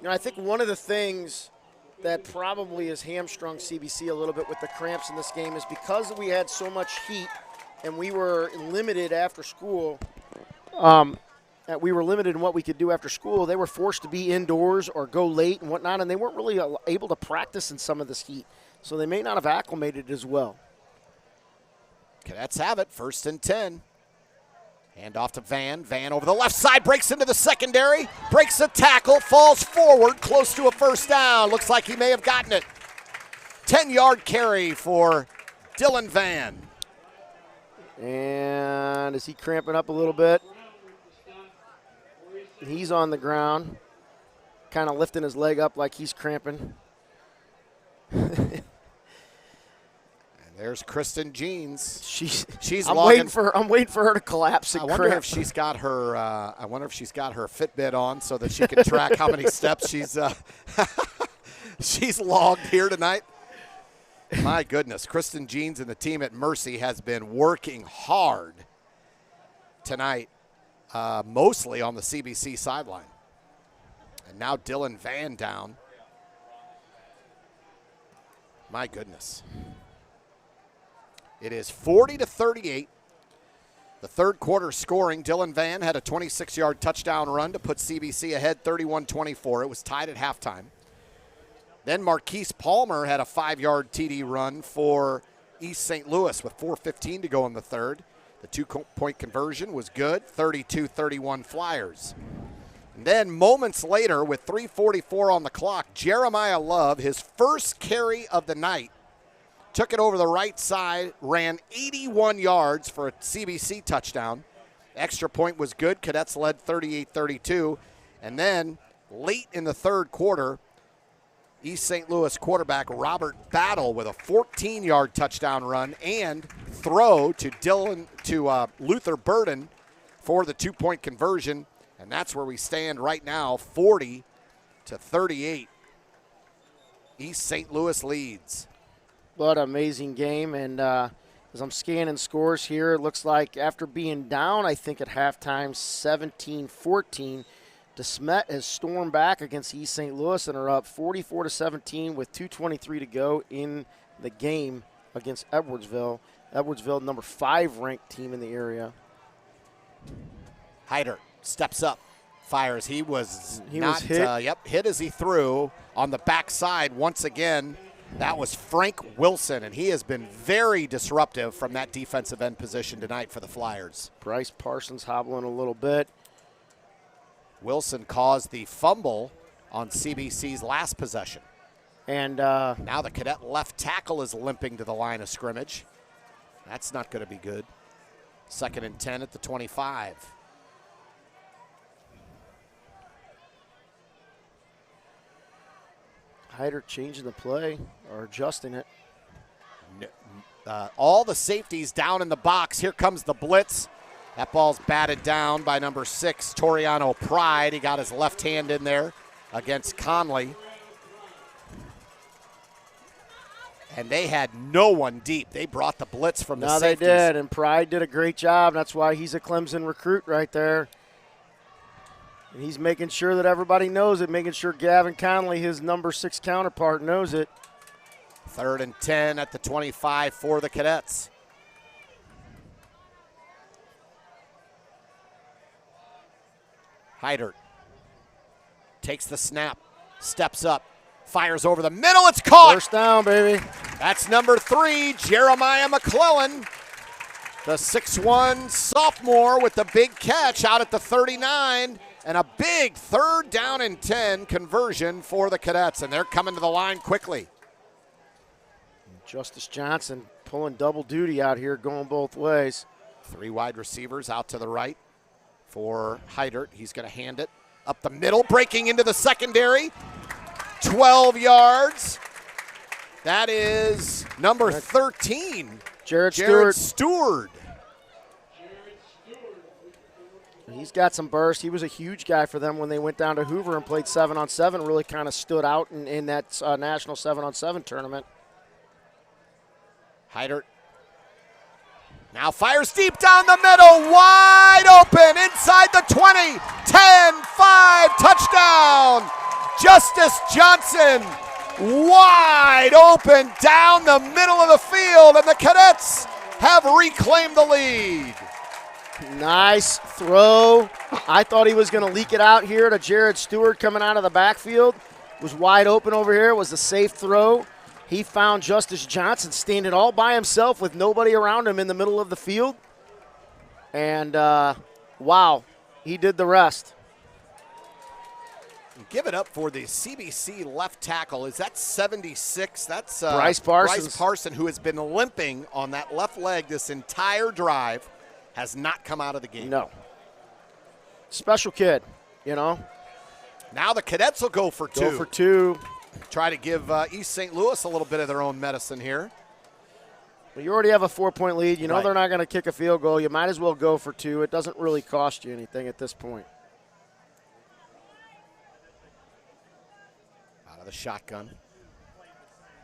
I think one of the things that probably has hamstrung CBC a little bit with the cramps in this game is because we had so much heat and we were limited after school. We were limited in what we could do after school. They were forced to be indoors or go late and whatnot, and they weren't really able to practice in some of this heat. So they may not have acclimated as well. Cadets have it, 1st and 10. Hand off to Van. Van over the left side, breaks into the secondary, breaks the tackle, falls forward, close to a first down. Looks like he may have gotten it. 10-yard carry for Dylan Van. And is he cramping up a little bit? He's on the ground, kind of lifting his leg up like he's cramping. And there's Kristen Jeans. She's I'm waiting for her to collapse and cramp. If she's got her. I wonder if she's got her Fitbit on so that she can track how many steps she's logged here tonight. My goodness, Kristen Jeans and the team at Mercy has been working hard tonight. Mostly on the CBC sideline. And now Dylan Van down. My goodness. It is 40-38. The third quarter scoring. Dylan Van had a 26-yard touchdown run to put CBC ahead 31-24. It was tied at halftime. Then Marquise Palmer had a 5-yard TD run for East St. Louis with 4:15 to go in the third. The 2-point conversion was good, 32-31 Flyers. And then moments later, with 3:44 on the clock, Jeremiah Love, his first carry of the night, took it over the right side, ran 81 yards for a CBC touchdown. Extra point was good. Cadets led 38-32. And then late in the third quarter, East St. Louis quarterback Robert Battle with a 14-yard touchdown run and throw to Luther Burden for the 2-point conversion. And that's where we stand right now, 40 to 38. East St. Louis leads. What an amazing game. And as I'm scanning scores here, it looks like after being down, I think at halftime, 17-14, DeSmet has stormed back against East St. Louis and are up 44-17 with 2:23 to go in the game against Edwardsville. Edwardsville, number 5 ranked team in the area. Hyder steps up, fires. He was hit. Hit as he threw on the backside once again. That was Frank Wilson, and he has been very disruptive from that defensive end position tonight for the Flyers. Bryce Parsons hobbling a little bit. Wilson caused the fumble on CBC's last possession. And now the Cadet left tackle is limping to the line of scrimmage. That's not going to be good. 2nd and 10 at the 25. Hyder changing the play or adjusting it. All the safeties down in the box. Here comes the blitz. That ball's batted down by number 6, Toriano Pride. He got his left hand in there against Conley. And they had no one deep. They brought the blitz from the safeties. No, they did, and Pride did a great job. That's why he's a Clemson recruit right there. And he's making sure that everybody knows it, making sure Gavin Conley, his number 6 counterpart, knows it. 3rd and 10 at the 25 for the Cadets. Hyder takes the snap, steps up, fires over the middle. It's caught. First down, baby. That's number 3, Jeremiah McClellan. The 6'1 sophomore with the big catch out at the 39. And a big 3rd down and 10 conversion for the Cadets. And they're coming to the line quickly. Justice Johnson pulling double duty out here, going both ways. 3 wide receivers out to the right for Hyder. He's going to hand it up the middle, breaking into the secondary. 12 yards. That is number 13, Jared Stewart. He's got some burst. He was a huge guy for them when they went down to Hoover and played 7-on-7. Really kind of stood out in that national 7-on-7 tournament. Hyder now fires deep down the middle, wide open, inside the 20, 10, 5, touchdown. Justice Johnson, wide open down the middle of the field, and the Cadets have reclaimed the lead. Nice throw. I thought he was going to leak it out here to Jared Stewart coming out of the backfield. Was wide open over here. It was a safe throw. He found Justice Johnson standing all by himself with nobody around him in the middle of the field. And, wow, he did the rest. Give it up for the CBC left tackle. Is that 76? That's Bryce Parsons. Bryce Parson, who has been limping on that left leg this entire drive, has not come out of the game. No. Special kid, you know. Now the Cadets will go for 2. Go for 2. Try to give East St. Louis a little bit of their own medicine here. Well, you already have a 4-point lead. You know Right. They're not going to kick a field goal. You might as well go for 2. It doesn't really cost you anything at this point. Out of the shotgun.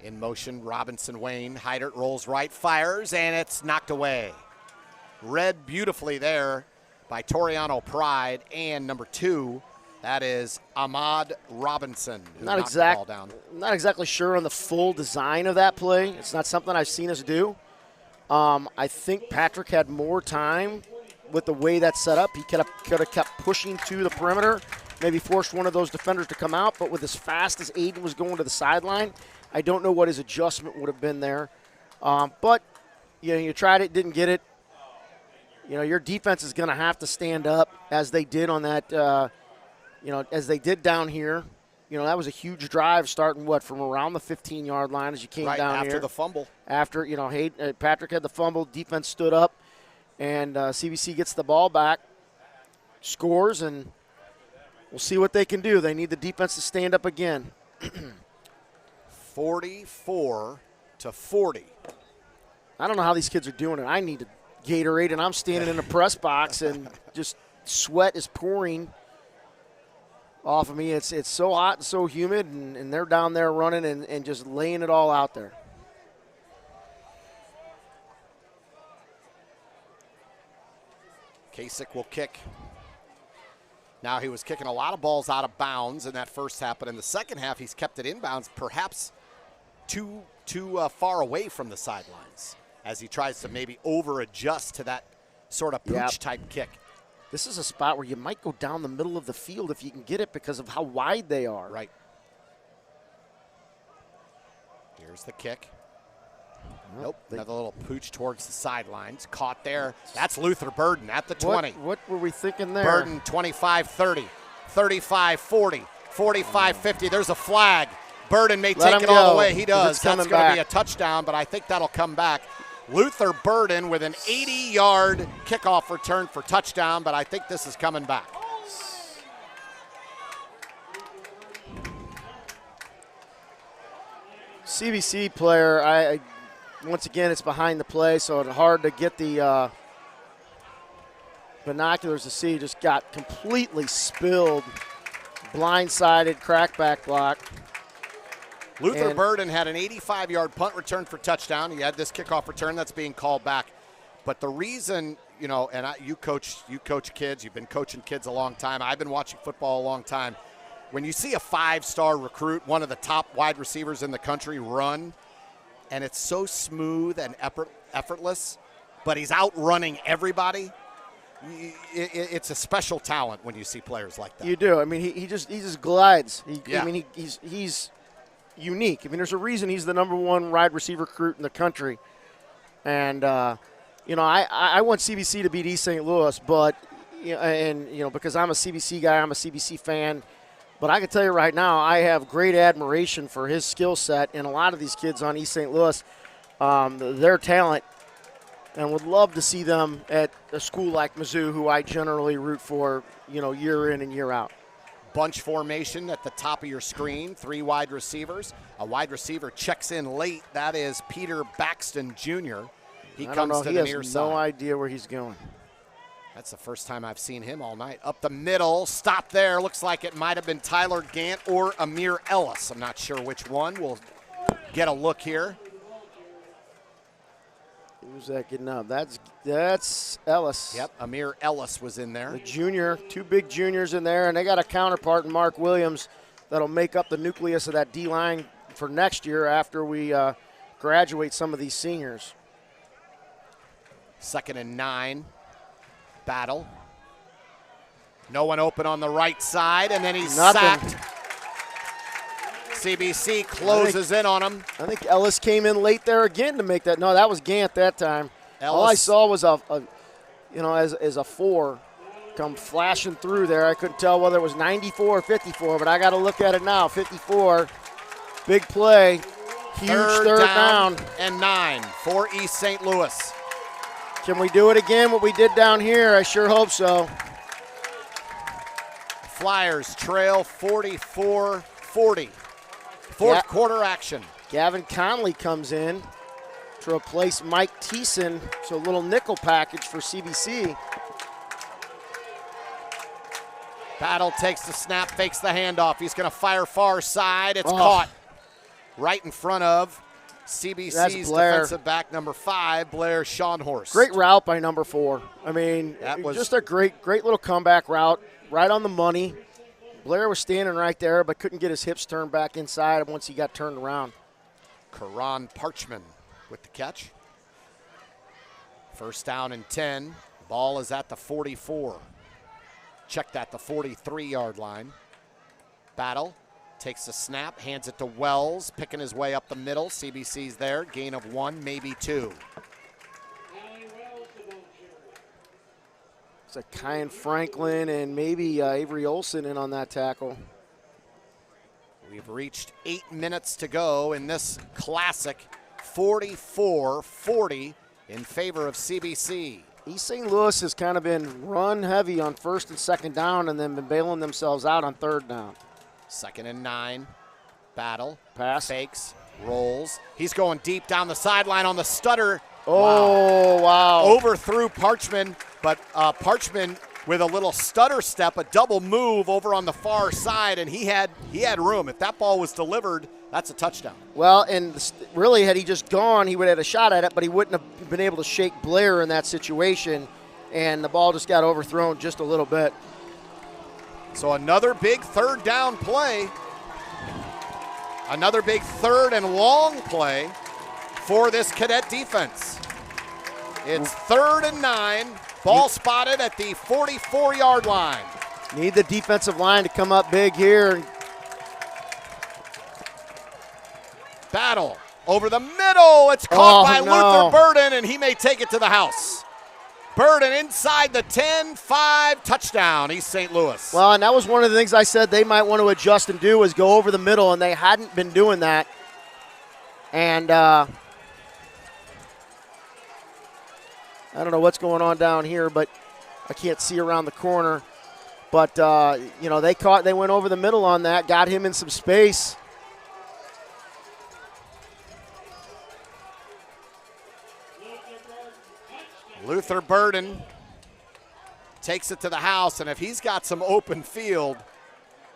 In motion, Robinson Wayne. Hyder rolls right, fires, and it's knocked away. Read beautifully there by Toriano Pride and number 2. That is Ahmad Robinson, who knocked the ball down. Not exactly sure on the full design of that play. It's not something I've seen us do. I think Patrick had more time with the way that's set up. He could have kept pushing to the perimeter, maybe forced one of those defenders to come out. But with as fast as Aiden was going to the sideline, I don't know what his adjustment would have been there. But you tried it, didn't get it. Your defense is going to have to stand up as they did on that. As they did down here. That was a huge drive starting, from around the 15-yard line as you came down here. After the fumble. After, Patrick had the fumble, defense stood up, and CBC gets the ball back, scores, and we'll see what they can do. They need the defense to stand up again. 44-40. I don't know how these kids are doing it. I need a Gatorade, and I'm standing in the press box, and just sweat is pouring. off of me. It's so hot and so humid, and they're down there running and just laying it all out there. Kasich will kick. Now, he was kicking a lot of balls out of bounds in that first half, but in the second half, he's kept it inbounds, perhaps too far away from the sidelines as he tries to maybe over-adjust to that sort of pooch-type kick. This is a spot where you might go down the middle of the field if you can get it because of how wide they are. Right. Here's the kick. Nope, another little pooch towards the sidelines. Caught there. That's Luther Burden at the 20. What were we thinking there? Burden 25-30, 35-40, 45-50. There's a flag. Burden may take it all the way. He does. That's going to be a touchdown, but I think that'll come back. Luther Burden with an 80-yard kickoff return for touchdown, but I think this is coming back. CBC player, once again, it's behind the play, so it's hard to get the binoculars to see. Just got completely spilled, blindsided, crackback block. Luther Burden had an 85-yard punt return for touchdown. He had this kickoff return that's being called back. But the reason, and you coach kids. You've been coaching kids a long time. I've been watching football a long time. When you see a 5-star recruit, one of the top wide receivers in the country, run, and it's so smooth and effortless, but he's outrunning everybody, it's a special talent when you see players like that. You do. I mean, he just glides. I mean, he's unique. I mean, there's a reason he's the #1 wide receiver recruit in the country. And, I want CBC to beat East St. Louis, but, because I'm a CBC guy, I'm a CBC fan. But I can tell you right now, I have great admiration for his skill set and a lot of these kids on East St. Louis, their talent, and would love to see them at a school like Mizzou, who I generally root for, year in and year out. Bunch formation at the top of your screen, 3 wide receivers. A wide receiver checks in late. That is Peter Baxton Jr. He comes to the near side. He has no idea where he's going. That's the first time I've seen him all night. Up the middle, stop there. Looks like it might have been Tyler Gant or Amir Ellis. I'm not sure which one. We'll get a look here. Who's that getting up? That's Ellis. Yep, Amir Ellis was in there. The junior, 2 big juniors in there, and they got a counterpart in Mark Williams that'll make up the nucleus of that D-line for next year after we graduate some of these seniors. 2nd and 9. Battle. No one open on the right side, and then he's sacked. CBC closes in on him. I think Ellis came in late there again to make that. No, that was Gant that time. All I saw was as a 4 come flashing through there. I couldn't tell whether it was 94 or 54, but I got to look at it now. 54, big play, huge third down. And 9 for East St. Louis. Can we do it again, what we did down here? I sure hope so. Flyers trail 44-40. Fourth quarter action. Gavin Conley comes in to replace Mike Thiessen. So a little nickel package for CBC. Battle takes the snap, fakes the handoff. He's going to fire far side. It's caught right in front of CBC's defensive back, number 5, Blair Schonhorst. Great route by number 4. I mean, that was just a great little comeback route, right on the money. Blair was standing right there, but couldn't get his hips turned back inside once he got turned around. Karan Parchman with the catch. 1st down and 10. Ball is at the 44. Checked at the 43-yard line. Battle takes the snap, hands it to Wells, picking his way up the middle. CBC's there, gain of 1, maybe 2. It's like Kyan Franklin and maybe Avery Olson in on that tackle. We've reached 8 minutes to go in this classic 44-40 in favor of CBC. East St. Louis has kind of been run heavy on 1st and 2nd down and then been bailing themselves out on 3rd down. 2nd and 9. Battle. Pass. Fakes. Rolls. He's going deep down the sideline on the stutter. Oh, wow. Overthrew Parchman, but Parchman with a little stutter step, a double move over on the far side, and he had room. If that ball was delivered, that's a touchdown. Well, and really, had he just gone, he would have had a shot at it, but he wouldn't have been able to shake Blair in that situation, and the ball just got overthrown just a little bit. So another big third down play. Another big third and long play for this Cadet defense. It's 3rd and 9. Ball spotted at the 44-yard line. Need the defensive line to come up big here. Battle over the middle. It's caught by no. Luther Burden, and he may take it to the house. Burden inside the 10-5, touchdown, East St. Louis. Well, and that was one of the things I said they might want to adjust and do is go over the middle, and they hadn't been doing that. And I don't know what's going on down here, but I can't see around the corner. But, they went over the middle on that, got him in some space. Luther Burden takes it to the house, and if he's got some open field.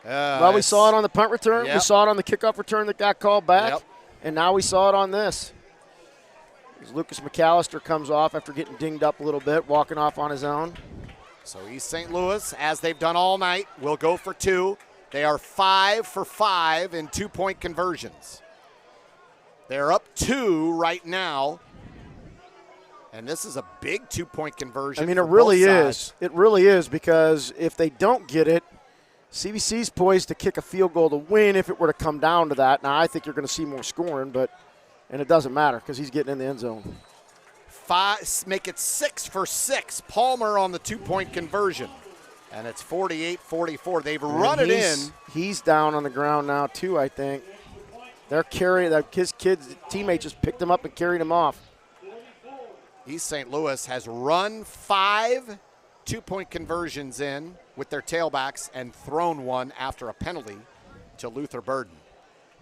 Well, we saw it on the punt return. Yep. We saw it on the kickoff return that got called back. Yep. And now we saw it on this. As Lucas McAllister comes off after getting dinged up a little bit, walking off on his own. So East St. Louis, as they've done all night, will go for 2. They are 5 for 5 in 2-point conversions. They're up 2 right now. And this is a big 2-point conversion. I mean, for it really both is. sides. It really is, because if they don't get it, CBC's poised to kick a field goal to win if it were to come down to that. Now, I think you're going to see more scoring, and it doesn't matter because he's getting in the end zone. 5, make it 6 for 6. Palmer on the 2-point conversion. And it's 48-44. They've run it in. He's down on the ground now, too, I think. They're carrying – his teammate just picked him up and carried him off. East St. Louis has run 5 2-point conversions in with their tailbacks and thrown one after a penalty to Luther Burden.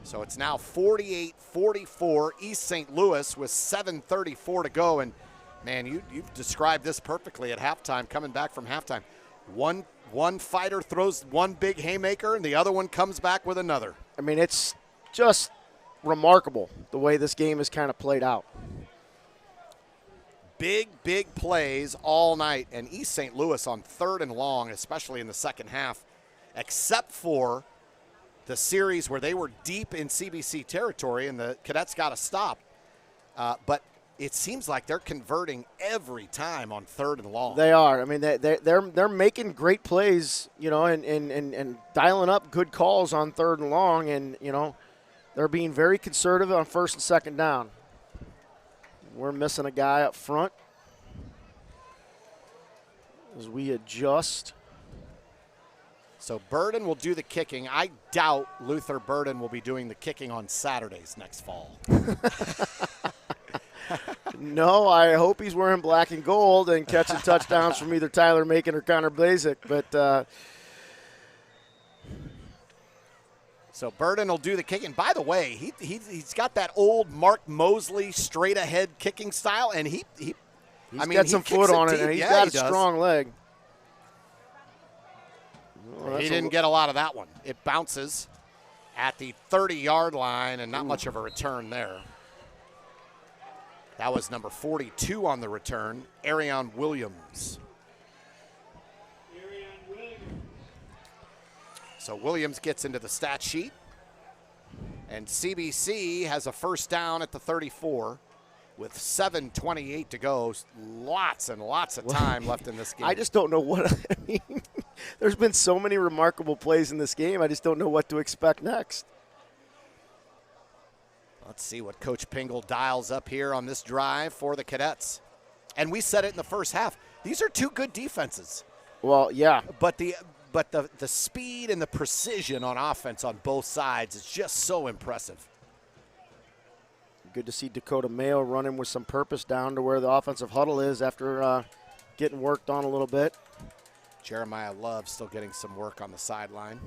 So it's now 48-44, East St. Louis with 7:34 to go. And, man, you've described this perfectly at halftime, coming back from halftime. One fighter throws one big haymaker, and the other one comes back with another. I mean, it's just remarkable the way this game has kind of played out. Big, big plays all night. And East St. Louis on 3rd and long, especially in the second half, except for the series where they were deep in CBC territory and the Cadets got to stop. But it seems like they're converting every time on 3rd and long. They are. I mean, they're making great plays, and dialing up good calls on 3rd and long, and, they're being very conservative on 1st and 2nd down. We're missing a guy up front as we adjust. So Burden will do the kicking. I doubt Luther Burden will be doing the kicking on Saturdays next fall. No, I hope he's wearing black and gold and catching touchdowns from either Tyler Macon or Connor Blazek. But so Burden will do the kicking. By the way, he's got that old Mark Mosley straight ahead kicking style, and he's got some foot on it, and he's got a strong leg. Well, he didn't get a lot of that one. It bounces at the 30-yard line, and not much of a return there. That was number 42 on the return, Arion Williams. So Williams gets into the stat sheet, and CBC has a first down at the 34 with 7:28 to go. Lots and lots of time left in this game. I just don't know what – I mean, there's been so many remarkable plays in this game. I just don't know what to expect next. Let's see what Coach Pingle dials up here on this drive for the Cadets. And we said it in the first half. These are two good defenses. Well, yeah. But the speed and the precision on offense on both sides is just so impressive. Good to see Dakota Mayo running with some purpose down to where the offensive huddle is after getting worked on a little bit. Jeremiah Love still getting some work on the sideline.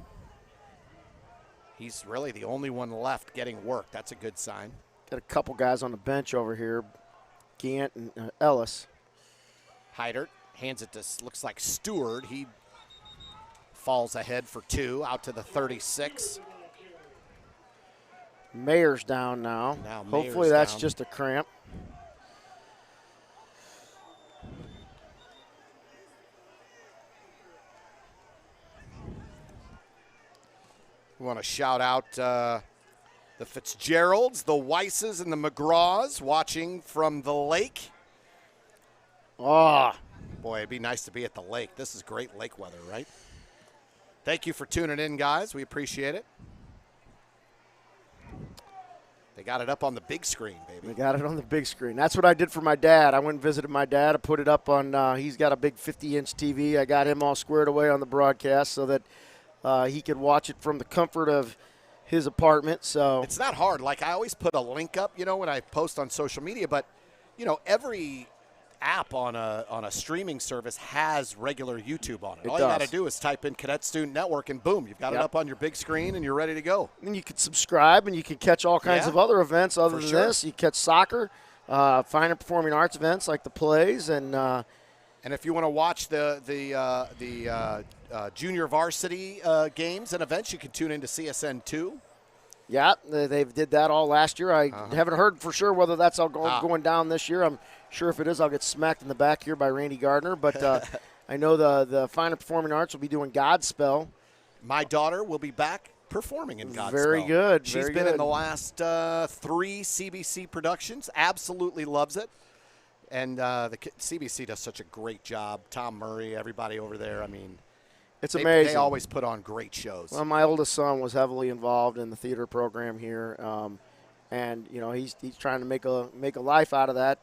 He's really the only one left getting work. That's a good sign. Got a couple guys on the bench over here, Gant and Ellis. Heidert Hands it to, looks like Stewart. He falls ahead for 2, out to the 36. Mayer's down now. Hopefully that's just a cramp. We want to shout out the Fitzgeralds, the Weisses, and the McGraws watching from the lake. Oh, boy, it'd be nice to be at the lake. This is great lake weather, right? Thank you for tuning in, guys. We appreciate it. They got it up on the big screen, baby. They got it on the big screen. That's what I did for my dad. I went and visited my dad. I put it up on, he's got a big 50-inch TV. I got him all squared away on the broadcast so that he could watch it from the comfort of his apartment. So it's not hard. Like, I always put a link up, when I post on social media. But, every app on a streaming service has regular YouTube on it. All you got to do is type in Cadet Student Network, and boom, you've got it up on your big screen, and you're ready to go. And you can subscribe, and you can catch all kinds of other events other than this. You catch soccer, fine and performing arts events like the plays, and if you want to watch the junior varsity games and events, you can tune into CSN2. Yeah, they did that all last year. I haven't heard for sure whether that's all going down this year. I'm sure if it is, I'll get smacked in the back here by Randy Gardner. But I know the Fine and Performing Arts will be doing Godspell. My daughter will be back performing in Godspell. Very good. She's been in the last 3 CBC productions. Absolutely loves it. And the CBC does such a great job. Tom Murray, everybody over there. I mean, it's amazing. They always put on great shows. Well, my oldest son was heavily involved in the theater program here, and he's trying to make a life out of that.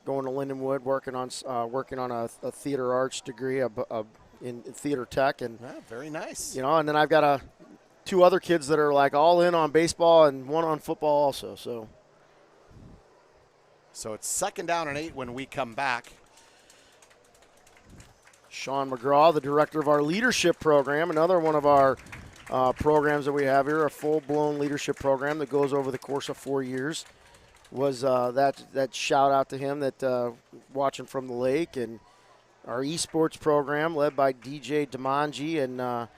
Going to Lindenwood, working on a theater arts degree in theater tech, and very nice. And then I've got 2 other kids that are like all in on baseball and one on football also. So it's 2nd down and 8 when we come back. Sean McGraw, the director of our leadership program, another one of our programs that we have here, a full-blown leadership program that goes over the course of 4 years. Was that shout out to him that watching from the lake, and our esports program led by DJ Demanji, and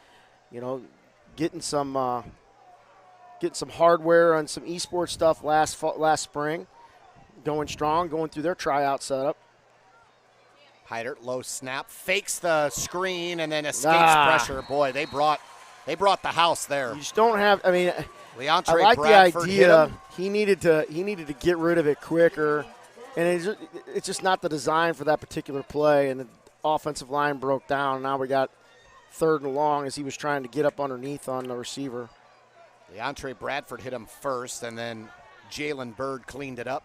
getting some hardware and some esports stuff last spring, going strong, going through their tryout setup. Heidert, low snap, fakes the screen and then escapes pressure. Boy, they brought the house there. You just don't have. I mean, Leontre I like Bradford the idea. He needed to get rid of it quicker, and it's just not the design for that particular play. And the offensive line broke down. And now we got 3rd and long as he was trying to get up underneath on the receiver. Leontre Bradford hit him first, and then Jalen Bird cleaned it up.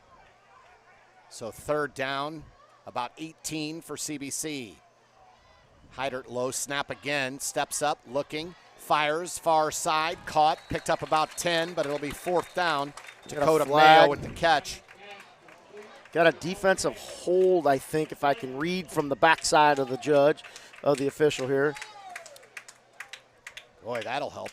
So 3rd down, about 18 for CBC. Heidert, low snap again, steps up, looking, fires, far side, caught, picked up about 10, but it'll be 4th down. Dakota Mayo with the catch. Got a defensive hold, I think, if I can read from the backside of the official here. Boy, that'll help.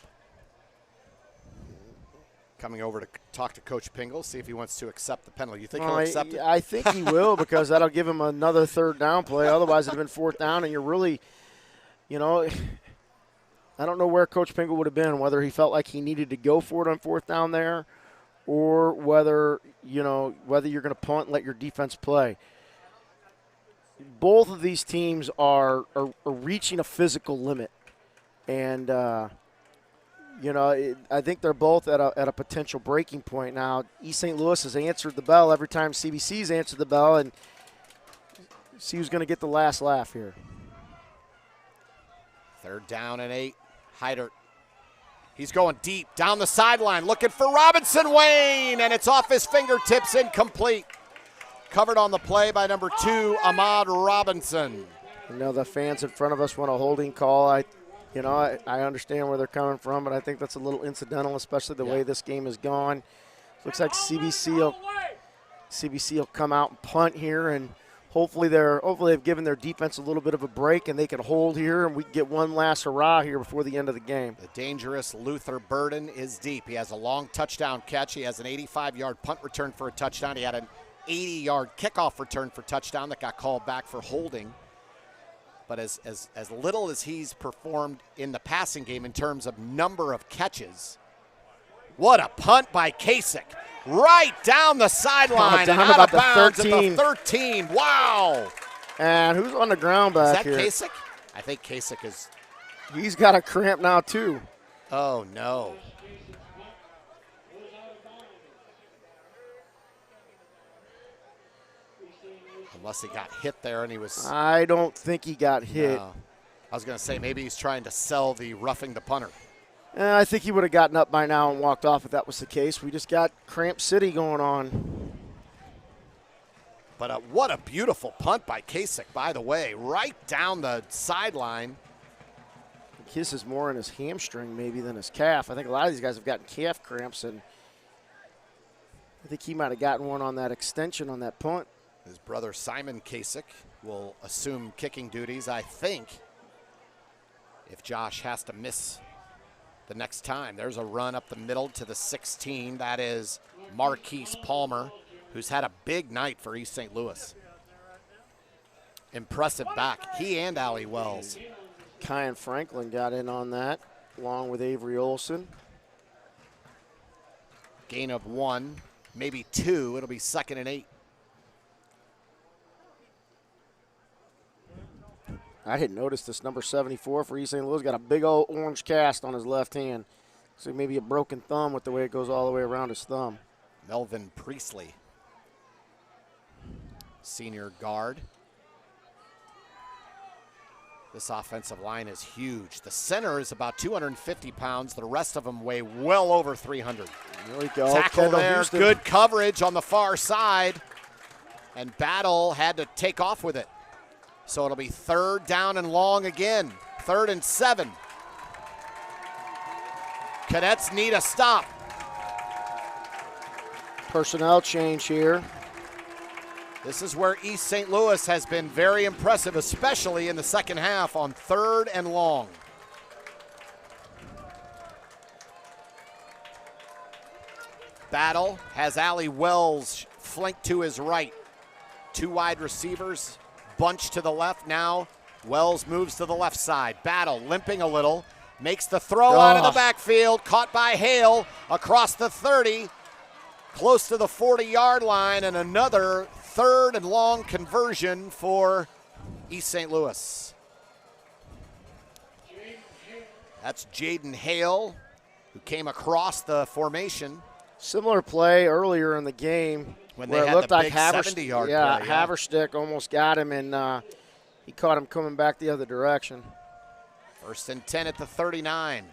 Coming over to talk to Coach Pingle, see if he wants to accept the penalty. You think he'll accept it? I think he will, because that'll give him another 3rd down play. Otherwise, it'd have been 4th down, and you're really, I don't know where Coach Pingle would have been, whether he felt like he needed to go for it on 4th down there, or whether you're going to punt and let your defense play. Both of these teams are reaching a physical limit, and I think they're both at a potential breaking point now. East St. Louis has answered the bell every time CBC's answered the bell, and see who's going to get the last laugh here. 3rd down and 8. Heidert. He's going deep down the sideline, looking for Robinson Wayne, and it's off his fingertips, incomplete. Covered on the play by number 2, Ahmad Robinson. The fans in front of us want a holding call. I understand where they're coming from, but I think that's a little incidental, especially the way this game has gone. Looks like CBC will come out and punt here, and hopefully they've given their defense a little bit of a break, and they can hold here, and we can get one last hurrah here before the end of the game. The dangerous Luther Burden is deep. He has a long touchdown catch. He has an 85-yard punt return for a touchdown. He had an 80-yard kickoff return for touchdown that got called back for holding. but as little as he's performed in the passing game in terms of number of catches. What a punt by Kasich. Right down the sideline and out of bounds at the 13. Wow. And who's on the ground back here? Is that Kasich? I think Kasich is. He's got a cramp now, too. Oh, no. Unless he got hit there and he was. I don't think he got hit. No. I was going to say maybe he's trying to sell the roughing the punter. I think he would have gotten up by now and walked off if that was the case. We just got Cramp City going on. But what a beautiful punt by Kasich, by the way, right down the sideline. His is more in his hamstring maybe than his calf. I think a lot of these guys have gotten calf cramps, and I think he might have gotten one on that extension on that punt. His brother Simon Kasich will assume kicking duties, I think, if Josh has to miss the next time. There's a run up the middle to the 16. That is Marquise Palmer, who's had a big night for East St. Louis. Impressive back. He and Allie Wells. Kyan Franklin got in on that, along with Avery Olson. Gain of 1, maybe 2. It'll be 2nd and 8. I didn't notice this number 74 for East St. Louis got a big old orange cast on his left hand. So maybe a broken thumb with the way it goes all the way around his thumb. Melvin Priestley, senior guard. This offensive line is huge. The center is about 250 pounds. The rest of them weigh well over 300. There we go. Tackle Kendall there. Houston. Good coverage on the far side. And Battle had to take off with it. So it'll be 3rd down and long again. 3rd and 7. Cadets need a stop. Personnel change here. This is where East St. Louis has been very impressive, especially in the second half on 3rd and long. Battle has Allie Wells flanked to his right. 2 wide receivers, bunch to the left. Now Wells moves to the left side. Battle limping a little, makes the throw out of the backfield, caught by Hale across the 30, close to the 40-yard line, and another 3rd and long conversion for East St. Louis. That's Jaden Hale, who came across the formation. Similar play earlier in the game when where they it looked the like big Haverstick, 70-yard play. Yeah, Haverstick almost got him, and he caught him coming back the other direction. 1st and 10 at the 39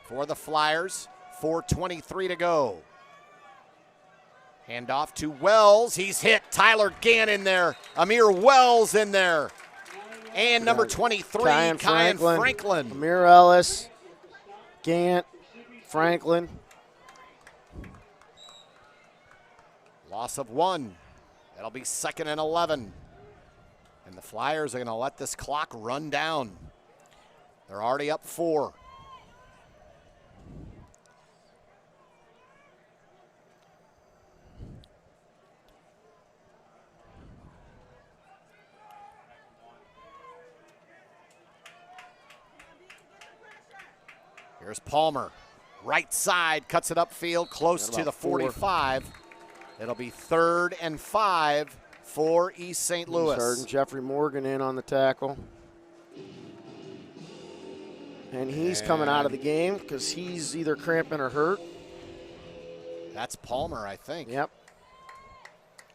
for the Flyers. 4:23 to go. Hand off to Wells. He's hit. Tyler Gant in there. Amir Wells in there. And number 23, Kyan Franklin. Amir Ellis, Gant, Franklin. Loss of 1. That'll be 2nd and 11. And the Flyers are going to let this clock run down. They're already up 4. Here's Palmer. Right side, cuts it upfield, close to the 45. It'll be 3rd and 5 for East St. Louis. Sergeant Jeffrey Morgan in on the tackle. And he's coming out of the game because he's either cramping or hurt. That's Palmer, I think. Yep.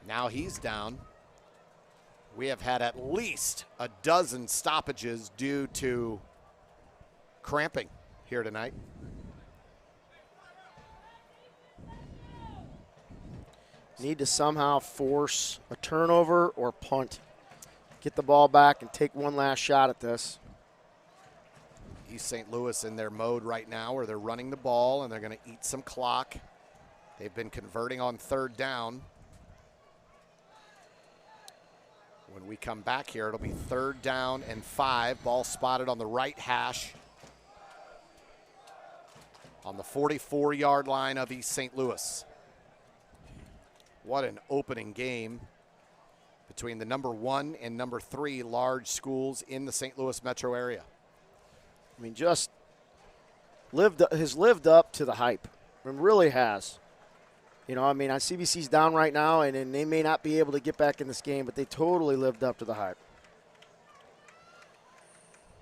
Now he's down. We have had at least a dozen stoppages due to cramping here tonight. Need to somehow force a turnover or punt. Get the ball back and take one last shot at this. East St. Louis in their mode right now where they're running the ball and they're going to eat some clock. They've been converting on 3rd down. When we come back here, it'll be 3rd down and 5. Ball spotted on the right hash on the 44-yard line of East St. Louis. What an opening game between the number 1 and number 3 large schools in the St. Louis metro area. I mean, just has lived up to the hype. I mean, really has. You know, I mean, CBC's down right now, and they may not be able to get back in this game, but they totally lived up to the hype.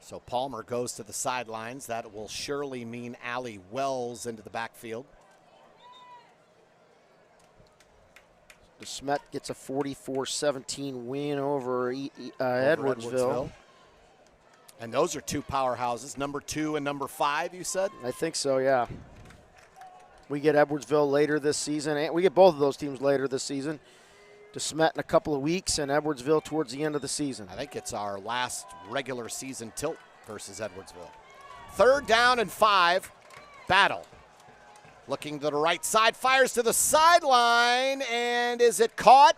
So Palmer goes to the sidelines. That will surely mean Allie Wells into the backfield. DeSmet gets a 44-17 win over Edwardsville. And those are two powerhouses, number 2 and number 5, you said? I think so, yeah. We get Edwardsville later this season, and we get both of those teams later this season. DeSmet in a couple of weeks, and Edwardsville towards the end of the season. I think it's our last regular season tilt versus Edwardsville. 3rd down and 5. Battle. Looking to the right side, fires to the sideline, and is it caught?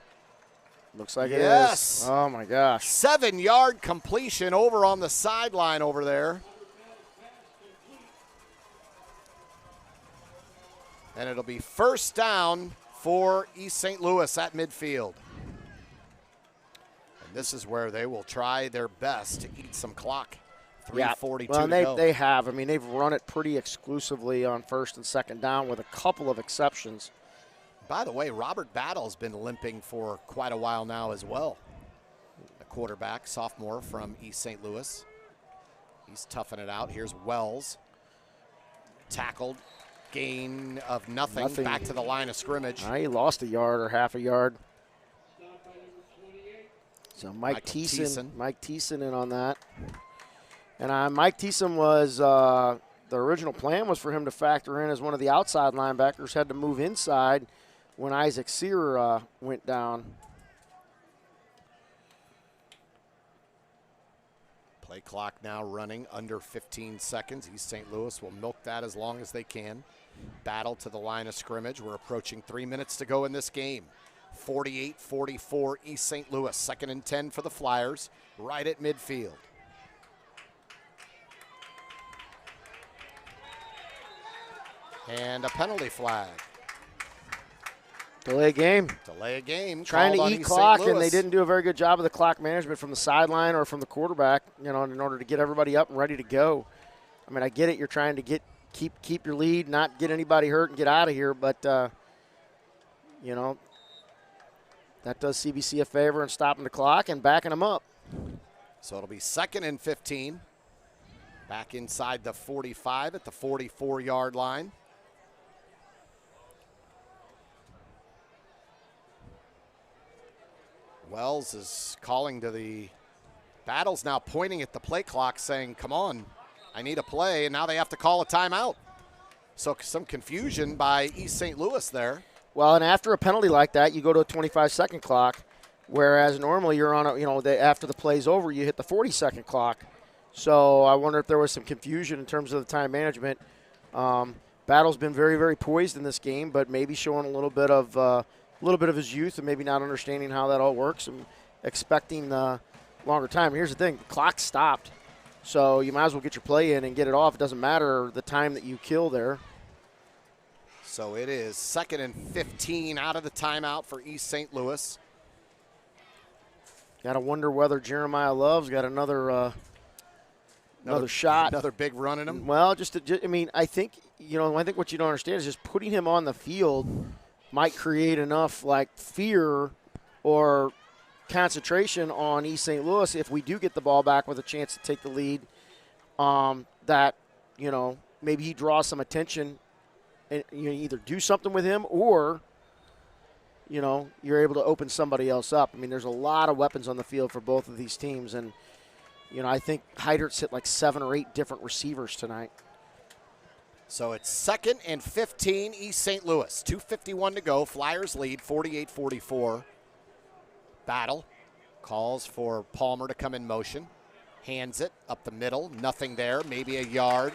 Looks like yes. It is. Oh, my gosh. 7-yard completion over on the sideline over there. And it'll be 1st down for East St. Louis at midfield. And this is where they will try their best to eat some clock. 3:42 well, to go. They have. I mean, they've run it pretty exclusively on 1st and 2nd down with a couple of exceptions. By the way, Robert Battle's been limping for quite a while now as well. A quarterback, sophomore from East St. Louis. He's toughing it out. Here's Wells. Tackled. Gain of nothing. Back to the line of scrimmage. He lost a yard or half a yard. So Mike Thiessen in on that. And Mike Thiessen was, the original plan was for him to factor in as one of the outside linebackers, had to move inside when Isaac Sear went down. Play clock now running under 15 seconds. East St. Louis will milk that as long as they can. Battle to the line of scrimmage. We're approaching 3 minutes to go in this game. 48-44 East St. Louis. 2nd and 10 for the Flyers, right at midfield. And a penalty flag. Delay a game. Delay a game. Trying to eat clock, and they didn't do a very good job of the clock management from the sideline or from the quarterback, you know, in order to get everybody up and ready to go. I mean, I get it. You're trying to keep your lead, not get anybody hurt and get out of here, but, you know, that does CBC a favor in stopping the clock and backing them up. So it'll be 2nd and 15. Back inside the 45 at the 44-yard line. Wells is calling to the Battle's now pointing at the play clock saying, come on, I need a play, and now they have to call a timeout. So some confusion by East St. Louis there. Well, and after a penalty like that, you go to a 25-second clock, whereas normally you're on after the play's over, you hit the 40-second clock. So I wonder if there was some confusion in terms of the time management. Battle's been very, very poised in this game, but maybe showing a little bit of his youth and maybe not understanding how that all works and expecting longer time. Here's the thing: the clock stopped, so you might as well get your play in and get it off. It doesn't matter the time that you kill there. So it is 2nd and 15 out of the timeout for East St. Louis. Got to wonder whether Jeremiah Love's got another shot. Another big run in him? Well, I think what you don't understand is just putting him on the field might create enough, fear or concentration on East St. Louis if we do get the ball back with a chance to take the lead, that, maybe he draws some attention and you either do something with him or, you're able to open somebody else up. I mean, there's a lot of weapons on the field for both of these teams, and I think Heidert's hit 7 or 8 different receivers tonight. So it's 2nd and 15, East St. Louis. 2:51 to go. Flyers lead 48-44. Battle calls for Palmer to come in motion. Hands it up the middle. Nothing there. Maybe a yard.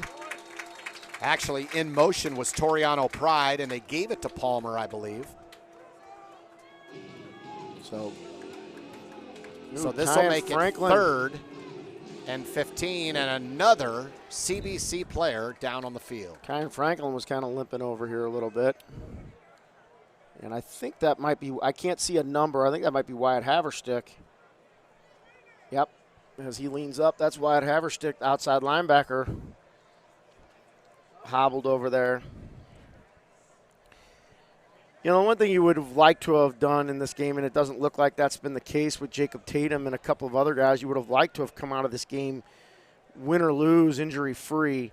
Actually, in motion was Toriano Pride, and they gave it to Palmer, I believe. So this will make it 3rd and 15, and another CBC player down on the field. Kyan Franklin was kind of limping over here a little bit. And I think that might be, I can't see a number. I think that might be Wyatt Haverstick. Yep. As he leans up, that's Wyatt Haverstick, outside linebacker. Hobbled over there. You know, one thing you would have liked to have done in this game, and it doesn't look like that's been the case with Jacob Tatum and a couple of other guys, you would have liked to have come out of this game win or lose, injury-free.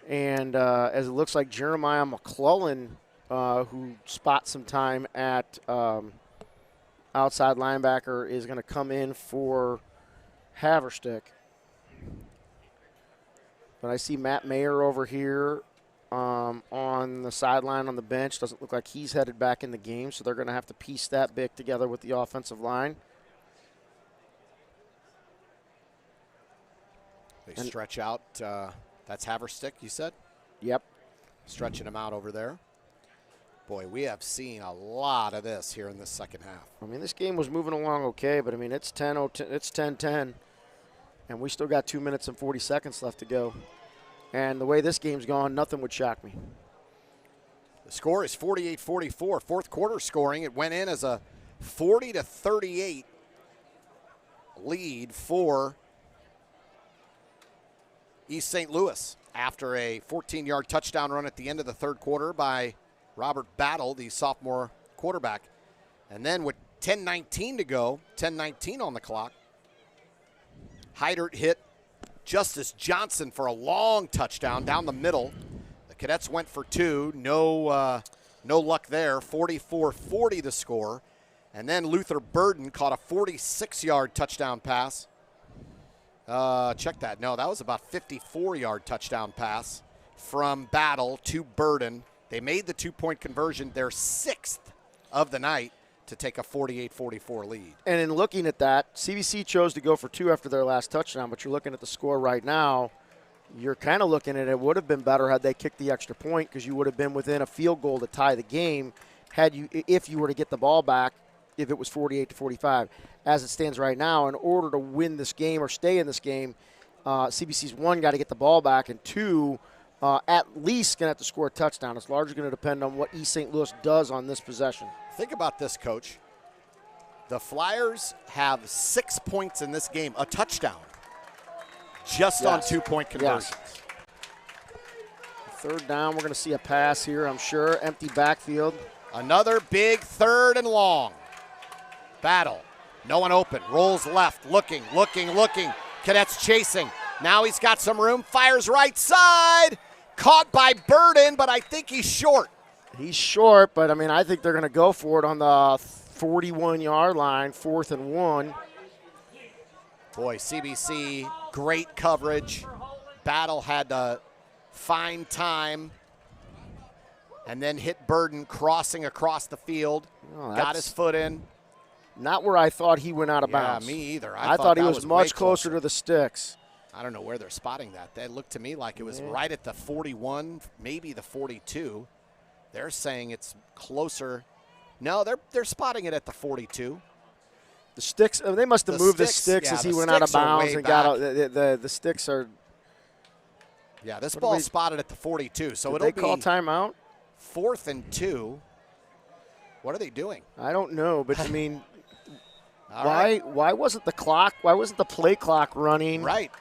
And as it looks like Jeremiah McClellan, who spots some time at outside linebacker, is going to come in for Haverstick. But I see Matt Mayer over here on the sideline on the bench. Doesn't look like he's headed back in the game, so they're going to have to piece that bit together with the offensive line. They stretch out. That's Haverstick, you said? Yep. Stretching him out over there. Boy, we have seen a lot of this here in the second half. I mean, this game was moving along okay, but, I mean, it's 10-10, and we still got 2 minutes and 40 seconds left to go. And the way this game's gone, nothing would shock me. The score is 48-44. Fourth quarter scoring, it went in as a 40-38 lead for East St. Louis after a 14-yard touchdown run at the end of the third quarter by Robert Battle, the sophomore quarterback. And then with 10:19 to go, 10:19 on the clock, Heidert hit Justice Johnson for a long touchdown down the middle. The Cadets went for two. No luck there. 44-40 the score. And then Luther Burden caught a 46-yard touchdown pass. Check that. No, that was about 54-yard touchdown pass from Battle to Burden. They made the two-point conversion, their sixth of the night, to take a 48-44 lead. And in looking at that, CBC chose to go for two after their last touchdown, but you're looking at the score right now, you're kind of looking at it would have been better had they kicked the extra point, because you would have been within a field goal to tie the game if you were to get the ball back, if it was 48-45. As it stands right now, in order to win this game or stay in this game, CBC's one, got to get the ball back, and two, at least going to have to score a touchdown. It's largely going to depend on what East St. Louis does on this possession. Think about this, Coach. The Flyers have 6 points in this game, a touchdown, just on two-point conversions. Yes. Third down, we're going to see a pass here, I'm sure. Empty backfield. Another big third and long. Battle. No one open. Rolls left. Looking. Cadets chasing. Now he's got some room. Fires right side. Caught by Burden, but I think he's short. He's short, but, I mean, I think they're going to go for it on the 41-yard line, 4th and 1. Boy, CBC, great coverage. Battle had to find time and then hit Burden crossing across the field. Oh, got his foot in. Not where I thought he went out of bounds. Yeah, me either. I thought he was much closer to the sticks. I don't know where they're spotting that. That looked to me like it was right at the 41, maybe the 42. They're saying it's closer. No, they're spotting it at the 42. The sticks, they must have moved the sticks as he went out of bounds and got out. The sticks are. Yeah, this ball's spotted at the 42. So it'll be. Did they call timeout? 4th and 2. What are they doing? I don't know, but I mean, why wasn't the clock? Why wasn't the play clock running? Right.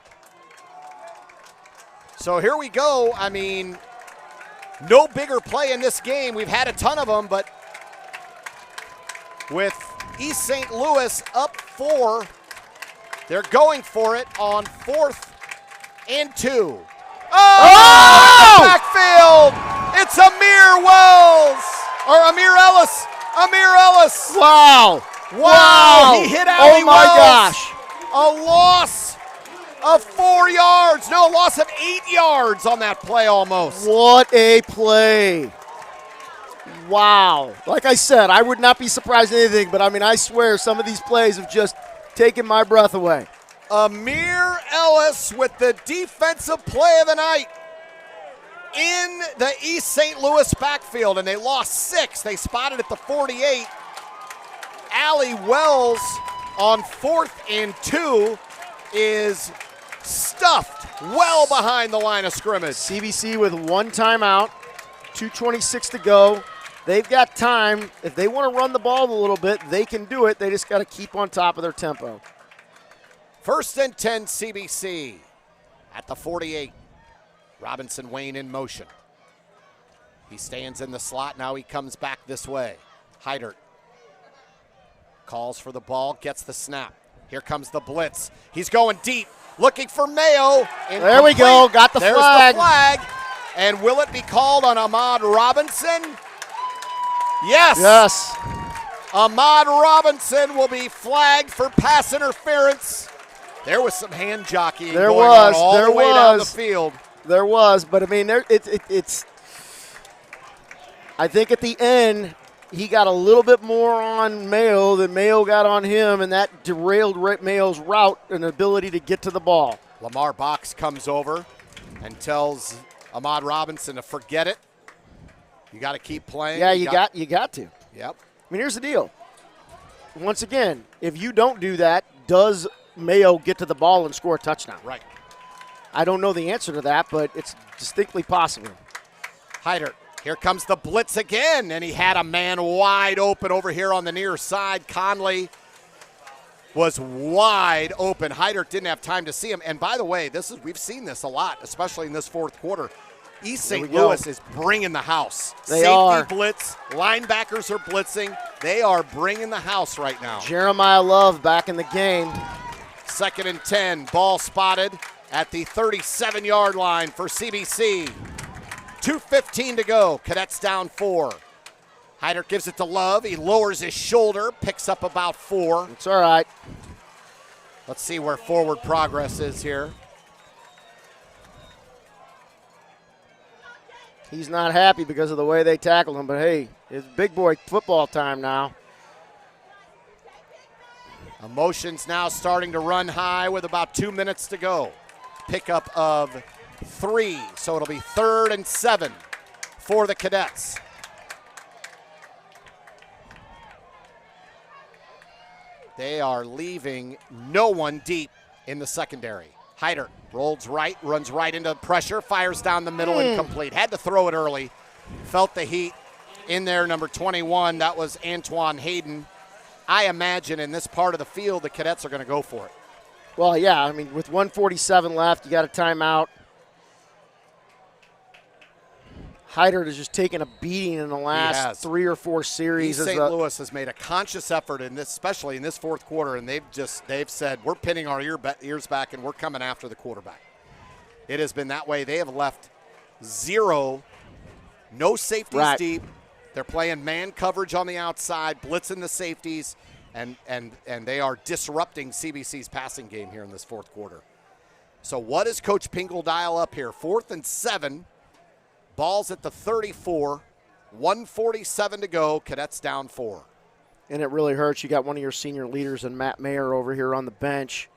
So here we go. I mean, no bigger play in this game. We've had a ton of them, but with East St. Louis up 4, they're going for it on 4th and 2. Oh! Backfield! It's Amir Ellis. Amir Ellis. Wow. He hit Ali Wells. Oh, my gosh. A loss of 4 yards. No, a loss of 8 yards on that play almost. What a play. Wow. Like I said, I would not be surprised at anything, but, I mean, I swear some of these plays have just taken my breath away. Amir Ellis with the defensive play of the night in the East St. Louis backfield, and they lost 6. They spotted at the 48. Ali Wells on 4th and 2 is stuffed well behind the line of scrimmage. CBC with one timeout, 2:26 to go, they've got time. If they want to run the ball a little bit, they can do it. They just got to keep on top of their tempo. 1st and 10 CBC at the 48. Robinson Wayne in motion. He stands in the slot. Now he comes back this way. Heidert calls for the ball, gets the snap. Here comes the blitz. He's going deep, looking for Mayo. There we go. Got the flag. There's the flag. And will it be called on Ahmad Robinson? Yes. Yes. Ahmad Robinson will be flagged for pass interference. There was some hand jockeying going on all the way down the field. There was, but I mean, it's. I think at the end, he got a little bit more on Mayo than Mayo got on him, and that derailed Mayo's route and ability to get to the ball. Lamar Box comes over and tells Ahmad Robinson to forget it. You got to keep playing. Yeah, you got to. Yep. I mean, here's the deal. Once again, if you don't do that, does Mayo get to the ball and score a touchdown? Right. I don't know the answer to that, but it's distinctly possible. Heidert. Here comes the blitz again, and he had a man wide open over here on the near side. Conley was wide open. Heidert didn't have time to see him. And by the way, we've seen this a lot, especially in this fourth quarter. East St. Louis is bringing the house. They are. Safety blitz, linebackers are blitzing. They are bringing the house right now. Jeremiah Love back in the game. 2nd and 10, ball spotted at the 37-yard line for CBC. 2:15 to go. Cadets down 4. Heidert gives it to Love. He lowers his shoulder, picks up about 4. It's all right. Let's see where forward progress is here. He's not happy because of the way they tackled him, but hey, it's big boy football time now. Emotions now starting to run high with about 2 minutes to go. Pickup of 3, so it'll be 3rd and 7 for the Cadets. They are leaving no one deep in the secondary. Heidert rolls right, runs right into pressure, fires down the middle, incomplete. Had to throw it early. Felt the heat in there, number 21. That was Antoine Hayden. I imagine in this part of the field, the Cadets are going to go for it. Well, yeah, I mean, with 1:47 left, you got a timeout. Heidert has just taken a beating in the last 3 or 4 series. St. Louis has made a conscious effort in this, especially in this fourth quarter, and they've said we're pinning our ears back and we're coming after the quarterback. It has been that way. They have left 0, no safeties deep. They're playing man coverage on the outside, blitzing the safeties, and they are disrupting CBC's passing game here in this fourth quarter. So what does Coach Pingle dial up here? 4th and 7. Ball's at the 34, 1:47 to go. Cadets down 4. And it really hurts. You got one of your senior leaders and Matt Mayer over here on the bench.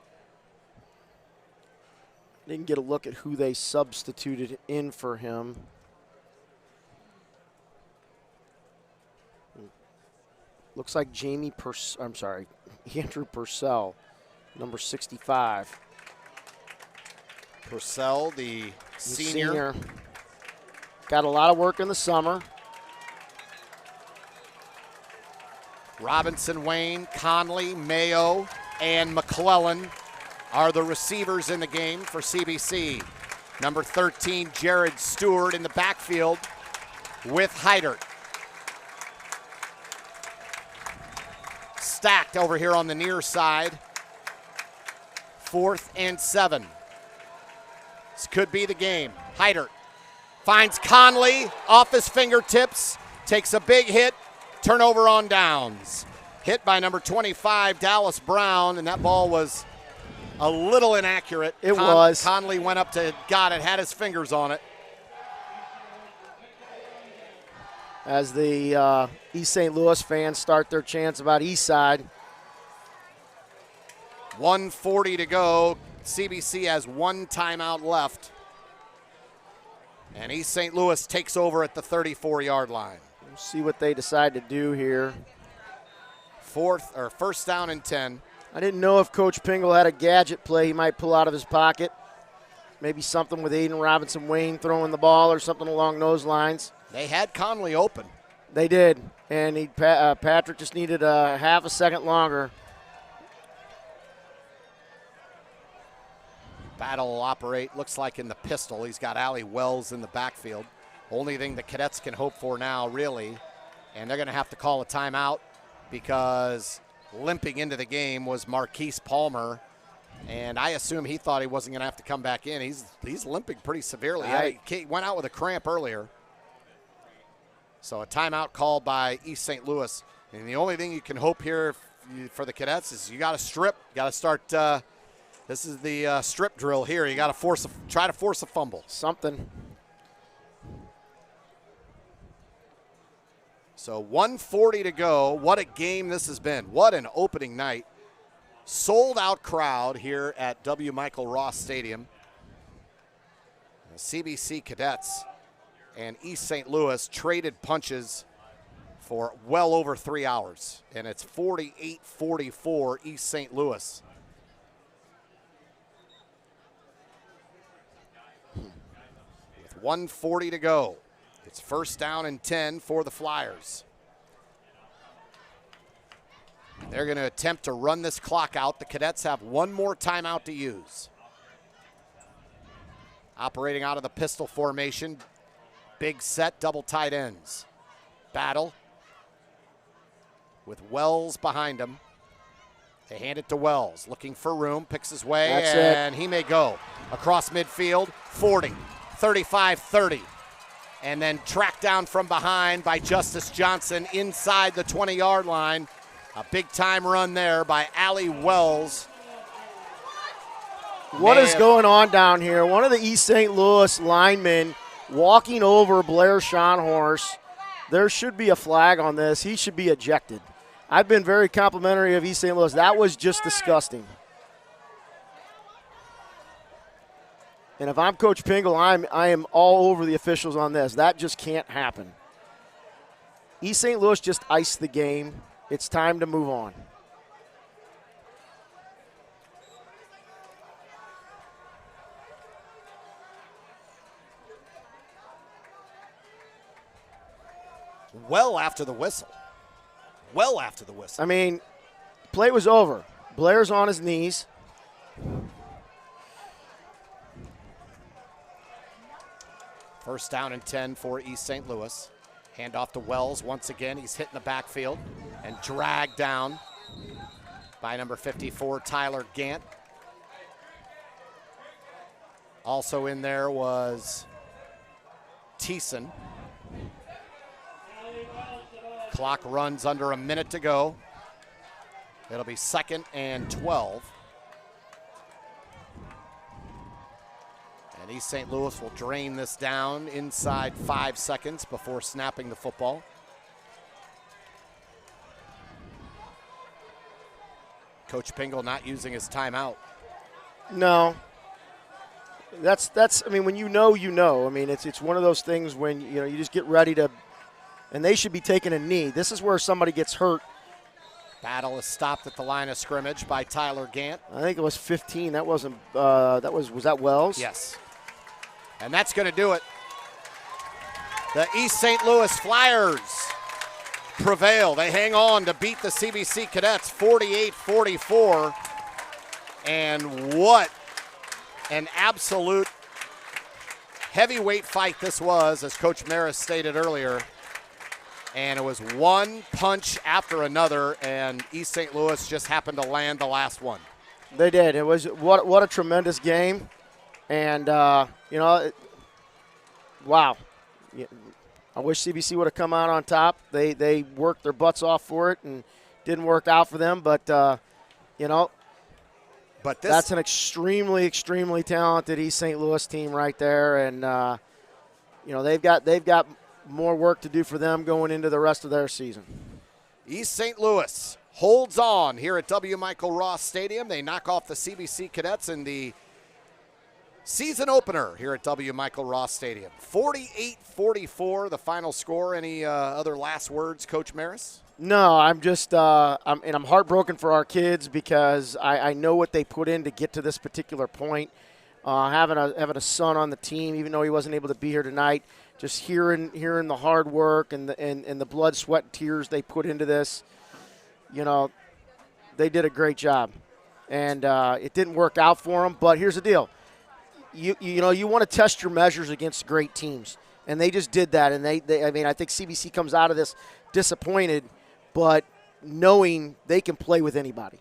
Didn't get a look at who they substituted in for him. Looks like Andrew Purcell, number 65. Purcell, the senior. Got a lot of work in the summer. Robinson, Wayne, Conley, Mayo, and McClellan are the receivers in the game for CBC. Number 13, Jared Stewart in the backfield with Heidert. Stacked over here on the near side. 4th and 7. This could be the game. Heidert finds Conley off his fingertips, takes a big hit, turnover on downs. Hit by number 25, Dallas Brown, and that ball was a little inaccurate. It was. Conley went up to, got it, had his fingers on it. As the East St. Louis fans start their chants about East Side. 1:40 to go. CBC has 1 timeout left. And East St. Louis takes over at the 34-yard line. We'll see what they decide to do here. 1st down and 10. I didn't know if Coach Pingle had a gadget play he might pull out of his pocket. Maybe something with Aiden Robinson Wayne throwing the ball or something along those lines. They had Conley open. They did, and Patrick just needed a half a second longer. Battle will operate, looks like in the pistol. He's got Allie Wells in the backfield. Only thing the Cadets can hope for now, really, and they're going to have to call a timeout because limping into the game was Marquise Palmer, and I assume he thought he wasn't going to have to come back in. He's limping pretty severely. He went out with a cramp earlier. So a timeout called by East St. Louis. And the only thing you can hope here for the Cadets is you got to strip. You got to start. This is the strip drill here. You got to try to force a fumble. Something. So 1:40 to go. What a game this has been. What an opening night. Sold out crowd here at W. Michael Ross Stadium. The CBC Cadets and East St. Louis traded punches for well over 3 hours. And it's 48-44 East St. Louis. With 1:40 to go. It's first down and 10 for the Flyers. They're going to attempt to run this clock out. The Cadets have one more timeout to use. Operating out of the pistol formation. Big set, double tight ends. Battle with Wells behind him. They hand it to Wells, looking for room, picks his way, and he may go across midfield, 40, 35, 30. And then tracked down from behind by Justice Johnson inside the 20-yard line. A big-time run there by Allie Wells. What is going on down here? One of the East St. Louis linemen walking over Blair Schonhorst. There should be a flag on this. He should be ejected. I've been very complimentary of East St. Louis. That was just disgusting. And if I'm Coach Pingle, I am all over the officials on this. That just can't happen. East St. Louis just iced the game. It's time to move on. Well after the whistle. Well after the whistle. I mean, play was over. Blair's on his knees. First down and 10 for East St. Louis. Hand off to Wells once again. He's hit in the backfield and dragged down by number 54, Tyler Gant. Also in there was Thiessen. Clock runs under a minute to go. It'll be 2nd and 12. And East St. Louis will drain this down inside 5 seconds before snapping the football. Coach Pingle not using his timeout. No. That's I mean, when you know, you know. I mean, it's one of those things when, you know, you just get ready to, and they should be taking a knee. This is where somebody gets hurt. Battle is stopped at the line of scrimmage by Tyler Gant. I think it was 15. That wasn't, was that Wells? Yes. And that's going to do it. The East St. Louis Flyers prevail. They hang on to beat the CBC Cadets 48-44. And what an absolute heavyweight fight this was, as Coach Maris stated earlier. And it was one punch after another, and East St. Louis just happened to land the last one. They did. It was what a tremendous game. And, you know, wow. I wish CBC would have come out on top. They worked their butts off for it and didn't work out for them. But, you know, that's an extremely, extremely talented East St. Louis team right there. And, you know, they've got more work to do for them going into the rest of their season. East St. Louis holds on here at W. Michael Ross Stadium. They knock off the CBC Cadets in the season opener here at W. Michael Ross Stadium. 48-44, the final score. Any other last words, Coach Maris? No, I'm just I'm heartbroken for our kids because I know what they put in to get to this particular point. Having a son on the team, even though he wasn't able to be here tonight, just hearing the hard work and the blood, sweat, and tears they put into this. You know, they did a great job, and it didn't work out for them. But here's the deal: you know, you want to test your measures against great teams, and they just did that. And I mean, I think CBC comes out of this disappointed, but knowing they can play with anybody.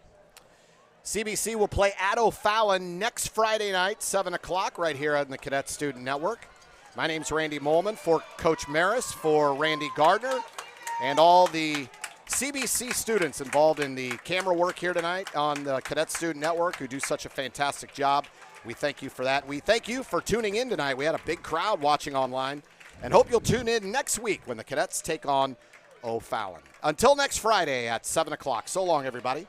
CBC will play at O'Fallon next Friday night, 7 o'clock, right here on the Cadet Student Network. My name's Randy Molman for Coach Maris, for Randy Gardner, and all the CBC students involved in the camera work here tonight on the Cadet Student Network who do such a fantastic job. We thank you for that. We thank you for tuning in tonight. We had a big crowd watching online, and hope you'll tune in next week when the Cadets take on O'Fallon. Until next Friday at 7 o'clock. So long, everybody.